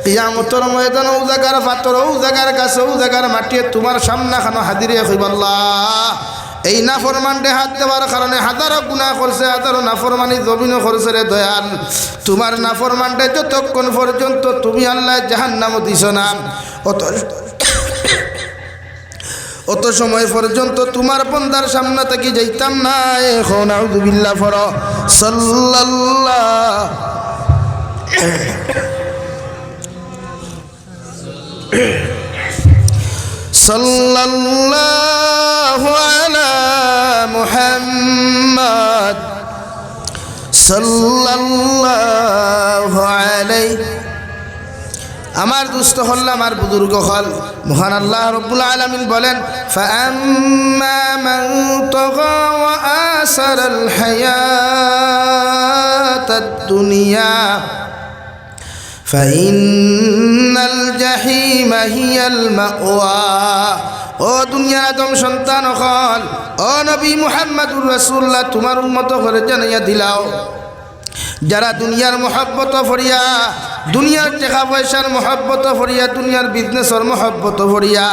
কিয়ামতের ময়দানে ও জায়গার পাথর, ও জায়গার গাছ, ও জায়গার মাটিয়ে তোমার সামনাখানো হাজিরে হইব। আল্লাহ, এই নাফরমানটে হাত দেওয়ার কারণে হাজারো গুনাহ করছে, হাজারো নাফরমানি জমিনও করছে রে দয়াল। তোমার নাফরমানটে যতক্ষণ পর্যন্ত তুমি আল্লাহ জাহান্নাম দিছ না, অত সময় পর্যন্ত তোমার বন্দার সামনে থেকে যাইতাম না। এখন আউযু বিল্লাহ ফর সাল্লাল্লাহু আলা মুহাম্মদ সাল্লাল্লাহু আলাইহি। আমার দুস্থ হল, আমার বুজুর্গ হল, মহান আল্লাহ রাব্বুল আলামিন বলেন, ফাআম্মা মান তাগা ওয়া আসারাল হায়াতাদ দুনিয়া ফাইন্নাল জাহিমা হিয়াল মাওয়া। ও দুনিয়ার আদম সন্তান হল, ও নবী মুহাম্মদুর রাসূলুল্লাহ, তোমার উম্মত করে জানাইয়া দিলাও, যারা দুনিয়ার মহব্বত ফরিয়া, দুনিয়ার টাকা পয়সার মহব্বত ফরিয়া, দুনিয়ার বিজনেসর মহব্বত ফরিয়া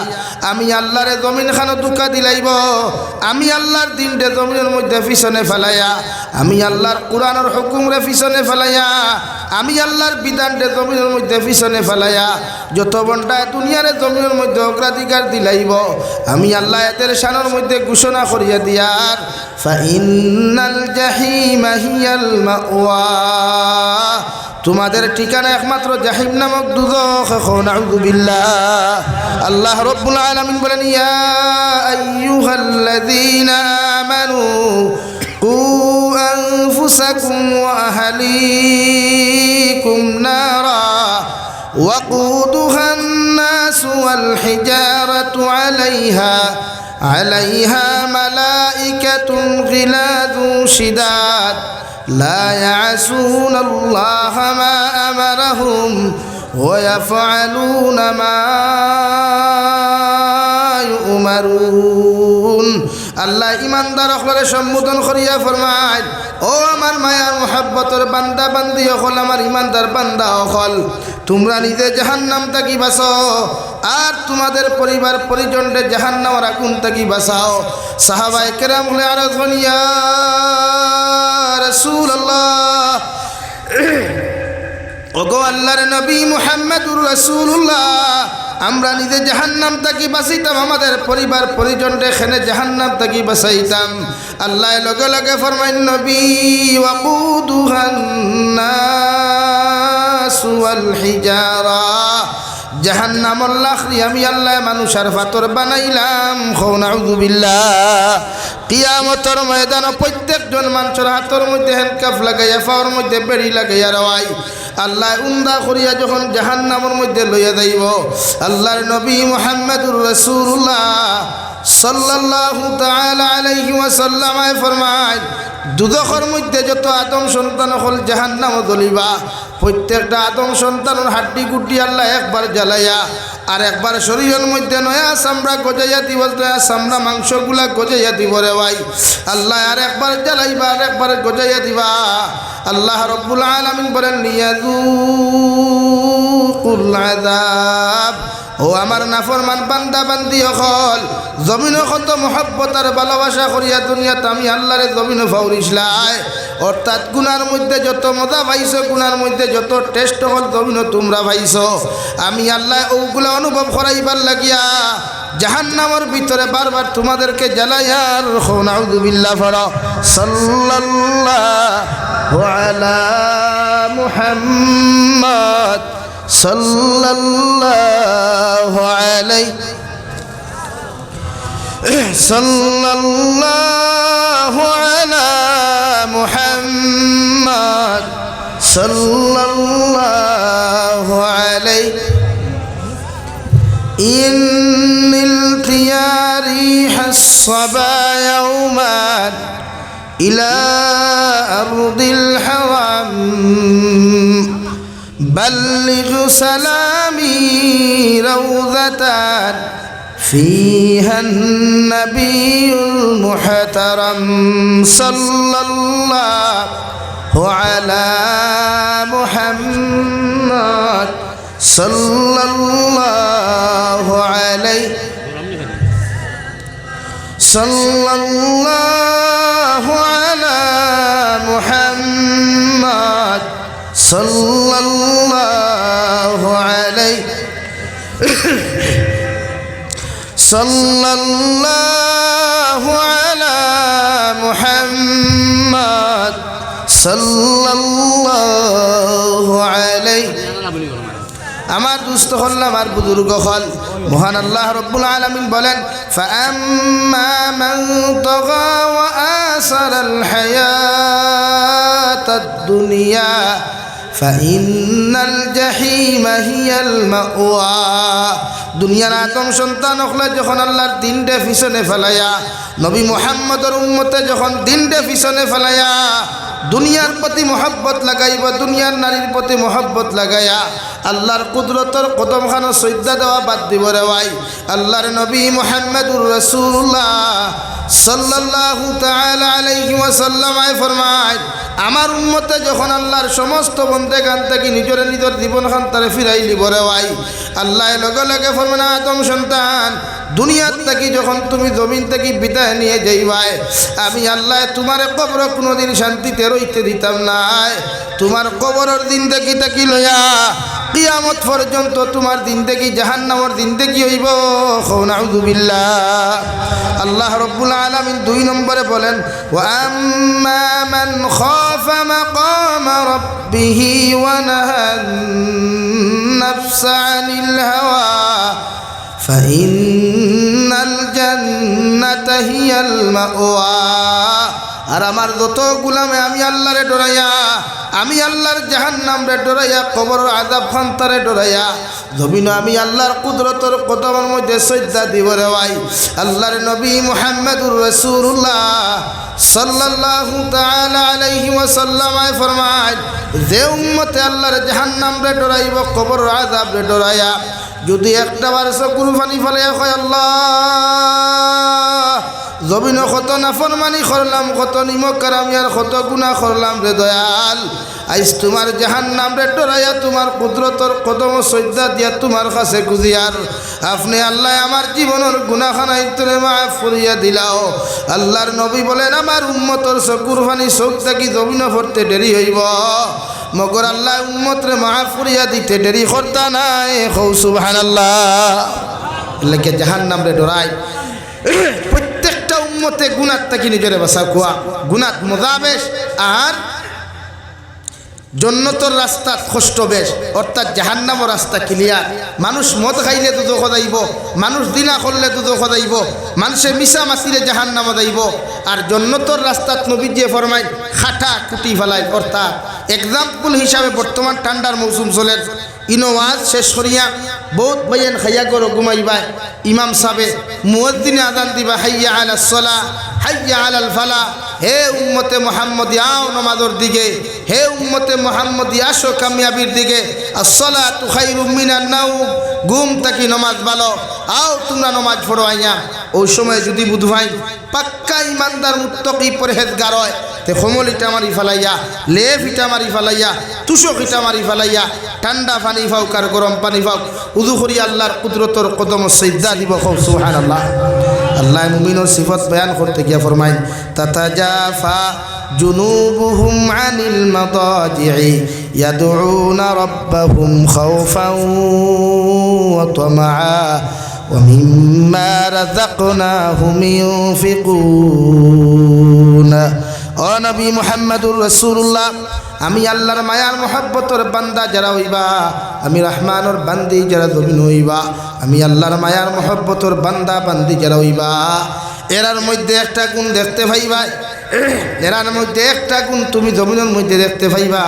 আমি আল্লাহরে জমিন খানো দুকা দিলাইব, আমি আল্লাহর দিনরে জমিনের মধ্যে পিছনে ফেলাইয়া, আমি আল্লাহর কোরআনের হুকুমরে পিছনে ফেলাইয়া, আমি আল্লাহর বিধানরে জমিনের মধ্যে পিছনে ফেলাইয়া যত বন্ডা দুনিয়ারে জমিনের মধ্যে অগ্রাধিকার দিলাইব, আমি আল্লাহ এদের শানের মধ্যে ঘোষণা করিয়া দিয়ার, ফাইন্নাল জাহিমা হিয়াল মাওয়া। তোমাদের ঠিকানা একমাত্র জাহিম নামক দুজখ। নাউযু বিল্লাহ। আল্লাহ রাব্বুল আলামিন বলেন, ইয়া আইয়ুহাল্লাযীনা আমানু কু আনফুসাকুম ওয়া আহলিকুম নারা ওয়াকুদুহান নাস ওয়াল হিজারাতু আলাইহা মালাইকাতুন গিলাযু শিদাদ لا يعصون الله ما أمرهم ويفعلون ما يؤمرون। আল্লাহ ইমানদার হলে সম্বোধন করিয়া ফরমায়, ও আমার মায়ার মুহাব্বতের বান্দা বান্দি হল, আমার ইমানদার বান্দা হল, তোমরা নিজে জাহান্নাম থেকে বাঁচো আর তোমাদের পরিবার পরিজনরে জাহান্নামের আগুন থেকে বাঁচাও। সাহাবায়ে কেরাম বলে আরজ ইয়া রাসূলুল্লাহ, ওগো আল্লাহর নবী মুহাম্মদুর রাসূলুল্লাহ, আমরা নিজে জাহান্নাম থেকে বাঁচাইতাম, আমাদের পরিবার পরিজনরে খেনে জাহান্নাম থেকে বাঁচাইতাম। আল্লাহ লগে লগে ফরমাইন, নবী ওয়াকুদুহান নাস ওয়াল হিজারা, জাহান্নামর লাখরি আমি আল্লাহ মানুষের পাথর বানাইলাম। নাউযু বিল্লাহ। কিয়ামতের ময়দানে প্রত্যেকজন মানুষের হাতের মধ্যে হ্যান্ডকাফ লাগাইয়া, পাওয়ার মধ্যে বেড়ি লাগাইয়া রওয়াই আল্লাহ উন্দা করিয়া যখন জাহান্নামের মধ্যে লইয়া যাইব, আল্লাহর নবী মুহাম্মদুর রাসূলুল্লাহ সাল্লাল্লাহু তাআলা আলাইহি ওয়াসাল্লাম ফরমায়, দুদখের মধ্যে যত আদম সন্তান হল জাহান্নামে জ্বলিবা, প্রত্যেকটা আদম সন্তানের হাড্ডি গুড্ডি আল্লাহ একবার জ্বালাইয়া আর একবার শরীরের মধ্যে নয়া চামড়া গজাইয়া দিব, নয়া চামড়া মাংসগুলা গজাইয়া দিব রে ভাই। আল্লাহ আর একবার জ্বালাইবা আর একবার গজাইয়া দিবা। আল্লাহ রাব্বুল আলামিন বলেন, লিয়াযুকুল আযাব ও আমার নাফরমান বান্দা বান্দি হল জমিন কত মহব্বত আর ভালোবাসা করিয়া দুনিয়াত আমি আল্লাহরে জমিন ফাউরিসলাই অর্থাৎ গুনার মধ্যে যত মজা পাইছো গুনার মধ্যে যত টেস্ট হল জমিন তোমরা পাইছো আমি আল্লাহ ওগুলা অনুভব করাইবার লাগিয়া জাহান্নামের ভিতরে বারবার তোমাদেরকে জ্বালাইয়ার নাউযু বিল্লাহ ফরা সাল্লাল্লাহু আলা মুহাম্মদ সাল্লাল্লাহু আলাইহি সাল্লাল্লাহু আলা মুহাম্মদ সাল্লাল্লাহু আলাইহি ইন্নিল তিয়ারি হাসবা ইয়াওমান ইলা আরদিল হারাম بلغ سلامي روضة فيها النبي المحترم صلى الله على محمد صلى الله عليه صلى الله على محمد صلى الله عليه صلى الله على محمد صلى الله عليه আমার দুস্থ হল আমার বুজুর্গ হল মহান আল্লাহ রব্বুল আলামিন বলেন ফাআম্মা মান তাগা ওয়া আসারাল হায়াতাদ দুনিয়া ফাইন্নাল জাহিমা হিয়াল মাওয়া দুনিয়ার আদম সন্তান হলে যখন আল্লাহর দিনটা পিছনে ফেলাইয়া নবী মুহাম্মদের উম্মতে যখন দিনটা পিছনে ফেলাইয়া দুনিয়ার প্রতি মহব্বত লাগাইব দুনিয়ার নারীর প্রতি মহব্বত লাগাইয়া আল্লাহর কুদরতর কদমখানা সজ্জা দেওয়া বাদ দিব রে ভাই আল্লাহর নবী মুহাম্মদুর রাসূলুল্লাহ সাল্লাল্লাহু তাআলা আলাইহি ওয়াসাল্লাম ফরমায় আমার উম্মতে যখন আল্লাহর সমস্ত বন্দেগান থেকে নিজের নিজের জীবনখান তারে ফিরাই লিব রে ভাই আল্লাহ লগে লগে ফরমান আদম সন্তান দুনিয়ার থেকে যখন তুমি জমিন থেকে বিদায় নিয়ে যাইবাই আমি আল্লাহ তোমার কবর কোনোদিন শান্তিতে রইতে দিতাম নাই তোমার কবরের দিন থেকে তাকি লইয়া কিয়ামত পর্যন্ত তোমার দিন থেকে জাহান্নামের দিন থেকে হইব নাউযু বিল্লাহ আল্লাহ রাব্বুল আলামিন 2 নম্বরে বলেন ওয়া আম্মা মান খাফা মাকামা রাব্বিহি ওয়া নাহান নাফসা আনিল হাওয়া ফাইন্নাল জান্নাতা হিয়াল মাওয়া আর আমার যত গোলামে আমি আল্লাহরে ডরাইয়া আমি আল্লাহর জাহান্নাম রে ডরাইয়া কবরের আযাব খান্তারে ডরাইয়া জমিন আমি আল্লাহর কুদরতের কদমের মধ্যে সজদা দিব রে ভাই আল্লাহর নবী মুহাম্মদুর রাসূলুল্লাহ সাল্লাল্লাহু তাআলা আলাইহি ওয়াসাল্লাম ফরমায় যে উম্মতে আল্লাহর জাহান্নাম রে ডরাইব কবরের আযাব রে ডরাইয়া যদি একটা বার চকুর পানি ফেলে কয় আল্লাহ জমিন কত নাফরমানি করলাম কত নিমক কারামি আর কত গুনাহ করলাম রে দয়াল আইস তোমার জাহান্নাম রে ডরাইয়া তোমার কুদরতর কদম সজ্জা দিয়া তোমার কাছে খুঁজিয়ার আপনি আল্লাহ আমার জীবনের গুনাহখানা ইতরে মাফ করিয়া দিলাও আল্লাহর নবী বলেন আমার উম্মতর চকুর পানি চোখ থাকি জমিন পড়তে দেরি হইব মগর আল্লাহ উম্মতরে মাফ করিয়া দিতে দেরি করতা নাই কও সুবহানাল্লাহ লাগে জাহান্নাম রে ডরাই প্রত্যেকটা উম্মতে গুনাহ থাকি নিজরে বাঁচা কোয়া গুনাহ মজা বেশ আর জন্নতর রাস্তা কষ্ট বেশ অর্থাৎ জাহান্নামের রাস্তা ক্লিয়ার মানুষ মদ খাইলে দুধ যাইব মানুষ দিনা করলে দুধ যাইব মানুষে মিশা মাসিরে জাহান্নামে যাইব আর জন্নতর রাস্তাত নবীজি ফরমাই খাটা কুটি ফেলাই অর্থাৎ এক্সাম্পল হিসাবে বর্তমান ঠান্ডার মৌসুম চলে ইনোয়াজ শেষ করিয়া বহুত বয়ান খাইয়া করো ঘুমাইবা ইমাম সাহেব মুয়াজ্জিনে আযান দিবা হাইয়া আলাস সালাহ হাইয়া আলাল ফালাহ হে উম্মতে মুহাম্মদি আও নামাজের দিকে হে উম্মতে মুহাম্মদি আসো কামিয়াবির দিকে আসসালাতু খায়রুম মিনান নাওম ঘুম থাকি নামাজ ভালো আও তোমরা নামাজ পড়ো আইয়া ওই সময় যদি বুধ ভাই পাক্কা ইমানদার মুত্তাকি পরহেজগার হয় তে খমল ইটা মারি ফেলাইয়া, লেফ ইটা মারি ফেলাইয়া, তুষক ইটা মারি ফেলাইয়া, ঠান্ডা পানি ফাউক আর গরম পানি ফাউক উযু করি আল্লাহর কুদরতর কদম সিজদা দিব। সুবহানাল্লাহ। আল্লাহ মুমিনের সিফত বয়ান করতে গিয়া ফরমাইন তাতাজাফা জুনুবুহুম আনিল মাদাজি'i ইয়াদউনা রাব্বাহুম খাওফান ওয়া তামাআ ওয়া মিম্মা রাযাকনাহুম ইউনফিকুন। ও নবী মুহাম্মদুর রাসূলুল্লাহ, আমি আল্লাহর মায়ার মহব্বতর বান্দা যারা হইবা, আমি রহমানের বান্দি যারা জমিন হইবা, আমি আল্লাহর মায়ার মহব্বতর বান্দা বান্দি যারা হইবা, এরার মধ্যে একটা গুণ দেখতে পাইবা, এরার মধ্যে একটা গুণ তুমি জমিনের মধ্যে দেখতে পাইবা।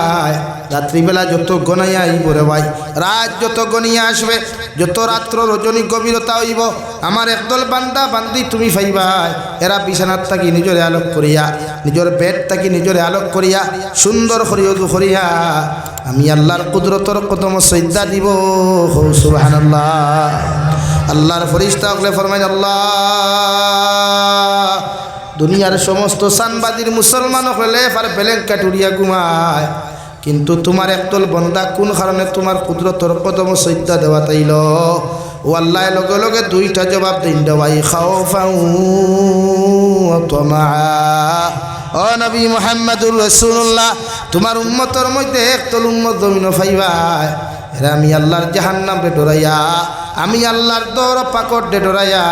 রাত্রিবেলা যত গনাইয়া আইব রে ভাই, রাত যত গনিয়া আসবে, যত রাত্র রজনী গভীরতা হইব, আমার একদল বান্দা বান্দি তুমি পাইবা। এরা বিছানার থাকি নিজরে আলোক করিয়া, নিজের বেড থাকি নিজরে আলোক করিয়া, সুন্দর করিয়া উযু করিয়া আমি আল্লাহর কুদরতর কদম সিজদা দিব। সুবহানাল্লাহ। আল্লাহর ফেরেশতা হলে ফরমায় আল্লাহ দুনিয়ার সমস্ত সানবাদীর মুসলমান হলে আর ব্ল্যাঙ্কেট উড়িয়া ঘুমায়, কিন্তু তোমার একদল বন্দা কোন কারণে তোমার কুদরতর কদম সিজদা দেওয়া তাইল? ও আল্লাহ লগে লগে দুইটা জবাব দিন দেওয়াই, খাওফান ওয়া তামাআ। ও নবী মুহাম্মদুর রাসূলুল্লাহ, তোমার উম্মতের মধ্যে একদল উম্মত জমিন পাইবা, এরা আমি আল্লাহর জাহান্নামে ডরাইয়া, আমি আল্লাহর দর পাকড়ে ডরাইয়া,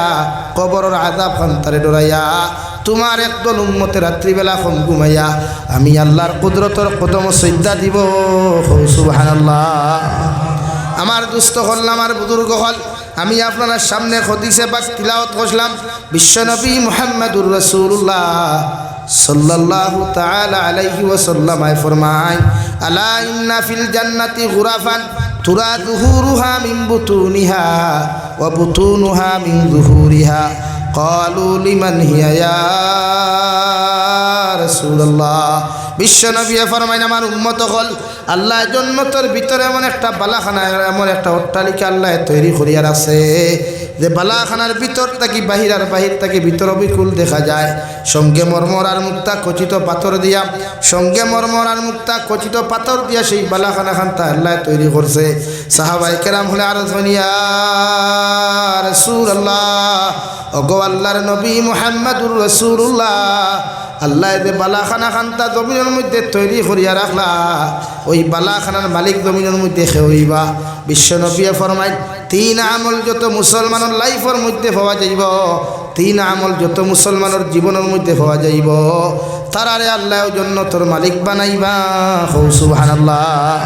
কবরের আযাব খান্তারে ডরাইয়া, তোমার একদল উম্মতের রাত্রিবেলা কম ঘুমাইয়া আমি আল্লাহর কুদরতর কদম সিজদা দিব। সুবহানাল্লাহ। আমার দুস্থ হল, আমার বুজুর্গ হল, আমি আপনার সামনে হাদিসে পাক তিলাওয়াত করলাম। বিশ্বনবী মুহাম্মদুর রাসূলুল্লাহ সাল্লাল্লাহু তাআলা আলাইহি ওয়াসাল্লাম ফরমায়, আলা ইন্না ফিল জান্নাতি গুরাফান তুরা যুহুরুহা মিন বুতুনিহা ওয়া বুতুনুহা মিন যুহুরিহা। ক্বালু লিমান হিয়া ইয়া রাসূলুল্লাহ। বিশ্বনবী ফরমায়, আমার উম্মত হল, আল্লাহ জন্নতের ভিতরে এমন একটা বালাখানা, এমন একটা অট্টালিকা আল্লাহ তৈরি করিয়া রাখছে যে বালাখানার ভিতর থাকি বাহির আর বাহির থাকি ভিতর অবিকুল দেখা যায়। সঙ্গে মর্মর আর মুক্তা খচিত পাথর দিয়া, সঙ্গে মর্মর আর মুক্তা খচিত পাথর দিয়া সেই বালাখানা খানটা আল্লাহ তৈরি করছে। সাহাবাই কেরাম হলে আর ইয়া রাসূলুল্লাহ, ওগো আল্লাহর নবী মুহাম্মদুর রাসূলুল্লাহ, আল্লাহ যে বালাখানা খানটা জমিনের মধ্যে তৈরি করিয়া রাখলা, ওই বালাখানার মালিক জমিনের মধ্যে খেইবা। বিশ্বনবী ফরমায়, তিন আমল যত মুসলমানের লাইফের মধ্যে পাওয়া যাইব, তিন আমল যত মুসলমানের জীবনের মধ্যে পাওয়া যাইব, তারারে আল্লাহ জান্নাতের মালিক বানাইবা। সুবহানাল্লাহ।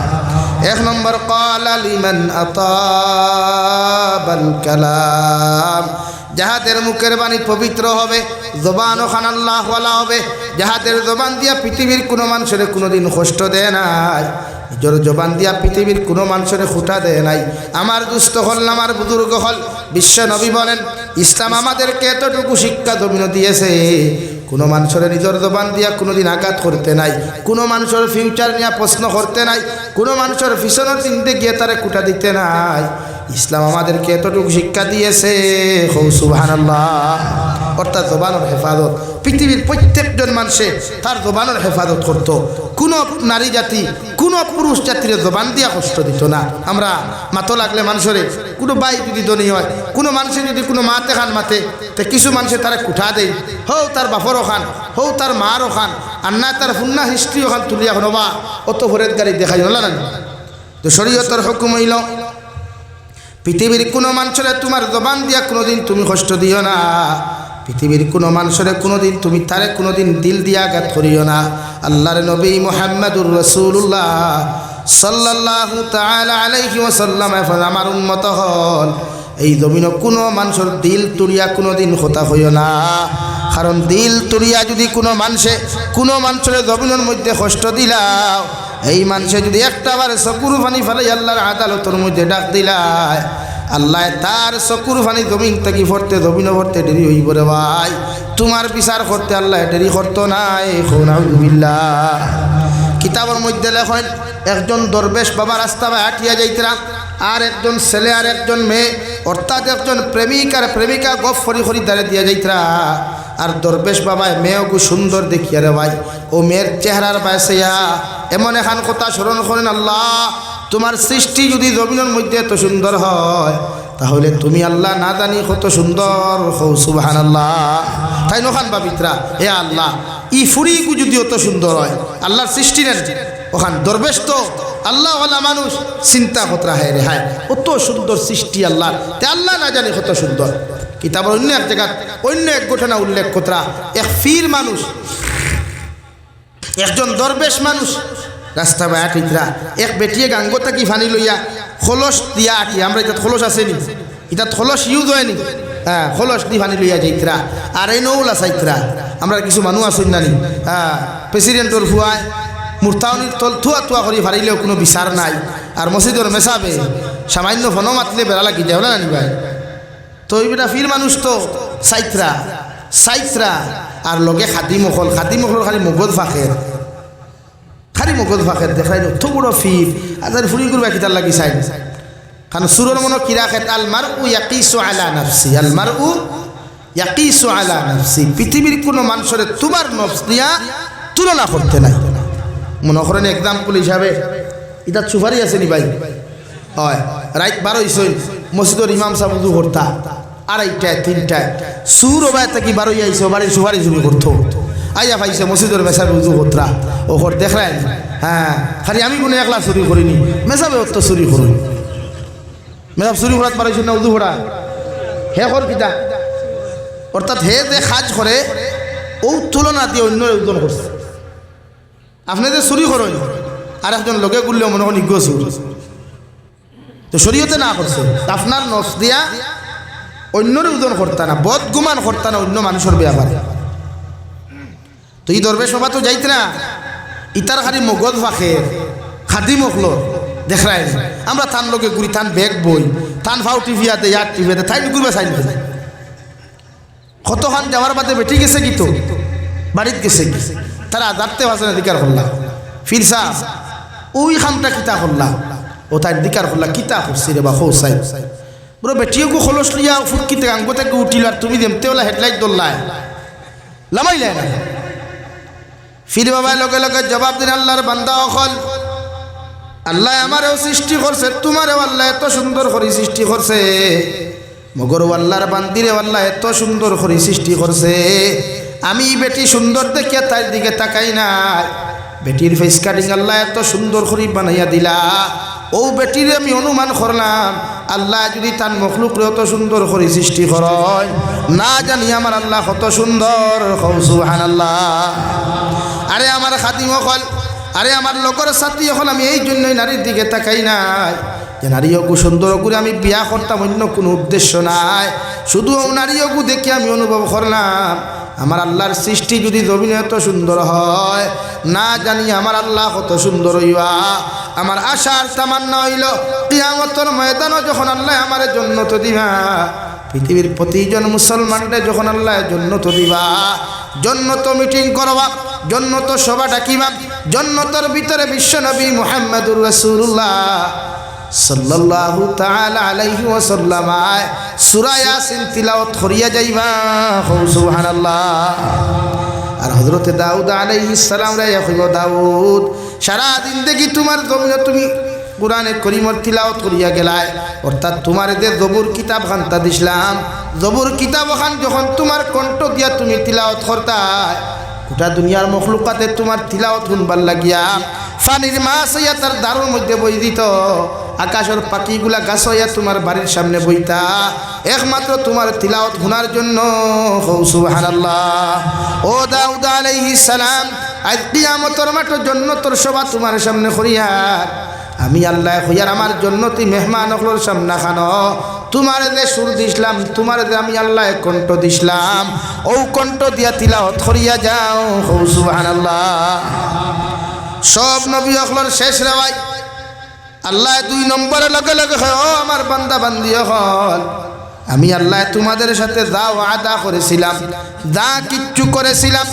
এক নম্বর, ক্বালা লিমান আতাবাল কালাম, যাহাদের মুখের বাণী পবিত্র হবে, জবান ওখান আল্লাহ ওয়ালা হবে, যাহাদের জবান দিয়া পৃথিবীর কোনো মানুষের কোনোদিন কষ্ট দেয় নাই, নিজের জবান দিয়া পৃথিবীর কোনো মানুষের খুঁটা দেয় নাই। আমার দুস্থ হল, আমার বুজুর্গ হল, বিশ্ব নবী বলেন, ইসলাম আমাদেরকে এতটুকু শিক্ষা জমিন দিয়েছে, কোনো মানুষের নিজের জবান দিয়া কোনোদিন আঘাত করতে নাই, কোনো মানুষের ফিউচার নিয়ে প্রশ্ন করতে নাই, কোনো মানুষের পিছনের চিনতে গিয়ে তারে কুটা দিতে নাই। ইসলাম আমাদেরকে এতটুকু শিক্ষা দিয়েছে। সুবহানাল্লাহ। অর্থাৎ জবানের হেফাজত, পৃথিবীর প্রত্যেকজন মানুষে তার জবানের হেফাজত করত। কোনো নারী জাতি, কোনো পুরুষ জাতির জবান দিয়া কষ্ট দিত না। আমরা মাতো লাগলে মানুষের কোনো বাই যদি ধনী হয়, কোনো মানুষের যদি কোনো মাতে খান মাতে, তো কিছু মানুষে তারা কুঠা দেয়, হও তার বাপরও খান, হও তার মারও খান, আর না তার হুন্না হিস্ট্রিও খান তুলিয়া হনবা, অত ভরের গাড়ি দেখাই হল না। তো শরীয়তের হুকুম হইল, পৃথিবীর কোনো মানুষের তোমার জবান দিয়া কোনোদিন তুমি কষ্ট দিও না, পৃথিবীর কোনো মানুষের কোনোদিন তুমি তারে কোনোদিন দিল দিয়া আঘাত করিও না। আল্লাহর নবী মুহাম্মদুর রাসূলুল্লাহ সাল্লাল্লাহু তাআলা আলাইহি ওয়াসাল্লাম আমার উম্মত হল, এই জমিন কোনো মানুষের দিল তুলিয়া কোনোদিন হতা হইও না। কারণ দিল তুলিয়া যদি কোনো মানুষের জমিনের মধ্যে কষ্ট দিলাও, এই মানুষে যদি একটাবার চকুর পানি ফেলাই আল্লাহর আদালতের মধ্যে ডাক দিলায়, আল্লাহ তার চকুর পানি জমিন থেকে ভরতে, জমিন ভরতে দেরি হইব রে ভাই। তোমার বিচার করতে আল্লাহ দেরি করতো নাই। নাউযুবিল্লাহ। কিতাবের মধ্যে লেখেন, একজন দরবেশ বাবা রাস্তা বা হাঁটিয়া যাইতরা, আর একজন ছেলে আর একজন মেয়ে, অর্থাৎ একজন প্রেমিক আর প্রেমিকা গপ ফরি ফরি দাঁড়িয়ে দিয়া যাইতরা। আর দরবেশ বাবায় মেয়েকে সুন্দর দেখিয়া রে ভাই ও মেয়ের চেহারার বাইসেয়া এমন এখান কথা স্মরণ করেন, আল্লাহ তোমার সৃষ্টি যদি জমিনের মধ্যে এত সুন্দর হয় তাহলে তুমি আল্লাহ না জানি কত সুন্দর হও সুবহানাল্লাহ। তাই নখান বাবিত্রা হে আল্লাহ ই ফুরিকু যদি অত সুন্দর হয় আল্লাহর সৃষ্টি নেন ওখান দরবেশ তো আল্লাহ ওয়ালা মানুষ চিন্তা কতরা হয় রে হায় অত সুন্দর সৃষ্টি আল্লাহ তে আল্লাহ না জানি কত সুন্দর। কিতাবের অন্য এক জায়গা অন্য এক ঘটনা উল্লেখ কতরা এক ফির মানুষ একজন দরবেশ মানুষ রাস্তা বা আটিতরা এক বেটিয়ে গাঙ্গতা কি ফানি লইয়া খলস দিয়া আটি আমরা এটা খলস আসেনি এটা খলস ইউজ হয়নি হ্যাঁ খলস দি ফানি লইয়া যাইতরা আর এই নৌলা চাইতরা আমরা কিছু মানুষ আসুন নানি হ্যাঁ প্রেসিডেন্টর ফুয়ায় মুরতাউনির তল থুয়া থুয়া করি ফারিলেও কোনো বিচার নাই আর মসজিদর মেসাবে সামান্য ফোন মাতলে বেড়া লাগি যায় না নানি ভাই। তো এইটা ফির মানুষ তো সাইত্রা আর লগে খাদি মখল খালি মগজ ফাঁকের খালি মগজ ফাঁকের দেখাই তো বড় ফির আজার ফুরি করবা কিতার লাগি চাই কারণ সুরর মনো কিরা খেত আলমার উ ইয়াকিসু আলা নাফসি আলমার উ ইয়াকিসু আলা নাফসি পৃথিবীর কোনো মানুষের তোমার নফস দিয়া তুলনা করতে নাই। মনে করেন এক্সাম্পল হিসাবে এটা সুপারি আছে নি ভাই হয় রাইট 12 মসজিদর ইমাম সাহেব উজু করতা 2:30 3টায় সুর ওবায় থাকি 12 আইসো বাড়ির সুপারি চুরি করতো আইয়া পাইছে মসজিদর মেসাবে উজু করতা ওর দেখলেন হ্যাঁ খালি আমি কোনো একলা চুরি করিনি মেসাবে ওর তো চুরি করুন মেসাব চুরি করাত পারাইছো না উজু করা হে কর কিতা অর্থাৎ হে যে কাজ করে ও তুলনা দিয়ে অন্য ওজন করছে। আপনি যে চুরি করেন আর একজন লোকে করলেও মনে করেন ইজ্ঞ চুর তো শরীয়তে না করছে আপনার নফস দিয়া অন্যরে ওজন করতা না বদগুমান করতা না অন্য মানুষের ব্যাপারে। তো এই দরবেশ বাবা তো যাইতে না ইতার খালি মগজ ফাঁকে খাদি মখলো দেখায় আমরা থান লোকে ঘুরি থান ব্যাগ বই থান ফাউ টিভিয়াতে ইয়ার টিভিয়াতে তাই ঘুরবে চাই না কতখান যাওয়ার বাদে বেটি গেছে কি তো বাড়িতে গেছে কি তারা যাতে ভাষণ অধিকার করলা ফিরসা ওই খানটা কিতা করলা ও তাই দিকার করলা কিতা করছি রে বা খোসাই বড় বেটিও খলস লিয়া ফুটকিতে গাঙ্গো থেকে উঠিল আর তুমি দেমতে ওলা হেডলাইট দোল্লায় লামাইলে না ফির বাবা লগে লগে জবাব দিন আল্লাহর বান্দা অকল আল্লাহ আমারও সৃষ্টি করছে তোমারও আল্লাহ এত সুন্দর করে সৃষ্টি করছে মগর আল্লাহর বান্দিরে আল্লাহ এত সুন্দর করে সৃষ্টি করছে আমি বেটি সুন্দর দেখিয়া তার দিকে তাকাই না বেটির ফেস কাটিং আল্লাহ এত সুন্দর করে বানাইয়া দিলা ও বেটির আমি অনুমান করলাম আল্লাহ যদি তার মখলুকরে অত সুন্দর করে সৃষ্টি করেন না জানি আমার আল্লাহ কত সুন্দর সুবহানাল্লাহ। আরে আমার খাদিম হল আরে আমার লোকের সাথী এখন আমি এই জন্যই নারীর দিকে তাকাই নাই যে নারীকে সুন্দর করে আমি বিয়া করতাম অন্য কোনো উদ্দেশ্য নাই শুধু নারীকে দেখে আমি অনুভব করলাম আমার আল্লাহর সৃষ্টি যদি জমিনে এত সুন্দর হয় না জানি আমার আল্লাহ কত সুন্দর হইবা। আমার আশার তামান্না হইল কিয়ামতের ময়দানে যখন আল্লাহ আমার জান্নাত দিবা পৃথিবীর প্রতিজন মুসলমানরে যখন আল্লাহ জান্নাত দিবা জান্নাত মিটিং করবা জান্নাত সভা ডাকিবা জান্নাতের ভিতরে বিশ্বনবী মুহাম্মদুর রাসূলুল্লাহ সাল্লাল্লাহু তাআলা আলাইহি ওয়াসাল্লাম সূরা ইয়াসিন তিলাওয়াত করিয়া যাইবা সুবহানাল্লাহ। আর হযরত দাউদ আলাইহিস সালাম রে কইব দাউদ সারা দিন দেখি তোমার জমিনে তুমি কুরআনে কারীমের তিলাওয়াত করিয়া গেলায় অর্থাৎ তোমার যে জবুর কিতাব খানতা দিছিলাম জবুর কিতাব খান যখন তোমার কণ্ঠ দিয়া তুমি তিলাওয়াত করতাই গোটা দুনিয়ার মখলুকাতে তোমার তিলাওয়াত শুনবার লাগিয়া ফানির মাছ হইয়া তার দারুর মধ্যে বই দিত আকাশের পাখিগুলা গাছ হইয়া তোমার বাড়ির সামনে বইতা একমাত্র তোমার তিলাওয়াত শোনার জন্য সুবহানাল্লাহ। ও দাউদ আলাইহিস সালাম আজ কিয়ামতের মাঠে জান্নাতের সভা তোমার সামনে করিয়া আমি আল্লাহ হইয়ার আমার জান্নাতি মেহমান হলোর সামনে খানো তোমার যে সুর দিছিলাম তোমার যে আমি আল্লাহ কণ্ঠ দিছিলাম ও কণ্ঠ দিয়া তিলাওয়াত করিয়া যাও সুবহানাল্লাহ। সব নবী হলোর শেষ রেওয়াই আল্লাহ 2 নম্বরে লগে লগে ও আমার বান্দা বান্দি হল আমি আল্লাহ তোমাদের সাথে যা ওয়াদা করেছিলাম যা কিচ্ছু করেছিলাম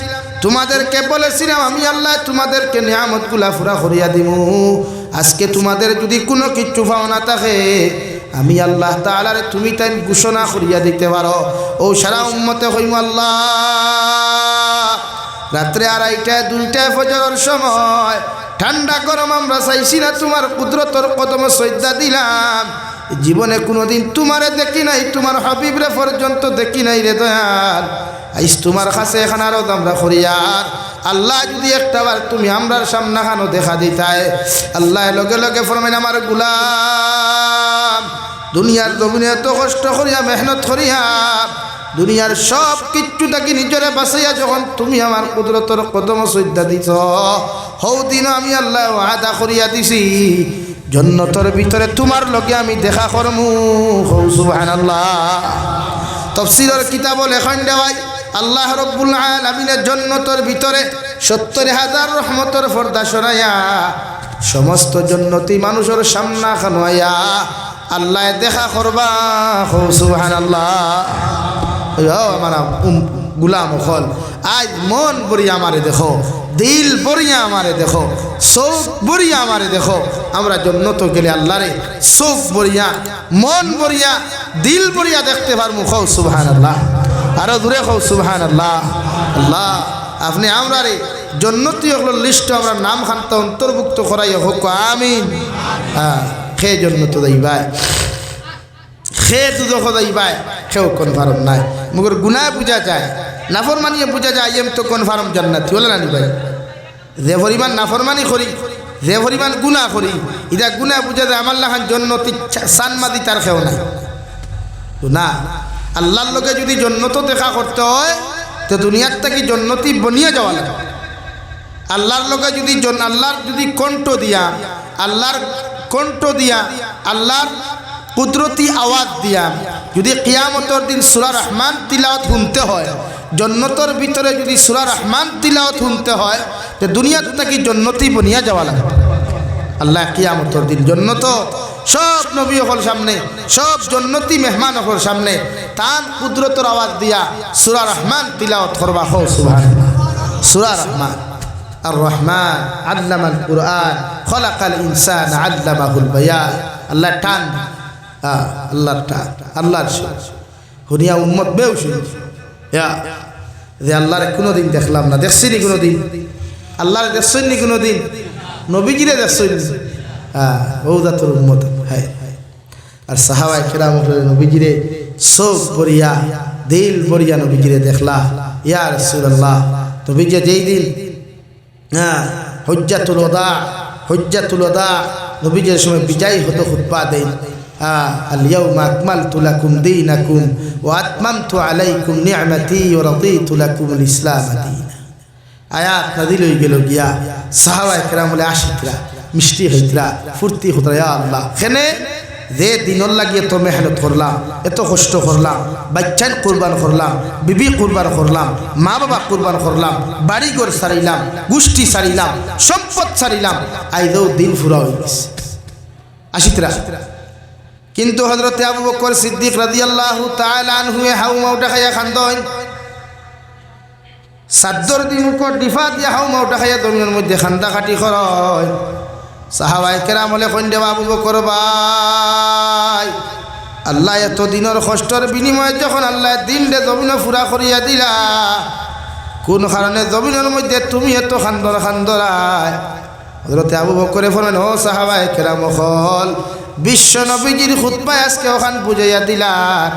তোমাদেরকে বলেছিলাম আমি আল্লাহ তোমাদেরকে নিয়ামতগুলা পুরা করিয়া দিমু। আজকে তোমাদের যদি কোনো কিচ্ছু পাও না থাকে আমি আল্লাহ তাআলারে তুমি তাই ঘোষণা করিয়া দিতে পারো। ও সারা উম্মতে হইম আল্লাহ রাত্রে 2:30 2টায় ফজরের সময় ঠান্ডা গরম আমরা চাইছি না, তোমার কুদরতর কদমে সজদা দিলাম। জীবনে কোনোদিন তোমারে দেখি নাই, তোমার হাবিবরে পর্যন্ত দেখি নাই রে দয়াল। আইস তোমার কাছে এখন আরো আমরা করিয়ার আল্লাহ যদি একটাবার তুমি আমরার সামনা খানো দেখা দিতায়। আল্লাহ লগে লগে ফরমাইন আমার গুলাম দুনিয়ার জমিনে এত কষ্ট করিয়া মেহনত করিয়া দুনিয়ার সব কিচ্ছুটাকে নিজরে বাঁচাইয়া যখন তুমি আমার কুদরতর কদম সজদা দিছ, হৌ দিন আমি আল্লাহ ওয়াদা করিয়া দিছি জান্নাতের ভিতরে তোমার লগে আমি দেখা করমু। হৌ সুবহানাল্লাহ। তাফসীরের কিতাব লেখন দেওয়াই আল্লাহ রব্বুল আলামিনের জান্নাতের ভিতরে 70,000 রহমতের পর্দা সরাইয়া সমস্ত জান্নাতি মানুষের সামনা খানোয়া আল্লাহ দেখা করবা। হৌ সুবহানাল্লাহ। আমার গুলাম হল আজ মন বরিয়া আমারে দেখো, দিল বরিয়া আমারে দেখো, চোখ বরিয়া আমারে দেখো। আমরা জন্নত গেলে আল্লাহরে চোখ বরিয়া মন বরিয়া দিল বরিয়া দেখতে পারবো। খাও সুবহানাল্লাহ। আরো দূরে খাও সুবহানাল্লাহ। আল্লাহ আপনি আমরা রে জন্নতি হল লিস্ট আমরা নাম খানতে অন্তর্ভুক্ত করাই হোক আমিন। হ্যাঁ খে জন্নত দেই ভাই, খে দুদক দেই ভাই, কেউ কনফার্ম নাই। মগর গুনায় বুঝা যায়, নাফরমানিয়ে বুঝা যায় এম তো কনফার্ম জান্নাতি হলে না ভাই। যে পরিমাণ নাফরমানি করি, যে পরিমাণ গুনাহ করি, এটা গুনাহ বুঝা যায় আমার লাখান জন্নতি সানমাদি তার খেও নাই না। আল্লাহর লোকে যদি জন্নত দেখা করতে হয় তো দুনিয়ার থেকে জন্নতি বনিয়ে যাওয়া লাগে। আল্লাহর লোকে যদি আল্লাহর যদি কণ্ঠ দিয়া, আল্লাহর কণ্ঠ দিয়া, আল্লাহর কুদরতি আওয়াজ দিয়া যদি কিয়ামতের দিন সূরা রহমান তিলাওয়াত শুনতে হয়, জন্নতের ভিতরে যদি সূরা রহমান তিলাওয়াত শুনতে হয় তো দুনিয়ার থেকে জন্নতি বনিয়া যাওয়া লাগে। আল্লাহ কিয়ামতের দিন জন্নত সব নবী হল সামনে, সব জন্নতি মেহমান হল সামনে তার কুদরতের আওয়াজ দিয়া সূরা রহমান তিলাওয়াত করবা। হো সুবহানাল্লাহ। সূরা রহমান আর রহমান আল্লামাল কুরআন খলাকাল ইনসান আল্লামাহুল বায়ান। আল্লাহ টান আল্লাহর টান আল্লাহর হুনিয়া উম্মত বেউসি যে আল্লাহরে কোনোদিন দেখলাম না, দেখছিনি কোনোদিন? আল্লাহরে দেখছেননি কোনোদিন? নবীজিরে দেখছেন? ওদাতর উম্মত। হ্যাঁ আর সাহাবায়ে কেরাম নবীজিরে চোখ বরিয়া দিল বরিয়া নবীজিরে দেখলা। ইয়া রাসূলুল্লাহ নবীজি যেই দিন হজ্জাতুল ওয়াদা নবীজির সময় বিজয় হতো খুতবা দেন, আল-ইয়াউমা আকমালতু লাকুম দীনাকুম ওয়া আতমামতু আলাইকুম নি'মাতি ওয়া রাদিতু লাকুমুল ইসলাম দীনা। আয়াত নাযিল হয়ে গেল গিয়া সাহাবায়ে কেরাম বলে আশিকরা মিষ্টি হইতরা ফুর্তি হতরা। ইয়া আল্লাহ খেনে যে দিনর লাগিয়ে এত মেহনত করলাম, এত কষ্ট করলাম, বাচ্চান কুরবান করলাম, বিবি কুরবান করলাম, মা বাবা কুরবান করলাম, বাড়ি ঘর ছাড়িলাম, গোষ্ঠী ছাড়িলাম, সম্পদ ছাড়িলাম, আইদৌ দিন ফুরা হয়ে গেছে আশিকরা। কিন্তু হযরতে আবু বকর সিদ্দিক রাদিয়াল্লাহু তাআলা আনহু হাউমাউটা খাইয়া খান্দন, সাদ্দর দি মুখর ডিফা দিয়া হাউমাউটা খাইয়া জমিনের মধ্যে খান্দা কাটি খরয়। সাহাবায়ে কেরাম বলে কইন দেবা আবু বকর ভাই, আল্লাহ এত দিনের কষ্টর বিনিময়ে যখন আল্লাহ দিন দে জমিন ফুরা করিয়া দিলা, কোন কারণে জমিনের মধ্যে তুমি এত খান্দরায়? হযরতে আবু বকরে ফরমান, ও সাহাবায়ে কেরাম হল বিশ্ব নবীজির খুতবায় আজকে ওখান বুঝাইয়া দিলার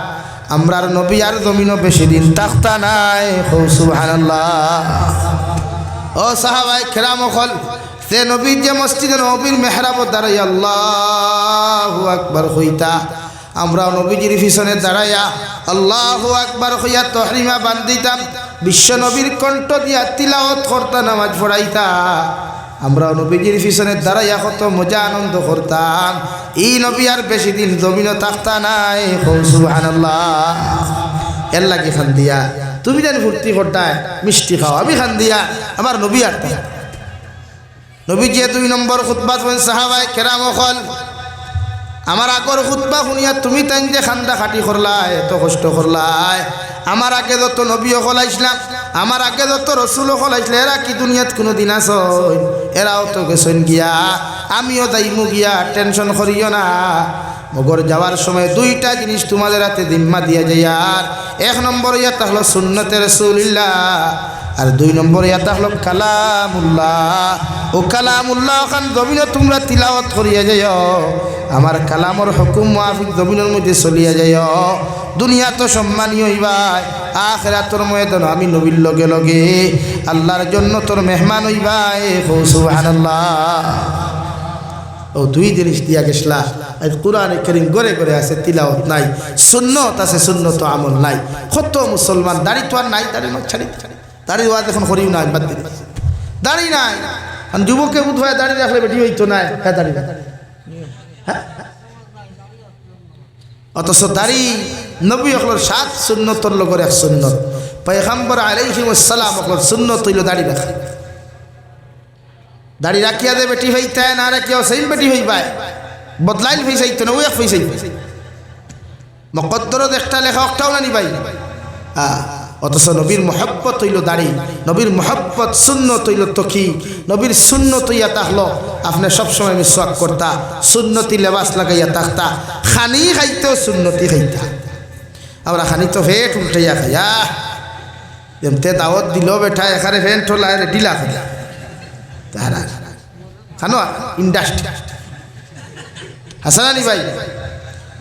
আমরার নবী আর জমিনও বেশি দিন থাকতা নাই। সুবহানাল্লাহ। ও সাহাবায়ে কেরাম হল তে নবী যে মসজিদে নবীর মেহরাব দাঁড়াই আল্লাহু আকবার হইতা, আমরা নবীজির পিছনে দাঁড়াইয়া আল্লাহু আকবার হইয়া তহরিমা বান্ধিতাম, বিশ্ব নবীর কণ্ঠ দিয়া তিলাওয়াত করতা, নামাজ পড়াইতা। আমরা নবীজির পিছনে দাঁড়াইয়া কত মজা আনন্দ করতাম। এই নবী আর বেশি দিন জমিনও থাকতা নাই। সুবহানাল্লাহ। এর লাগি খান দিয়া তুমি যেন ফুর্তি করতায় মিষ্টি খাও, আমি খান দিয়া আমার নবী আর নবী যে 2 নম্বর খুতবা সাহাবায়ে কেরাম হল আমার আগর খুতবা শুনিয়া তুমি তাই যে খান্দা খাটি করলাই, এত কষ্ট করলাই। আমার আগে যত নবী হল আইসলাম, আমার আগে যত রসুল হল আইসলে, এরা কি দুনিয়াত কোনো দিন আসন? এরাও তো গেছেন গিয়া, আমিও যাইমু গিয়া, টেনশন করিও না। মগর যাওয়ার সময় দুইটা জিনিস তোমাদের হাতে জিম্মা দিয়ে যায়। আর এক নম্বর ইয়াটা হলো সুন্নতে রাসূলুল্লাহ, আর দুই নম্বর ইয়াটা হলো কালামুল্লাহ। ও কালামুল্লাহ খান জমিনে তোমরা তিলাওয়াত করিয়া যাও, আমার কালামর হুকুম মুআফিক জমিনের মধ্যে চলিয়া যাও। দুনিয়া তো সম্মানীয় হইবাই, আখিরাতের ময়দান আমি নবীর লগে লগে আল্লাহর জন্য তোর মেহমান হইবাই। সুবহানাল্লাহ। ও দুই জিনিস দিয়া গেছলা। আজ কোরআনে কারীম গড়ে গড়ে আছে, তিলাওয়াত নাই, সুন্নত আছে, সুন্নত আমল নাই। কত মুসলমান দাড়ি তো আর নাই, দাড়ি মাছ ছাড়ি, দাড়ি ওয়াজ এখন করিও না, বাদ দিই, দাড়ি নাই। আর যুবকে বুধ হয় দাড়ি রাখলে বেটি হইতো না, হ্যাঁ দাড়ি, হ্যাঁ। অথচ দাড়ি নবী হকলর 7 সুন্নতর লগর এক সুন্নত, পয়গম্বর আলাইহিস সালাম হকলর সুন্নত হইল দাড়ি রাখা। দাড়ি রাখিয়া দে বেটি হইতে না রাখিয়াও সেই বেটি হইবাই, বদলাইল হইসাইতো না, ওই এক হইসাই মকদ্দরত একটা লেখা একটাও না নিবাই। অথচ নবীর মোহব্বত হইল দাড়ি, নবীর মোহব্বত সুন্নত হইল তকি, নবীর সুন্নত হইয়া তাহলো আপনি সবসময় মিসওয়াক করতা, সুন্নতি লেবাস লাগাইয়া থাকতা, খানি খাইতেও সুন্নতি খাইতা। আমরা খানি তো ফেট উল্টাইয়া খাইয়া, এমতে দাওয়াত দিল বেঠা এখানে ফেন্ট হলায় রেডিলা খাইয়া তারা খানো ইন্ডাস্ট্রি হাসানি ভাই।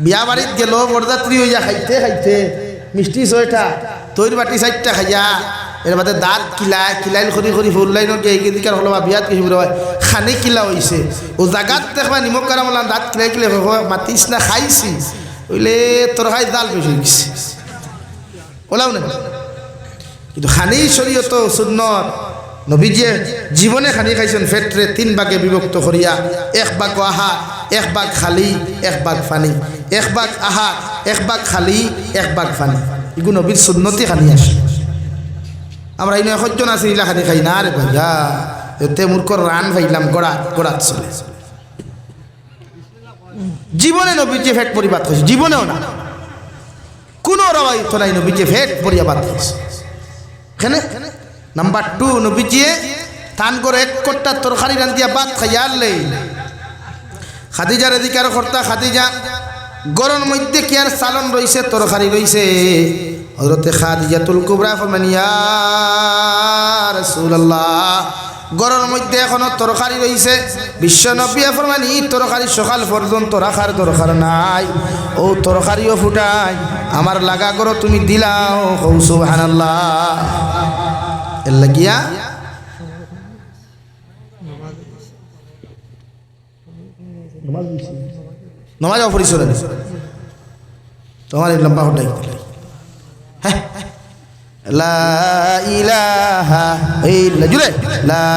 বিয়া বাড়িত গেল বরযাত্রী হইয়া খাইতে খাইতে মিষ্টি 6টা তৈর বাটি 4টা খাইয়া এর বাদে দাঁত কিলাইল খরি খরি ফুল লাইন দিকার হলো বিয়াত কিছু হয় খানি কিলা হয়েছে। ও জাগাত দেখবা নিমখ কারা বললাম দাঁত কিলাই মাতিস না খাইছি ওইলে তোর খাই জাল বেশি গেছে ওলাও না। কিন্তু খানি শরীয়ত সুন্নত, নবীজিয়ে জীবনে খানি খাইছেন ফেটরে 3 ভাগে বিভক্ত করিয়া, 1 ভাগ আহার, 1 ভাগ খালি, 1 ভাগ ফানি, 1 ভাগ আহার, 1 ভাগ খালি, 1 ভাগ ফানি। এগুলো নবীর সুন্নতি খানি আসে। আমরা এই 1 জন আছি ইলা খানি খাই না রে ভাইয়া, এতে মূর্খ রান ভাইলাম গড়াত চলে। জীবনে নবীজি ফেট পরিবাদ হয়েছে, জীবনেও না কোনো রবায়িত নাই নবীজি ফেট পরিবাদ হয়েছে। এখানে নাম্বার 2 নবীজিয়ে থান করে 1 কোট্টা তরকারি রান্ধিয়া ভাত খাইয়া আনলে খাদিজার অধিকার কর্তা খাদিজা গরম মধ্যে কি আর সালন রইছে তরকারি রইছে। হযরতে খাদিজাতুল কুবরা ফরমান ইয়া রাসূলুল্লাহ গরম মধ্যে এখনো তরকারি রইছে। বিশ্ব নবী ফরমান এই তরকারি সকাল পর্যন্ত রাখার দরকার নাই, ও তরকারিও ফুটাই আমার লাগা করো তুমি দিলাও। সুবহানাল্লাহ। এর লাগিয়া নমাজ অপরিসরে তোমার লম্বা হটাই হ্যাঁ লা ইলাহা ইল্লা জুরে লা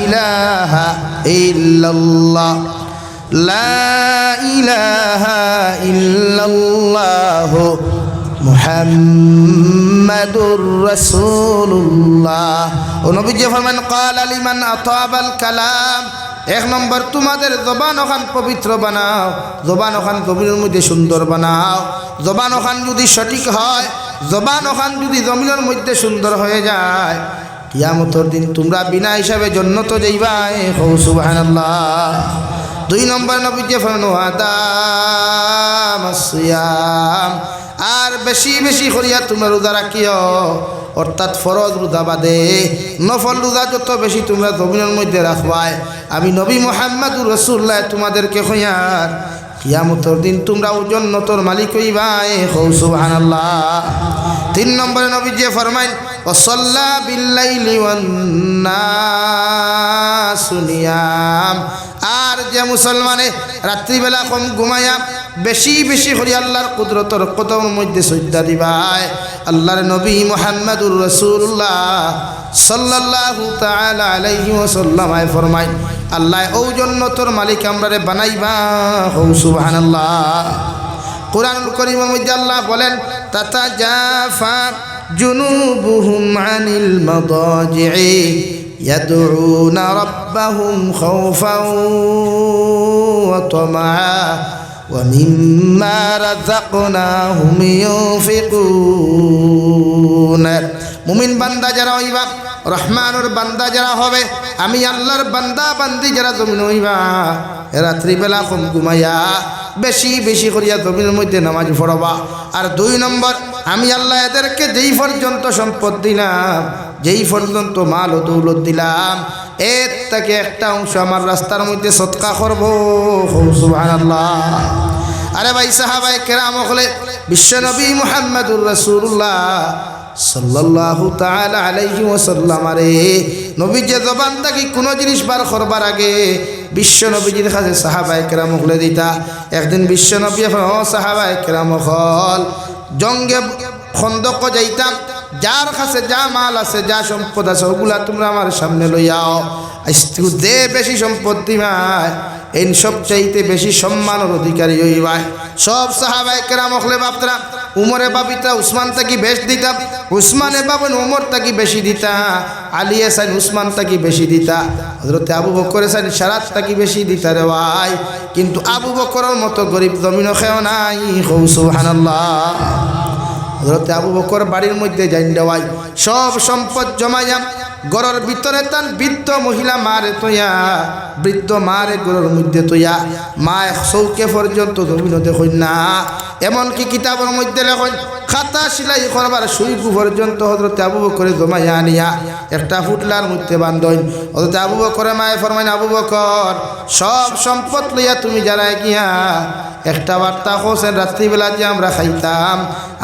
ইলাহা ইল্লাল্লাহ লা ইলাহা ইল্লাল্লাহ মুহাম্মাদুর রাসূলুল্লাহ। ও নবীজি ফরমান ক্বালা লিমান আতাবাল কালাম, 1 নম্বর তোমাদের জবান ওখান পবিত্র বানাও, জবান ওখান জমিনের মধ্যে সুন্দর বানাও। জবান ওখান যদি সঠিক হয়, জবান ওখান যদি জমিনের মধ্যে সুন্দর হয়ে যায়, কিয়ামতের দিন তোমরা বিনা হিসাবে জান্নাতে যাইবাই। সুবহানাল্লাহ। 2 নম্বর নবীজি ফরমান আদামাস সিয়াম, আর বেশি বেশি করিয়া তোমরা রোজা রাখিও, অর্থাৎ ফরজ রোজা বাদে নফল রোজা যত বেশি তোমরা জমিনের মধ্যে রাখবাই, আমি নবী মুহাম্মদুর রাসূলুল্লাহ তোমাদেরকে কইয়ার কিয়ামতের দিন তোমরা জান্নাতের মালিক হইবাই। সুবহানাল্লাহ। 3 নম্বরে নবীজি ফরমাইন ওয়াসাল্লা বিল্লাইলি ওয়ান নাসু নিয়াম, আর যে মুসলমানে রাত্রিবেলা কম ঘুমায়া বেশি বেশি করে আল্লাহর কুদরতের কদমের মধ্যে সজদা দিবাই। আল্লাহর নবী মুহাম্মদুর রাসূলুল্লাহ সাল্লাল্লাহু তাআলা আলাইহি ওয়াসাল্লাম ফরমাই আল্লাহ ও জান্নাতের মালিক আমরারে বানাইবা। সুবহানাল্লাহ। কুরআনুল কারীমের মধ্যে আল্লাহ বলেন তাতাজাফা জুনুবুহুম আনিল মাদাজি'i ইয়াদউনা রাব্বাহুম খাওফান ওয়া তামআ ওয়া মিম্মা রাযাকনাহুম ইউনফিকুন। মুমিন বান্দা যারা হইবা, রহমানুর বান্দা যারা হবে, আমি আল্লাহর বান্দা বান্দি যারা জমিন হইবা, রাত্রিবেলা কম ঘুমাইয়া বেশি বেশি করিয়া জমিনের মধ্যে নামাজ পড়বা। আর 2 নম্বর, আমি আল্লাহ এদেরকে যেই পর্যন্ত সম্পদ দিলাম, যেই পর্যন্ত মাল ও দৌলত দিলাম, এর থেকে একটা অংশ আমার রাস্তার মধ্যে সদকা করবো। সুবহানাল্লাহ। আরে ভাই সাহাবায়ে কেরাম হলে বিশ্বনবী মুহাম্মদুর রাসূলুল্লাহ সাল্লাল্লাহু তাআলা আলাইহি ওয়াসাল্লাম আরে নবী যে জবান থেকে কোন জিনিস বার করবার আগে বিশ্বনবীজির কাছে সাহাবায়ে কেরাম হলে দিতা। একদিন বিশ্বনবী ও সাহাবায়ে কেরাম হল জঙ্গে খন্দক যাইতাম, যার কাছে যা মাল আছে যা সম্পদ আছে ওগুলা তোমরা আমার সামনে লইয়াও। আজকে যে বেশি সম্পদ দিবাই এই সব চাইতে বেশি সম্মানের অধিকারী হইবাই। সব সাহাবায়ে কেরাম হলে বাপরা উমরে বাবিতা উসমান তাকি বেশ দিতা, উসমানে বাবন উমর তাকি বেশি দিতা, আলী হাসান উসমান তাকি বেশি দিতা, হযরত আবু বকর হাসান সারাত তাকি বেশি দিতা রে ভাই। কিন্তু আবু বকরের মতো গরিব জমিনও খেও নাই। সুবহানাল্লাহ। হযরত আবু বকর বাড়ির মধ্যে যাইন দেওয়াই সব সম্পদ জমাইয়া গরর ভিতরে তান বৃদ্ধ মহিলা মারে তোয়া, বৃদ্ধ মারে গরর মধ্যে তোয়া, মা চৌকে পর্যন্ত জমিন দেখুন না। এমনকি কিতাবের মধ্যে লেখন খাতা সিলাই করবার সুইকু পর্যন্ত হযরত আবু বকরে জমাইয়া আনিয়া একটা ফুটলার মধ্যে বান্ধন। হযরত আবু বকরে মায়ে ফরমাইন, আবু বকর সব সম্পদ লইয়া তুমি যারাই গিয়া একটা বার্তা হোসেন রাত্রিবেলা যে আমরা খাইতাম,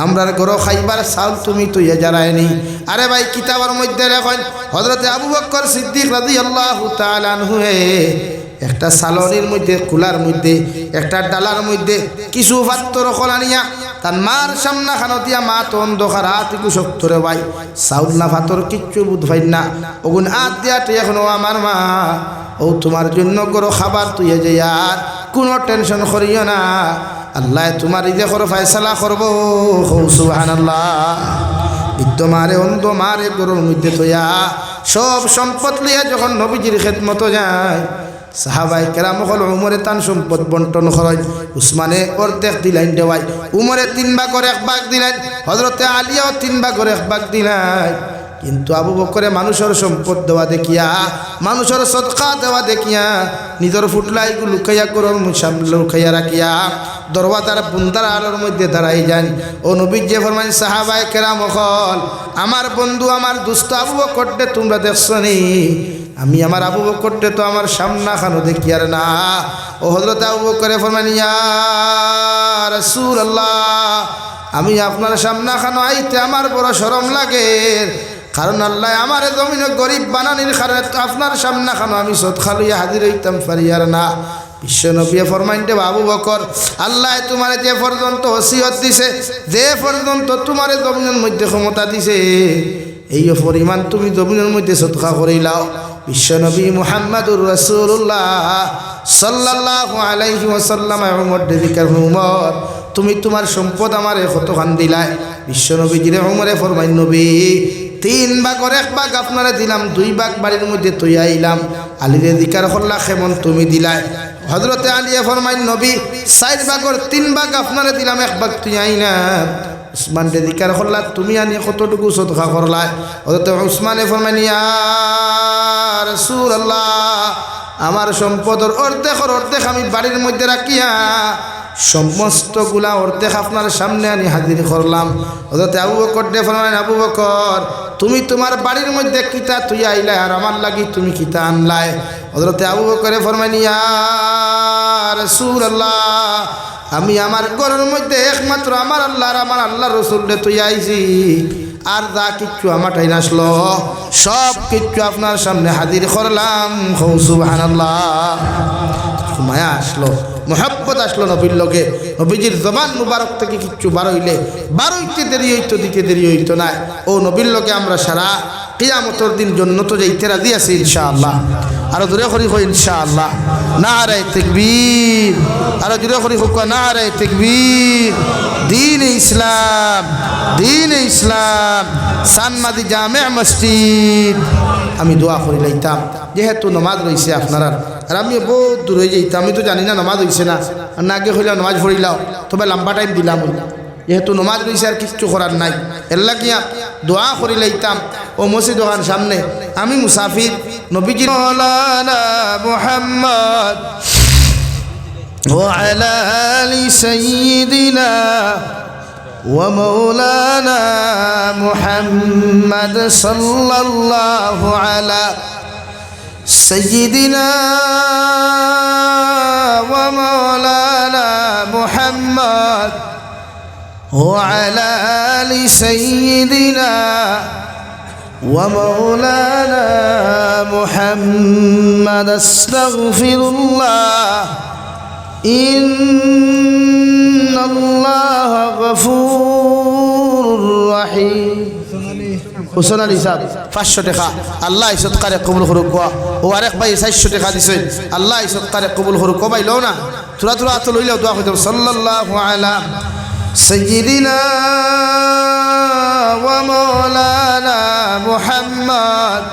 আমরার ঘর খাইবার চাউল তুমি তুইয়া যারাইনি। আরে ভাই কিতাবের মধ্যে লেখন হযরত আবু বকর সিদ্দিক রাদিয়াল্লাহু তাআলা আনহু একটা সালনির মধ্যে কুলার মধ্যে একটা ডালার মধ্যে কিছু পাত্র খোলানিয়া তার মার সামনা খানো দিয়া, মা তো অন্ধকার হাত একটু শক্ত রে ভাই, চাউল না পাথর কিচ্ছু বুধ ভাই না, ওগুন হাত দিয়া তুই এখনো আমার মা ও তোমার জন্য করো খাবার তুই যে আর কোনো টেনশন করিও না, আল্লাহ তোমার ইদে করো ফয়সালা করবো। সুবহানাল্লাহ। বৃদ্ধ মারে অন্ধ মারে গরুর মধ্যে তোয়া সব সম্পদ লইয়া যখন নবীজির খেদমত যায়, সাহাবায়ে কেরাম হল উমরে তান সম্পদ বন্টন করেন। উসমানে অর্ধেক দিলেন দেওয়াই, উমরে 3 ভাগের 1 ভাগ দিলেন, হযরতে আলীও 3 ভাগের 1 ভাগ দিলেন। কিন্তু আবু বকরে মানুষের সম্পদ দেওয়া দেখিয়া, মানুষের সদকা দেওয়া দেখিয়া নিজের ফুটলাইগুলো লুকাইয়া করর সামনে লুকাইয়া রাখিয়া দরওয়াজার বুন্দার আলোর মধ্যে দাঁড়াই যান। ও নবী যে ফরমাইন, সাহাবায়ে কেরাম হল আমার বন্ধু আমার দুস্থ আবু বকরকে তোমরা দেখছো নি? আমি আমার আবু বকরকে তো আমার সামনা খানো দেখি আর না। ও হযরত আবু বকরে ফরমাইন, ইয়া রাসূলুল্লাহ আমি আপনার সামনা খানো আইতে আমার বড় শরম লাগে, কারণ আল্লাহ আমার জমিন গরিব বানানির কারণে আপনার সামনা খানো আমি সদকা লইয়া হাজির হইতাম পারি আর না। বিশ্বনবী ফরমাইন, আবু বকর আল্লাহ তোমার যে পর্যন্ত ওসিয়ত দিছে, যে পর্যন্ত তোমার জমিনের মধ্যে ক্ষমতা দিছে, এই পরিমাণ তুমি জমিনের মধ্যে সদকা করিলাও। বিশ্বনবী মুহাম্মদুর রাসূলুল্লাহ সাল্লাল্লাহু আলাইহি ওয়াসাল্লাম উমর দিকার উমর তুমি তোমার সম্পদ আমারে কতখান দিলাই? বিশ্বনবীজিরে উমরে ফরমাইন, নবী 3 ভাগের 1 ভাগ আপনারে দিলাম, 2 ভাগ বাড়ির মধ্যে তুই আইলাম। আলীরে দিকার হল্লা কেমন তুমি দিলাই? হযরতে আলী ফরমাইন, নবী 4 ভাগের 3 ভাগ আপনারে দিলাম, 1 ভাগ তুই আইলাম। উসমান রে দিকার হল্লা তুমি আনি কতটুকু সদকা করলাই? হযরতে উসমানে ফরমাইন, ইয়া রাসূলুল্লাহ আমার সম্পদের অর্ধেক আমি বাড়ির মধ্যে রাখিয়া সমস্তগুলা অর্ধেক আপনার সামনে আনি হাজির করলাম। হযরতে আবু বকর দে ফরমাইন, আবু বকর তুমি তোমার বাড়ির মধ্যে কিতা তুই আইলাই আর আমার লাগি তুমি কিতা আনলাই? হযরতে আবু বকরে ফরমাইন, ইয়া রাসূলুল্লাহ আমি আমার ঘরের মধ্যে একমাত্র আমার আল্লাহ আর আমার আল্লাহর রাসূলকে তুই আইছি, আর যা কিচ্ছু আমার টাইন আসলো সব কিচ্ছু আপনার সামনে হাজির করলাম। সুবহানাল্লাহ। মায়া আসলো, মোহাব্বত আসলো নবীর লগে। নবীজির জবান মুবারক থেকে কিচ্ছু বার হইলে বারোইতে দেরি হইতো, দিতে দেরি হইতো না। ও নবীর লগে আমরা সারা কিয়ামতের দিন জান্নাতে যাইতে রাজি আছি ইনশাআল্লাহ। আরো জোরে করি কই ইনশাআল্লাহ। নারে তাকবীর। আরো জোরে করি হোক নারে তাকবীর। দ্বীন ইসলাম, দ্বীন ইসলাম, সানমাদি জামে মসজিদ। আমি দোয়া করি লাইতাম, যেহেতু নামাজ রয়েছে আপনারা আর আমি বহুত দূর হয়ে যাইতাম, আমি তো জানি না নামাজ হয়েছে না, আর না আগে হইলাম নামাজ পড়িলাও, তবে লম্বা টাইম দিলাম, যেহেতু নামাজ রয়েছে আর কিচ্ছু করার নাই। এল্লা গিয়া দোয়া করি লাইতাম ও মসজিদ ওখান সামনে আমি মুসাফির নবীজি মাওলানা মুহাম্মদ وعلى آل سيدنا ومولانا محمد صلى الله على سيدنا ومولانا محمد وعلى آل سيدنا ومولانا محمد استغفر الله إن الله غفور رحيم হুসেন আলী সাহেব 500 টাকা আল্লাহ সৎকারে কবুল করুক ও আরেক ভাই 400 টাকা দিছে আল্লাহ সৎকারে কবুল করুক ভাই লও না তোরা তোরা তো লইলাও দোয়া করতে সাল্লাল্লাহু আলা সাইয়্যিদিনা ওয়া মাওলানা মুহাম্মদ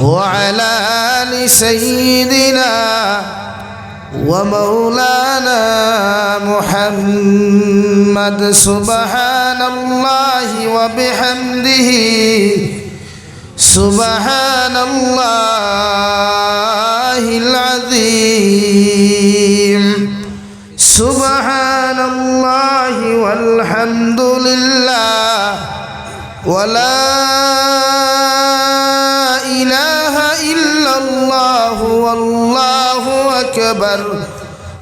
ওয়া আলা আলি সাইয়্যিদিনা ومولانا محمد سبحان الله وبحمده سبحان الله العظيم سبحان الله والحمد لله ولا إله إلا الله والله أكبر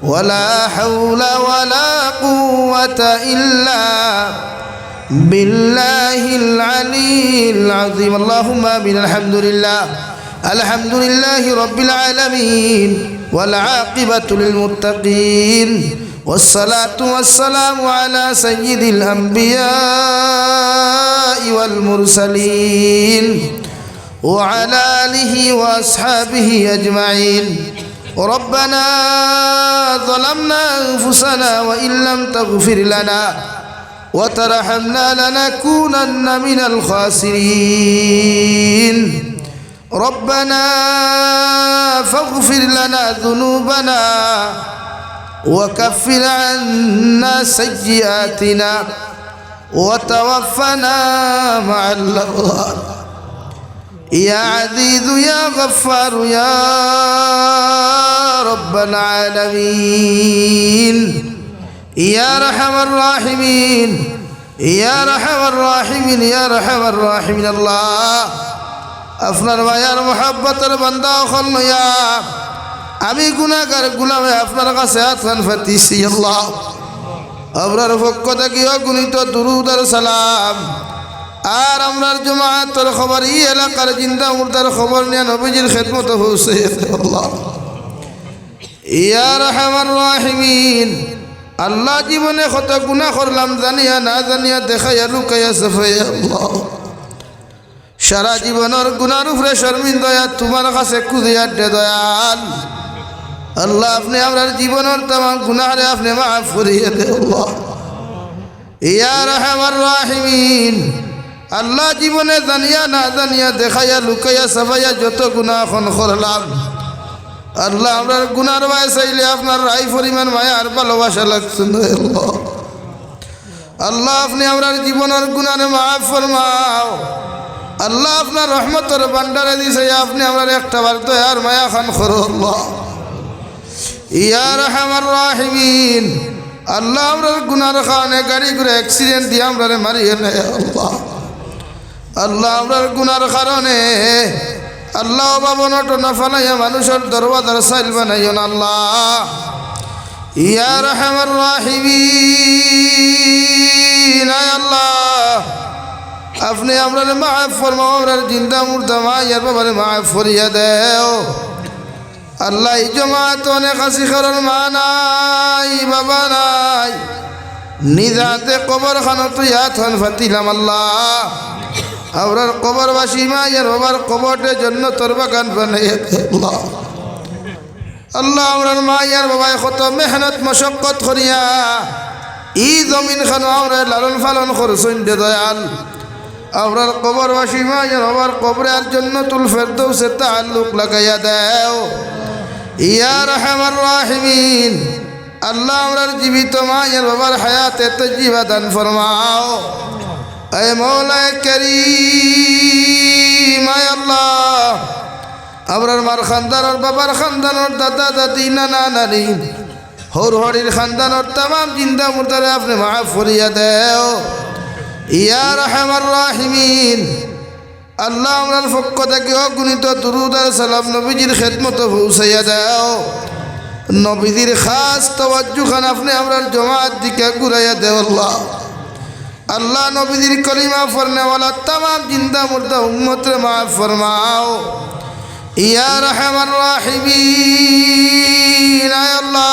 ولا حول ولا قوة إلا بالله العلي العظيم اللهم آمين الحمد لله رب العالمين والعاقبة للمتقين والصلاة والسلام على سيد الأنبياء والمرسلين وعلى آله وأصحابه أجمعين ربنا ظلمنا أنفسنا وإن لم تغفر لنا وترحمنا لنكونن من الخاسرين ربنا فاغفر لنا ذنوبنا وكفر عنا سيئاتنا وتوفنا مع الأبرار يا عزيز يا غفار يا رب العالمين يا رحم الراحمين يا رحم الراحمين يا رحم الراحمين الله আপনার মায়ার মহব্বতের বান্দা হল ইয়া আমি গুনাহগার গোলামে আপনার কাছে হাতখান পাতিছি আল্লাহ আপনার পক্ষ থেকে অগণিত দুরূদ আর সালাম আর আমরার জমাআতের খবর এই এলাকার জিন্দা মুর্দার খবর নিয়ে নবীজির খেদমত হচ্ছে আল্লাহ ইয়া রহমান রাহিমিন আল্লাহ জীবনে কত গুনাহ করলাম জানিয়া না জানিয়া দেখাইয়া লুকাইয়া সাফাইয়া আল্লাহ সারা জীবনের গুনার উপরে শর্মিন্দা তোমার কাছে খুদিয়া দয়াল আল্লাহ আপনি আমরার জীবনের तमाम গুনাহরে আপনি মাফ করিয়ে দে আল্লাহ ইয়া রহমান রাহিমিন আল্লাহ জীবনে জানিয়া না জানিয়া দেখাইয়া লুকাইয়া সাফাইয়া যত গুনাহ খন করলাম আল্লাহ আমরার গুনার মায়া চাইলে আপনার রাই পরিমাণ মায়া আর ভালোবাসা লাগছে না আল্লাহ আল্লাহ আপনি আমরার জীবনের গুনারে মাফ ফরমাও আল্লাহ আপনার রহমতের ভান্ডারে দিছে আপনি আমরার একটা বার দয়ার মায়া খান করো আল্লাহ ইয়া রহমান রাহিমিন আল্লাহ আমরার গুনার কারণে গাড়ি ঘুরে অ্যাক্সিডেন্ট দিয়ে আমরারে মারিয়ে নেয় আল্লাহ আল্লাহ আমরার গুনার কারণে আল্লাহ বাবনট না ফালাইয়া মানুষের দরওয়াজার সাইল বানাইও না আল্লাহ ইয়া রহমান রাহিমিন আল্লাহ আপনি আমরারে মাফ ফরমাও আমরার জিন্দা মুর্দা মায়ের বাবারে মাফ করিয়া দেও আল্লাহ এই জমাত অনেক আসি কারণ মা নাই বাবা নাই নিজাতে কবর খানো তুই হাতন ফাতিলাম আল্লাহ আমরার কবরবাসী মায়ের বাবার কবরের জন্য তোর বাগান বানাইয়া দে আল্লাহ আল্লাহ আমরার মায়ের বাবায় কত মেহনত মশক্কত করিয়া ই জমিন খানো আমরা লালন পালন করছেন দে দয়াল আমরার কবরবাসী মায়ের বাবার কবরের জন্য তুল ফেরদৌসে তাআল্লুক লাগাইয়া দেও ইয়া রহমান রাহিমিন আল্লাহ আমরার জীবিত মায়ের বাবার হায়াতে তজ্জিবা দান ফরমাও এ মৌলা করিম আয় আল্লাহ আমরার মার খানদানোর বাবার খানদানোর দাদা দাদি নানা নানি হর হরির খানদানোর তামাম জিন্দা মুর্দারে আপনি মাফ করিয়া দেও ইয়া রাহমার রাহিমিন। আল্লাহ আমরার পক্ষ থেকে অগণিত দুরূদ আর সালাম নবীজির খেদমত পৌঁছাইয়া দাও। নবীজির খাস তাওয়াজ্জু খান আপনি আমরার জমাত দিকে ঘুরাইয়া দেও আল্লাহ। আল্লাহ নবীজির কলিমা পড়নেওয়ালা তামাম জিন্দা মুর্দা উম্মতরে মাফ ফরমাও ইয়া রাহমার রাহিমিন। আয় আল্লাহ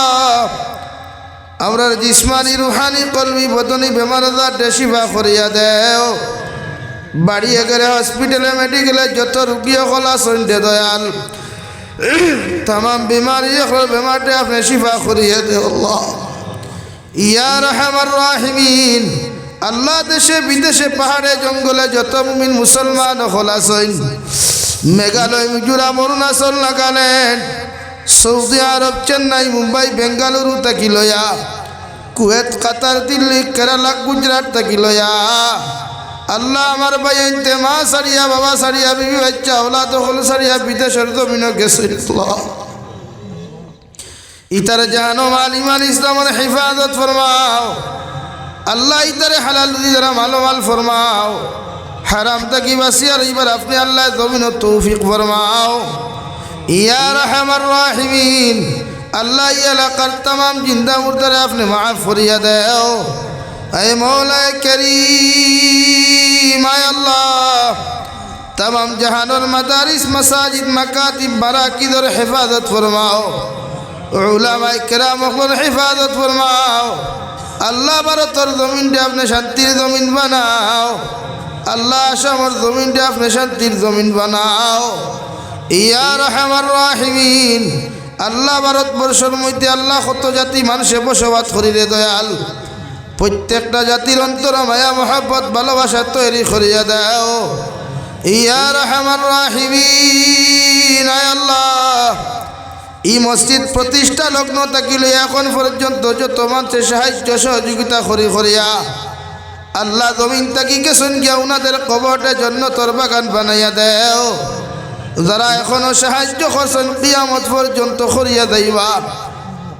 আমরার জিসমানি রুহানি কলবি বদনি বেমার আজার শিফা করিয়া দেও। বাড়ি এগেরে হসপিটালে মেডিকেলে যত রুগী সকল আছেন দয়াল তামাম বিমারি সকল বেমারটা আপনি শিফা করিয়া দেও আল্লাহ ইয়া রাহমার রাহিমিন। আল্লাহ দেশে বিদেশে পাহাড়ে জঙ্গলে যত মুমিন মুসলমান সকল আছেন মেঘালয় মিজোরাম অরুণাচল নাগাল্যান্ড সৌদি আরব চেন্নাই মুম্বাই বেঙ্গালুরু থাকি লয়া কুয়েত কাতার দিল্লি কেরালা গুজরাট থাকি লয়া আল্লাহ আমার বাইনতে মা সারিয়া বাবা সারিয়া বিবি বাচ্চা ওলাদ হল সারিয়া বিদেশের জমিন গেছে ইতার জানো মাল ইমান ইসলামের হেফাজত ফরমাও আল্লাহ ইতারে হালাল দিরা মাল ফরমাও হারাম তাকি বাসিয়ার এবার আপনি আল্লাহ জমিন তৌফিক ফরমাও ইয়া রাহমার রাহিমিন। আল্লাহ এলাকার তামাম জিন্দা মুর্দারে আপনি মাফ করিয়া দেও আয় মৌলায়ে কারীম। আয় আল্লাহ তামাম জাহানোর মাদারিস মাসাজিদ মাকাতিব বারাকিদর হেফাজত ফরমাও উলামায়ে কেরাম ওর হেফাজত ফরমাও আল্লাহ ভারতের জমিনটা আপনি শান্তির জমিন বানাও আল্লাহ আসামের জমিনটা আপনি শান্তির জমিন বানাও ইয়া রাহমার রাহিমিন। আল্লাহ ভারতবর্ষের মধ্যে আল্লাহ কত জাতি মানুষে বসবাস করিলে দয়াল প্রত্যেকটা জাতির অন্তর মায়া মহব্বত ভালোবাসা তৈরি করিয়া দাও ইয়া রাহমার রাহিমিন। আয় আল্লাহ এই মসজিদ প্রতিষ্ঠা লগ্ন থাকিলে এখন পর্যন্ত যত মানুষের সাহায্য সহযোগিতা করিয়া আল্লাহ জমিন থাকি গেছেন গিয়া উনাদের কবরটা জান্নাতের বাগান বানাইয়া দেও। যারা এখনো সাহায্য করছেন কিয়ামত পর্যন্ত করিয়া যাইবা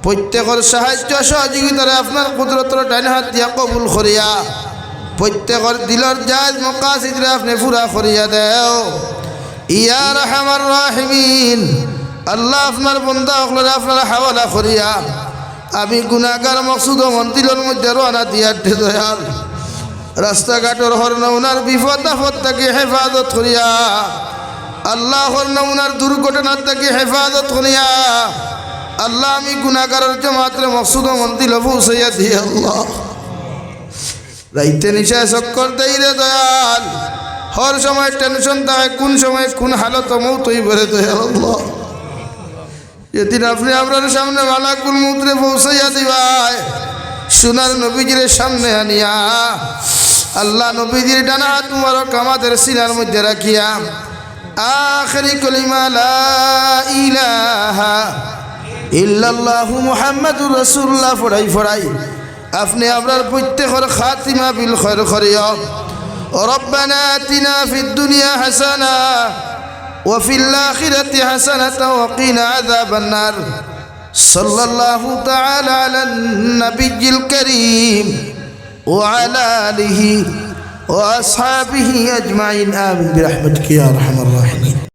প্রত্যেকের সাহায্য সহযোগিতারে আপনার কুদরতের ডান হাত দিয়া কবুল করিয়া প্রত্যেকের দিলের জায়েজ মাকাসিদরে আপনি পুরা করিয়া দেও ইয়া রাহমার রাহিমিন। আল্লাহ আপনার বান্দা সকলরে আপনার হাওয়ালা করিয়া আমি গুনাহগার মকসুদ মন্দিরের মধ্যে রওনা দিয়া দয়াল রাস্তাঘাটের হরনৌনার বিপদ আপদ থেকে হেফাজত করিয়া আল্লাহ হরনৌনার দুর্ঘটনার থেকে হেফাজত করিয়া আল্লাহ আমি গুনাহগারের জমাতের মকসুদ মন্দির পৌঁছাইয়া দিয়ে আল্লাহ রাইতে নিশায় চক্কর দেই রে দয়াল হর সময় টেনশন থাকে কোন সময় কোন হালত মৌত হইবে দয়াল আল্লাহ যেদিন আপনি আপনার সামনে মালাকুল মউতরে পৌঁছাইয়া দিবাই সোনার নবীজির সামনে আনিয়া আল্লাহ নবীজির ডানা হাত মুবারক আমাদের সিনার মধ্যে রাখিয়া আখিরি কলিমা লা ইলাহা ইল্লাল্লাহু মুহাম্মাদুর রাসূলুল্লাহ ফড়াই আপনি আপনার প্রত্যেকের খাতিমা বিল খায়র করিয়া রব্বানা আতিনা ফিদ দুনিয়া হাসানা وفي الآخرة حسنة وقنا عذاب النار صلى الله تعالى على النبي الكريم وعلى آله وأصحابه أجمعين آمين برحمتك يا أرحم الراحمين.